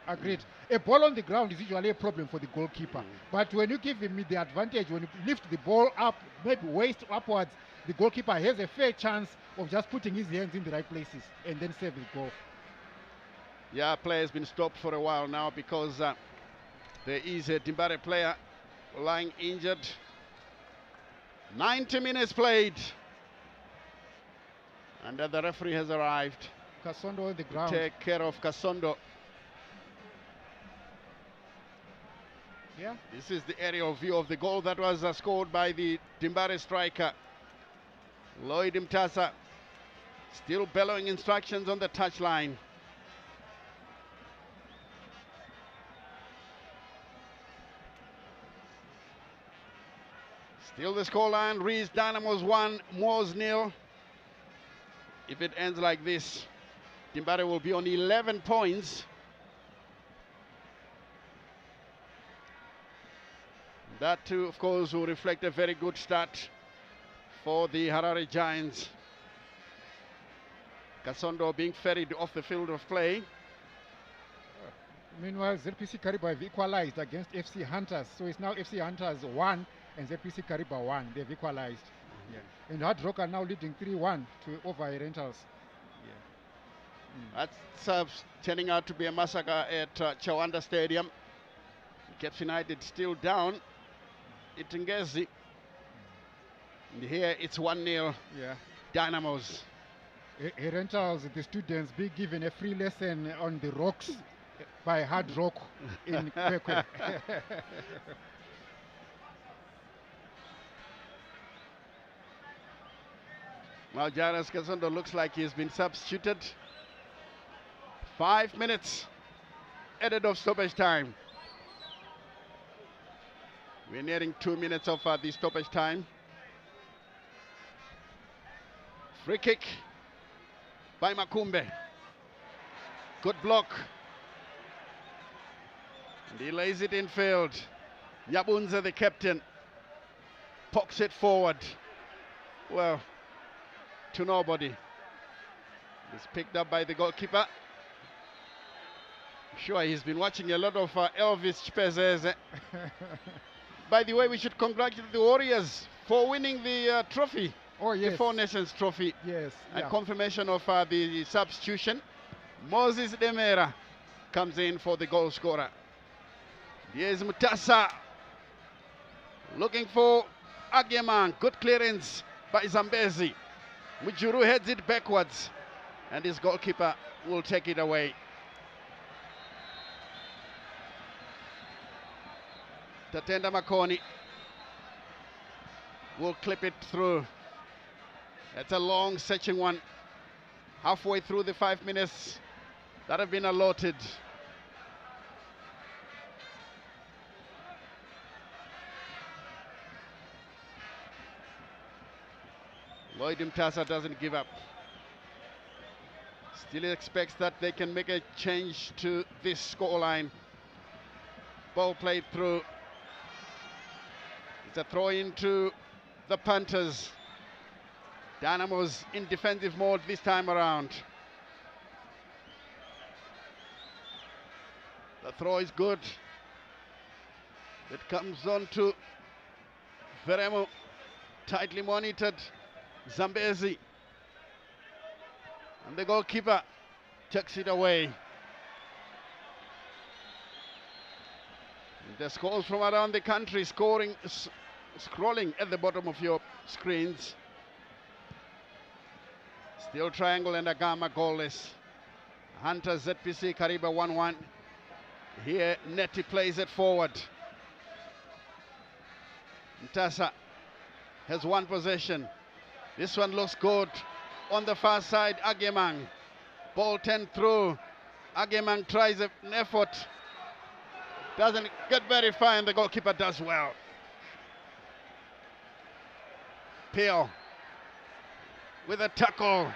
Agreed. A ball on the ground is usually a problem for the goalkeeper. But when you give him the advantage, when you lift the ball up, maybe waist upwards, the goalkeeper has a fair chance of just putting his hands in the right places and then save the goal. Yeah, play has been stopped for a while now because there is a Dimbare player lying injured. 90 minutes played. And the referee has arrived. Kasondo on the ground. Take care of Kasondo. Yeah. This is the aerial view of the goal that was scored by the Dimbare striker. Lloyd Mutasa still bellowing instructions on the touchline. Still the scoreline reads Dynamos 1, Mwors 0. If it ends like this, Dimbare will be on 11 points. That too, of course, will reflect a very good start for the Harare Giants. Kasondo being ferried off the field of play. Meanwhile, ZPC Kariba have equalized against FC Hunters. So it's now FC Hunters 1 and ZPC Kariba 1. They've equalized. And Hard Rock are now leading 3-1 to over Rentals. That's turning out to be a massacre at Chawanda Stadium. Caps United still down. Itengezi. And here it's 1-0. Dynamos. Rentals, the students, be given a free lesson on the rocks by Hard Rock in Kwekwe. Well, Jairus Kasondo looks like he's been substituted. 5 minutes added of stoppage time. We're nearing 2 minutes of the stoppage time. Free kick by Makumbe. Good block. And he lays it in field. Nyabunza, the captain, pokes it forward. Well, to nobody. It's picked up by the goalkeeper. I'm sure he's been watching a lot of Elvis Chipezeze. By the way, we should congratulate the Warriors for winning the trophy. Oh, yes. The Four Nations trophy. Yes. And confirmation of the substitution. Moses Demera comes in for the goal scorer. Here's Mutasa looking for Agemang. Good clearance by Zambezi. Mujuru heads it backwards and his goalkeeper will take it away. Tatenda Makoni will clip it through. It's a long searching one. Halfway through the 5 minutes that have been allotted. Lloyd Mutasa doesn't give up. Still expects that they can make a change to this scoreline. Ball played through. It's a throw into the Panthers. Dynamos in defensive mode this time around. The throw is good. It comes on to Veremo, tightly monitored. Zambezi. And the goalkeeper takes it away. The scores from around the country scrolling at the bottom of your screens. Still Triangle and Agama goalless. Hunter ZPC Kariba 1-1. Here Neti plays it forward. Mutasa has one possession. This one looks good. On the far side, Agemang. Ball 10 through. Agemang tries an effort. Doesn't get very far, and the goalkeeper does well. Pio with a tackle.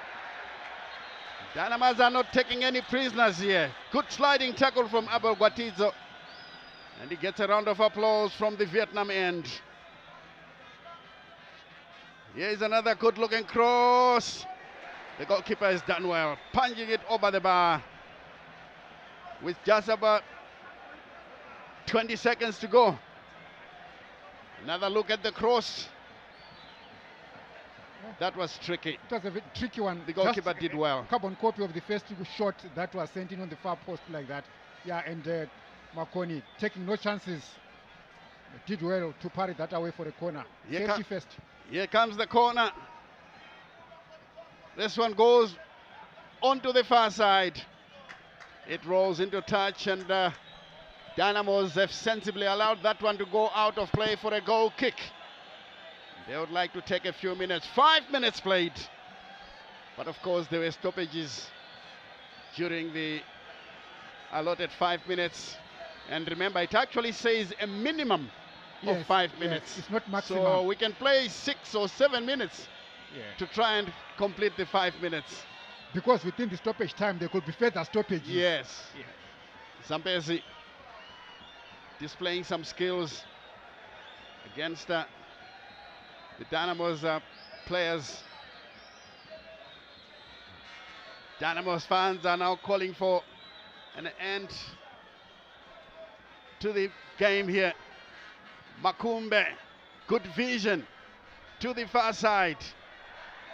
Dynamos are not taking any prisoners here. Good sliding tackle from Abel Guatizo. And he gets a round of applause from the Vietnam end. Here's another good-looking cross. The goalkeeper has done well, punching it over the bar. With just about 20 seconds to go. Another look at the cross. That was tricky. It was a very tricky one. The goalkeeper did well. Carbon copy of the first shot that was sent in on the far post like that. Yeah, and Makoni taking no chances. Did well to parry that away for a corner. Safety first. Here comes the corner. This one goes onto the far side. It rolls into touch, and Dynamos have sensibly allowed that one to go out of play for a goal kick. They would like to take a few minutes. 5 minutes played. But of course there were stoppages during the allotted 5 minutes. And remember, it actually says a minimum of 5 minutes. Yes, it's not maximum. So we can play 6 or 7 minutes to try and complete the 5 minutes. Because within the stoppage time there could be further stoppages. Yes. Zambezi displaying some skills against the Dynamos players. Dynamos fans are now calling for an end to the game here. Makumbe, good vision to the far side.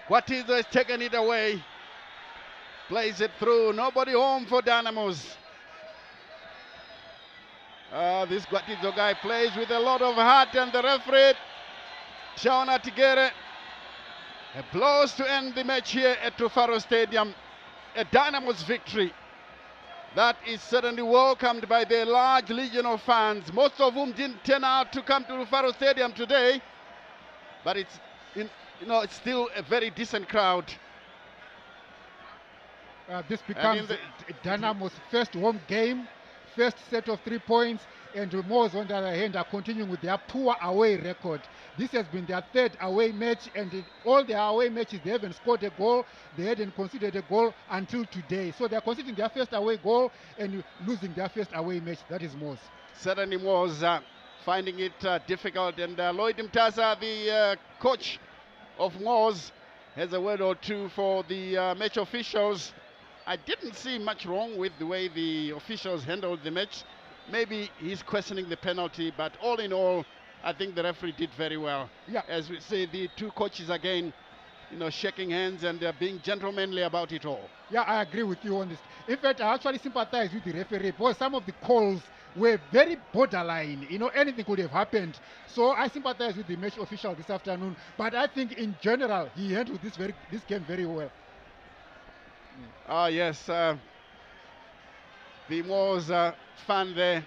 Guatizo has taken it away. Plays it through. Nobody home for Dynamos. This Guatizo guy plays with a lot of heart, and the referee, Shauna Tigere, blows to end the match here at Tufaro Stadium. A Dynamos victory that is certainly welcomed by the large legion of fans, most of whom didn't turn out to come to Tufaro Stadium today, but it's it's still a very decent crowd. This becomes Dynamos' first home game, first set of 3 points, and Mwors, on the other hand, are continuing with their poor away record. This has been their third away match, and all their away matches, they haven't scored a goal, they hadn't conceded a goal until today. So they're conceding their first away goal and losing their first away match. That is Mwors. Certainly Mwors finding it difficult, and Lloyd Mutasa, the coach of Mwors, has a word or two for the match officials. I didn't see much wrong with the way the officials handled the match. Maybe he's questioning the penalty, but all in all, I think the referee did very well. Yeah. As we say, the two coaches again, shaking hands and being gentlemanly about it all. Yeah, I agree with you on this. In fact, I actually sympathize with the referee because some of the calls were very borderline. Anything could have happened. So I sympathize with the match official this afternoon. But I think in general, he handled this game very well. Yes. The Mwors fan there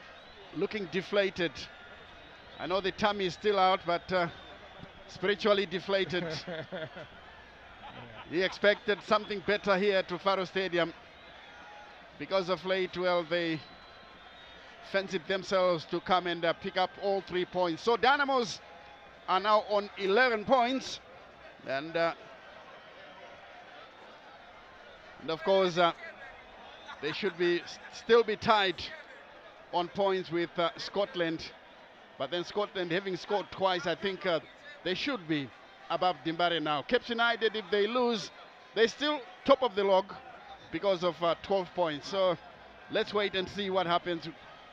looking deflated. I know the tummy is still out, but spiritually deflated. He expected something better here at Faro Stadium. Because of late, well, they fancied themselves to come and pick up all 3 points. So Dynamos are now on 11 points. And of course, they should still be tied on points with Scotland. But then Scotland, having scored twice, I think they should be above Dimbare now. Cape United, if they lose, they're still top of the log because of 12 points. So let's wait and see what happens.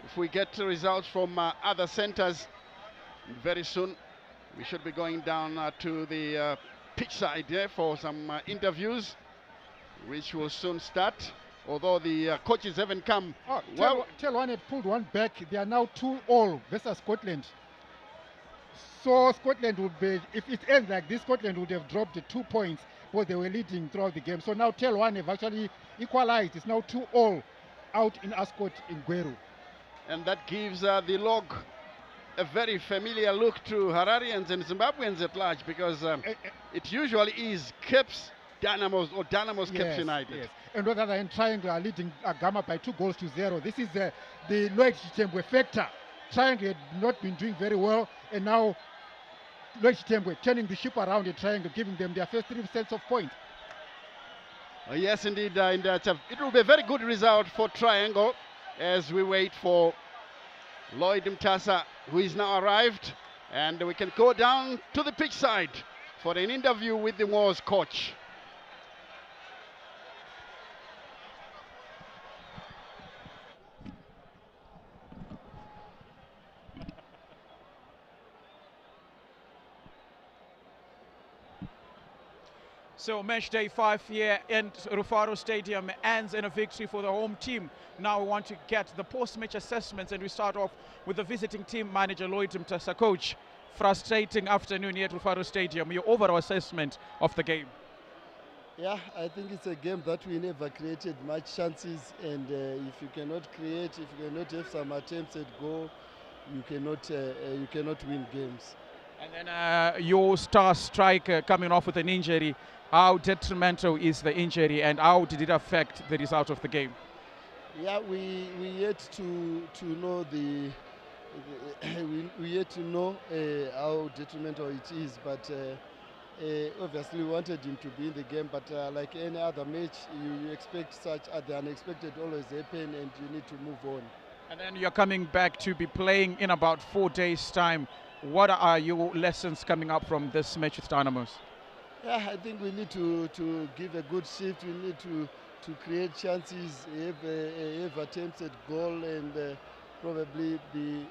If we get results from other centres very soon, we should be going down to the pitch side for some interviews, which will soon start. Although the coaches haven't come. Oh, well, Tell had pulled one back. They are now 2-all versus Scotland. So Scotland would be, if it ends like this, Scotland would have dropped 2 points because they were leading throughout the game. So now Tell have actually equalized. It's now 2-all out in Ascot in Gweru. And that gives the log a very familiar look to Hararians and Zimbabweans at large, because it usually is Cape's Dynamos or Dynamos Cape United. Yes. And on the other hand, Triangle are leading Agama by 2-0. This is the Lloyd Chitembwe factor. Triangle had not been doing very well, and now Lloyd Chitembwe turning the ship around in Triangle, giving them their first 3 sets of points. Yes, indeed. It will be a very good result for Triangle as we wait for Lloyd Mutasa, who is now arrived. And we can go down to the pitch side for an interview with the Mwors coach. So match day 5 here in Rufaro Stadium ends in a victory for the home team. Now we want to get the post-match assessments, and we start off with the visiting team manager Lloyd Mutasa. Coach, frustrating afternoon here at Rufaro Stadium. Your overall assessment of the game? Yeah, I think it's a game that we never created much chances, and if you cannot create, if you cannot have some attempts at goal, you cannot win games. And then your star striker coming off with an injury. How detrimental is the injury, and how did it affect the result of the game? Yeah, we yet to know we yet to know how detrimental it is, but obviously we wanted him to be in the game. But like any other match, you expect the unexpected always happen, and you need to move on. And then you're coming back to be playing in about 4 days' time. What are your lessons coming up from this match with Dynamos? Yeah, I think we need to give a good shift. We need to create chances, have attempts at goal, and probably be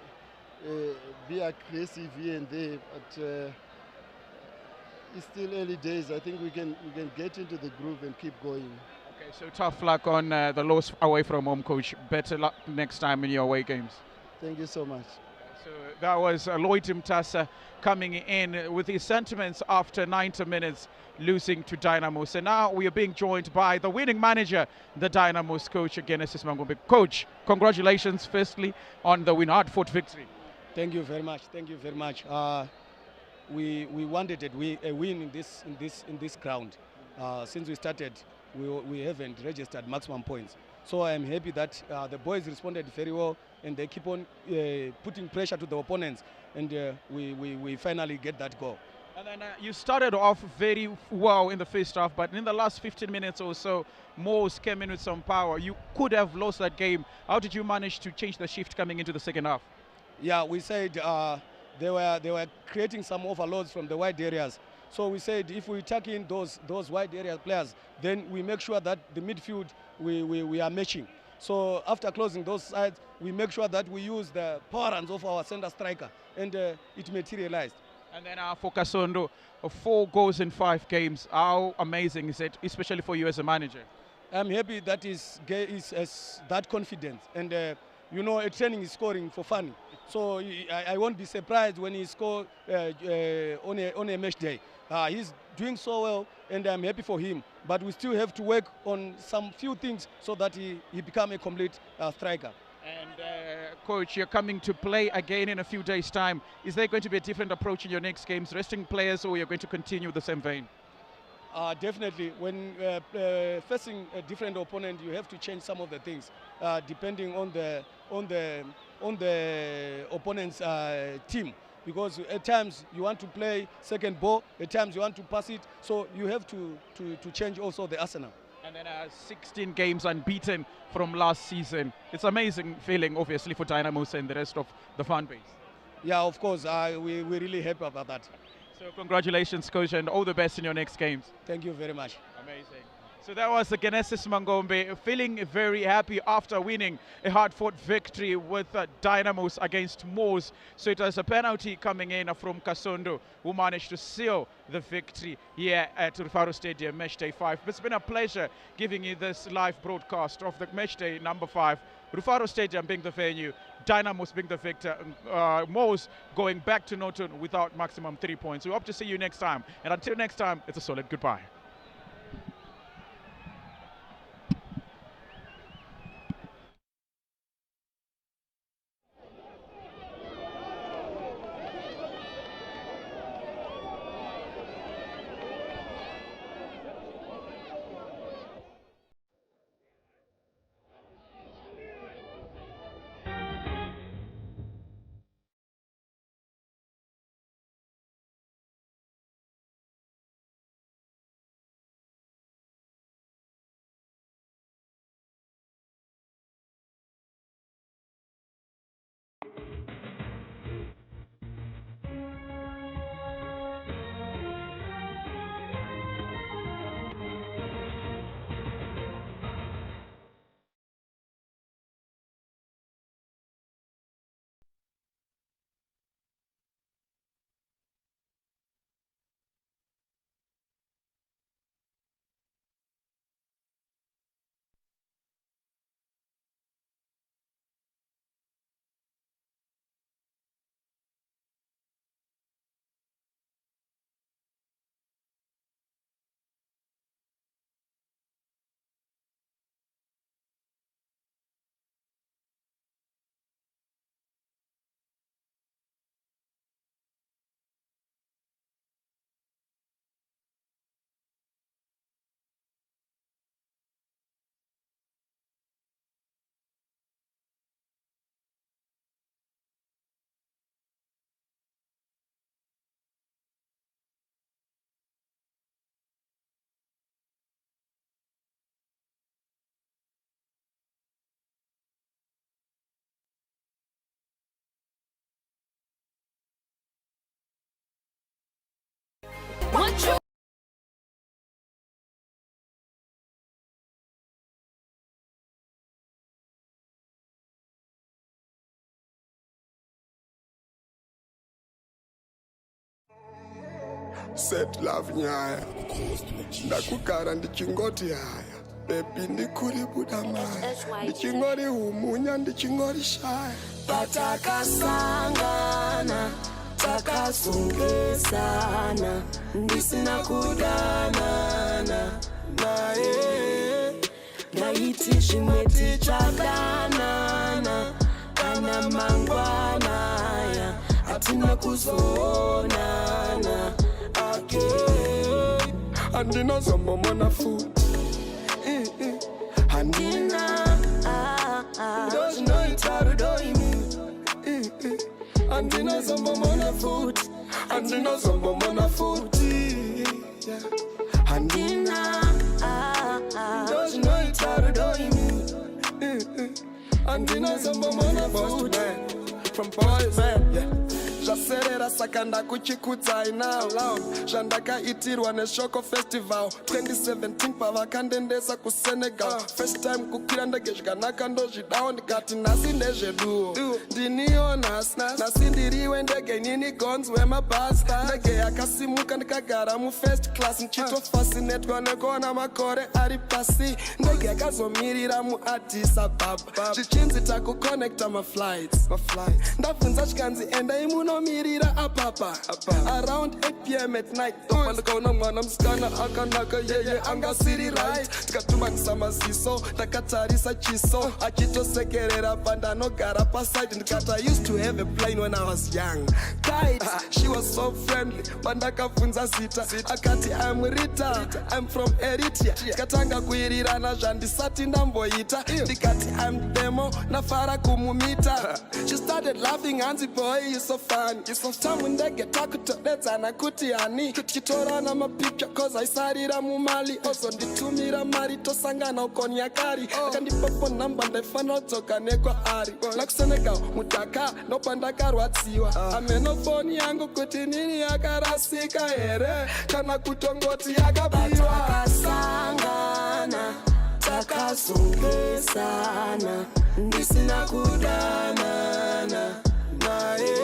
aggressive here and there. But it's still early days. I think we can get into the groove and keep going. Okay, so tough luck on the loss away from home, coach. Better luck next time in your away games. Thank you so much. So that was Lloyd Mutasa coming in with his sentiments after 90 minutes losing to Dynamos. And now we are being joined by the winning manager, the Dynamos coach, Genesis Mangombe. Coach, congratulations firstly on the hard-fought victory. Thank you very much. Thank you very much. We wanted a win in this ground. Since we started, we haven't registered maximum points. So I am happy that the boys responded very well, and they keep on putting pressure to the opponents, and we finally get that goal. And then you started off very well in the first half, but in the last 15 minutes or so, Mwors came in with some power. You could have lost that game. How did you manage to change the shift coming into the second half? Yeah, we said they were creating some overloads from the wide areas. So we said if we tuck in those wide area players, then we make sure that the midfield we are matching. So after closing those sides, we make sure that we use the power runs of our center striker, and it materialized. And then for Kasondo, 4 goals in 5 games. How amazing is it, especially for you as a manager? I'm happy that is that confidence, and you know, a training is scoring for fun. So I won't be surprised when he scores on a match day. He's doing so well, and I'm happy for him. But we still have to work on some few things so that he become a complete striker. And Coach, you're coming to play again in a few days' time. Is there going to be a different approach in your next games, resting players, or you're going to continue the same vein? Definitely. When facing a different opponent, you have to change some of the things depending on the opponent's team. Because at times you want to play second ball, at times you want to pass it. So you have to change also the arsenal. And then 16 games unbeaten from last season. It's amazing feeling, obviously, for Dynamos and the rest of the fan base. Yeah, of course. We're really happy about that. So congratulations, Coach, and all the best in your next games. Thank you very much. Amazing. So that was Genesis Mangombe feeling very happy after winning a hard-fought victory with Dynamos against Mwors. So it was a penalty coming in from Kasondo, who managed to seal the victory here at Rufaro Stadium, Matchday 5. It's been a pleasure giving you this live broadcast of the Matchday number 5. Rufaro Stadium being the venue, Dynamos being the victor, Mwors going back to Norton without maximum 3 points. We hope to see you next time. And until next time, it's a solid goodbye. Set love nyaya ndakugara ndichingoti haya bebi ndikuri buda maya ndichingori humunya ndichingori shaya patakasangana takasungezana ndisina kudanana naye ndaiti zvimwe tichadanana kana mangwanaya hatina kuzoonana Andina zambomona food Andina Don't know it's hard to do Andina zambomona food Andina zambomona food Andina Don't know it's hard to do Andina zambomona food From boys, yeah. Zvaserera saka ndakuchikudzai now loud zvandakaitirwa neshoko festival 2017 pavakandendesa kusenegal first time kukwira ndege zvakanaka ndozvidawo ndikati nhasi ndezveduo ndiniyo nhasi ndiriwe ndege nini gons wemabhasi ndege ndakasimuka ndikagara mu first class nchitofascinatwa nekuona makore ari pasi ndege yakazomirira mu Addis Ababa zvichinzi takuconnecta maflights ndabvunza chikanzi endai munomirira apapa around 8 p.m. at night ndakaona mwana musikana akanaka yeye angasiri right ndikatumanisa maziso ndakatarisa chiso achitosekerera pandanogara paside ndikati I used to have a plane when I was young tight she was so friendly pandakabvunza zita akati I'm Rita I'm from Eritrea ndikatanga kuirirana zvandisati ndamboita ndikati I'm demo nafara kumumita she started laughing hanzi boy you so fun tamu ndege takutodedzana kuti hani tichitorana mapicture cause aisarira mumali ozonditumira mari tosangana ukonyakari akandipa phone number ndaifanira kudzoka nekwa ari nakusenegal mudhaka ndopandakarwadziwa amenofoni yangu kuti nini yakarasika here kana kutongoti yakabiwa takasangana takazungesana ndisina kudanana naye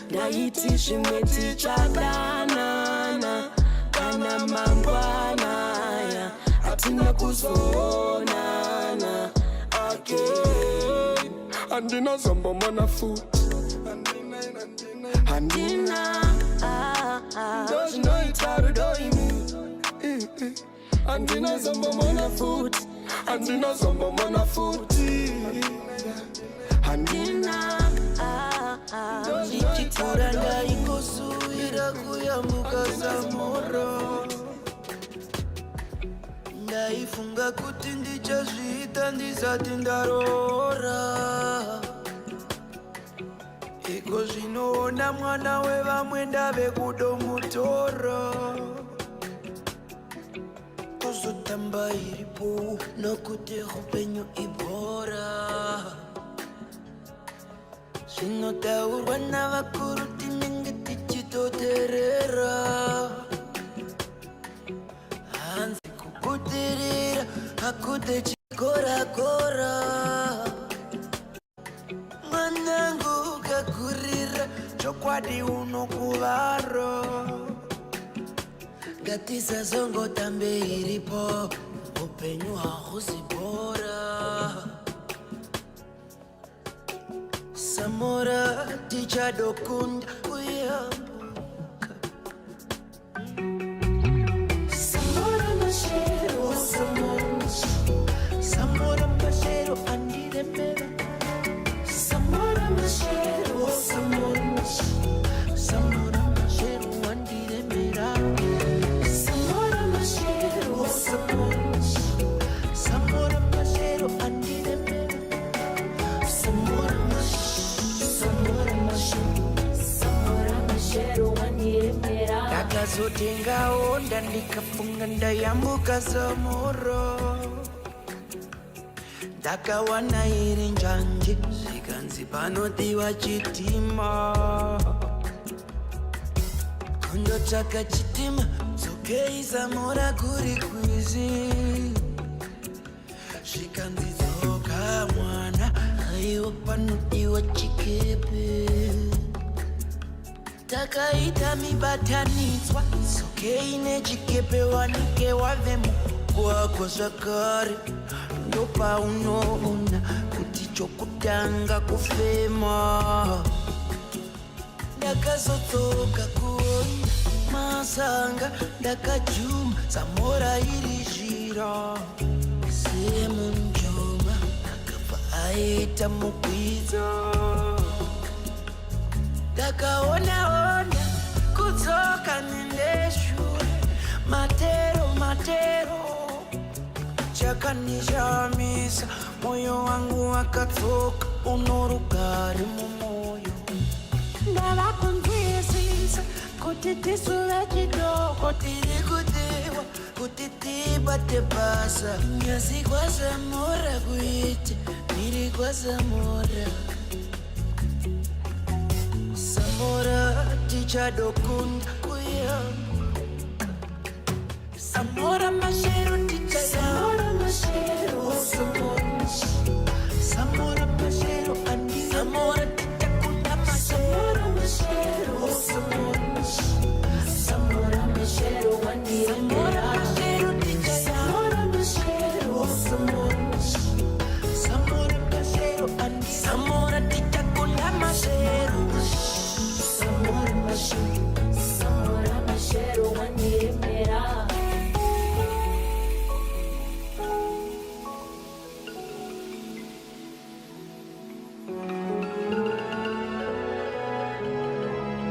ndaiti zvimwe tichadanana kana mangwanaya hatina kuzoonana again andina zombomona futi handina ndozvinoitarudoimi andina zombomona futi andina zombomona futi handina ndichitora ndaingosuwira kuyambuka Zamoro ndaifunga kuti ndichazviita ndisati ndarora iko zvinoona mwana wevamwe ndave kudomutora kuzotamba iripo nokuti upenyu ibora zvinotaurwa navakuru tinenge tichitoteerera hanzi kubudirira hakude chikorakora mwanangu ukakurira chokwadi unokuvaro ngatisazongotambe iripo upenyu hahusi bora Zamora tichadokunda kuyambuka Zamora mashero Zamora mashero andiremera Zamora mashero Zamora mashero andiremera Zamora mashero Zamora mashero andiremera ndakazotenga onda ndikafunga ndayambuka Zamoro ndakawana iri njanje zvikanzi panodiwa chitima kundotsvaka chitima dzokei Zamora kuri kwizi zvikanzi dzoka mwana aiwa panodiwa chikepe takaita mibatanidzwa dzokei nechikepe wanike wave mugwagwa zvakare ndopaunoona kuti chokutanga kufema ndakazodzoka kuona masanga ndakajuma Zamora iri zhira semunjoma akabva aita mugwiza ndakaona kudzoka nendeshure matero chakanishamisa moyo wangu wakadzoka unorugare mumoyo ndava kunzwisisa kuti tisuve chidoko tiri kudiwa kuti tibate basa nyasi kwaZamora kuite miri kwaZamora Zamora tichadokunda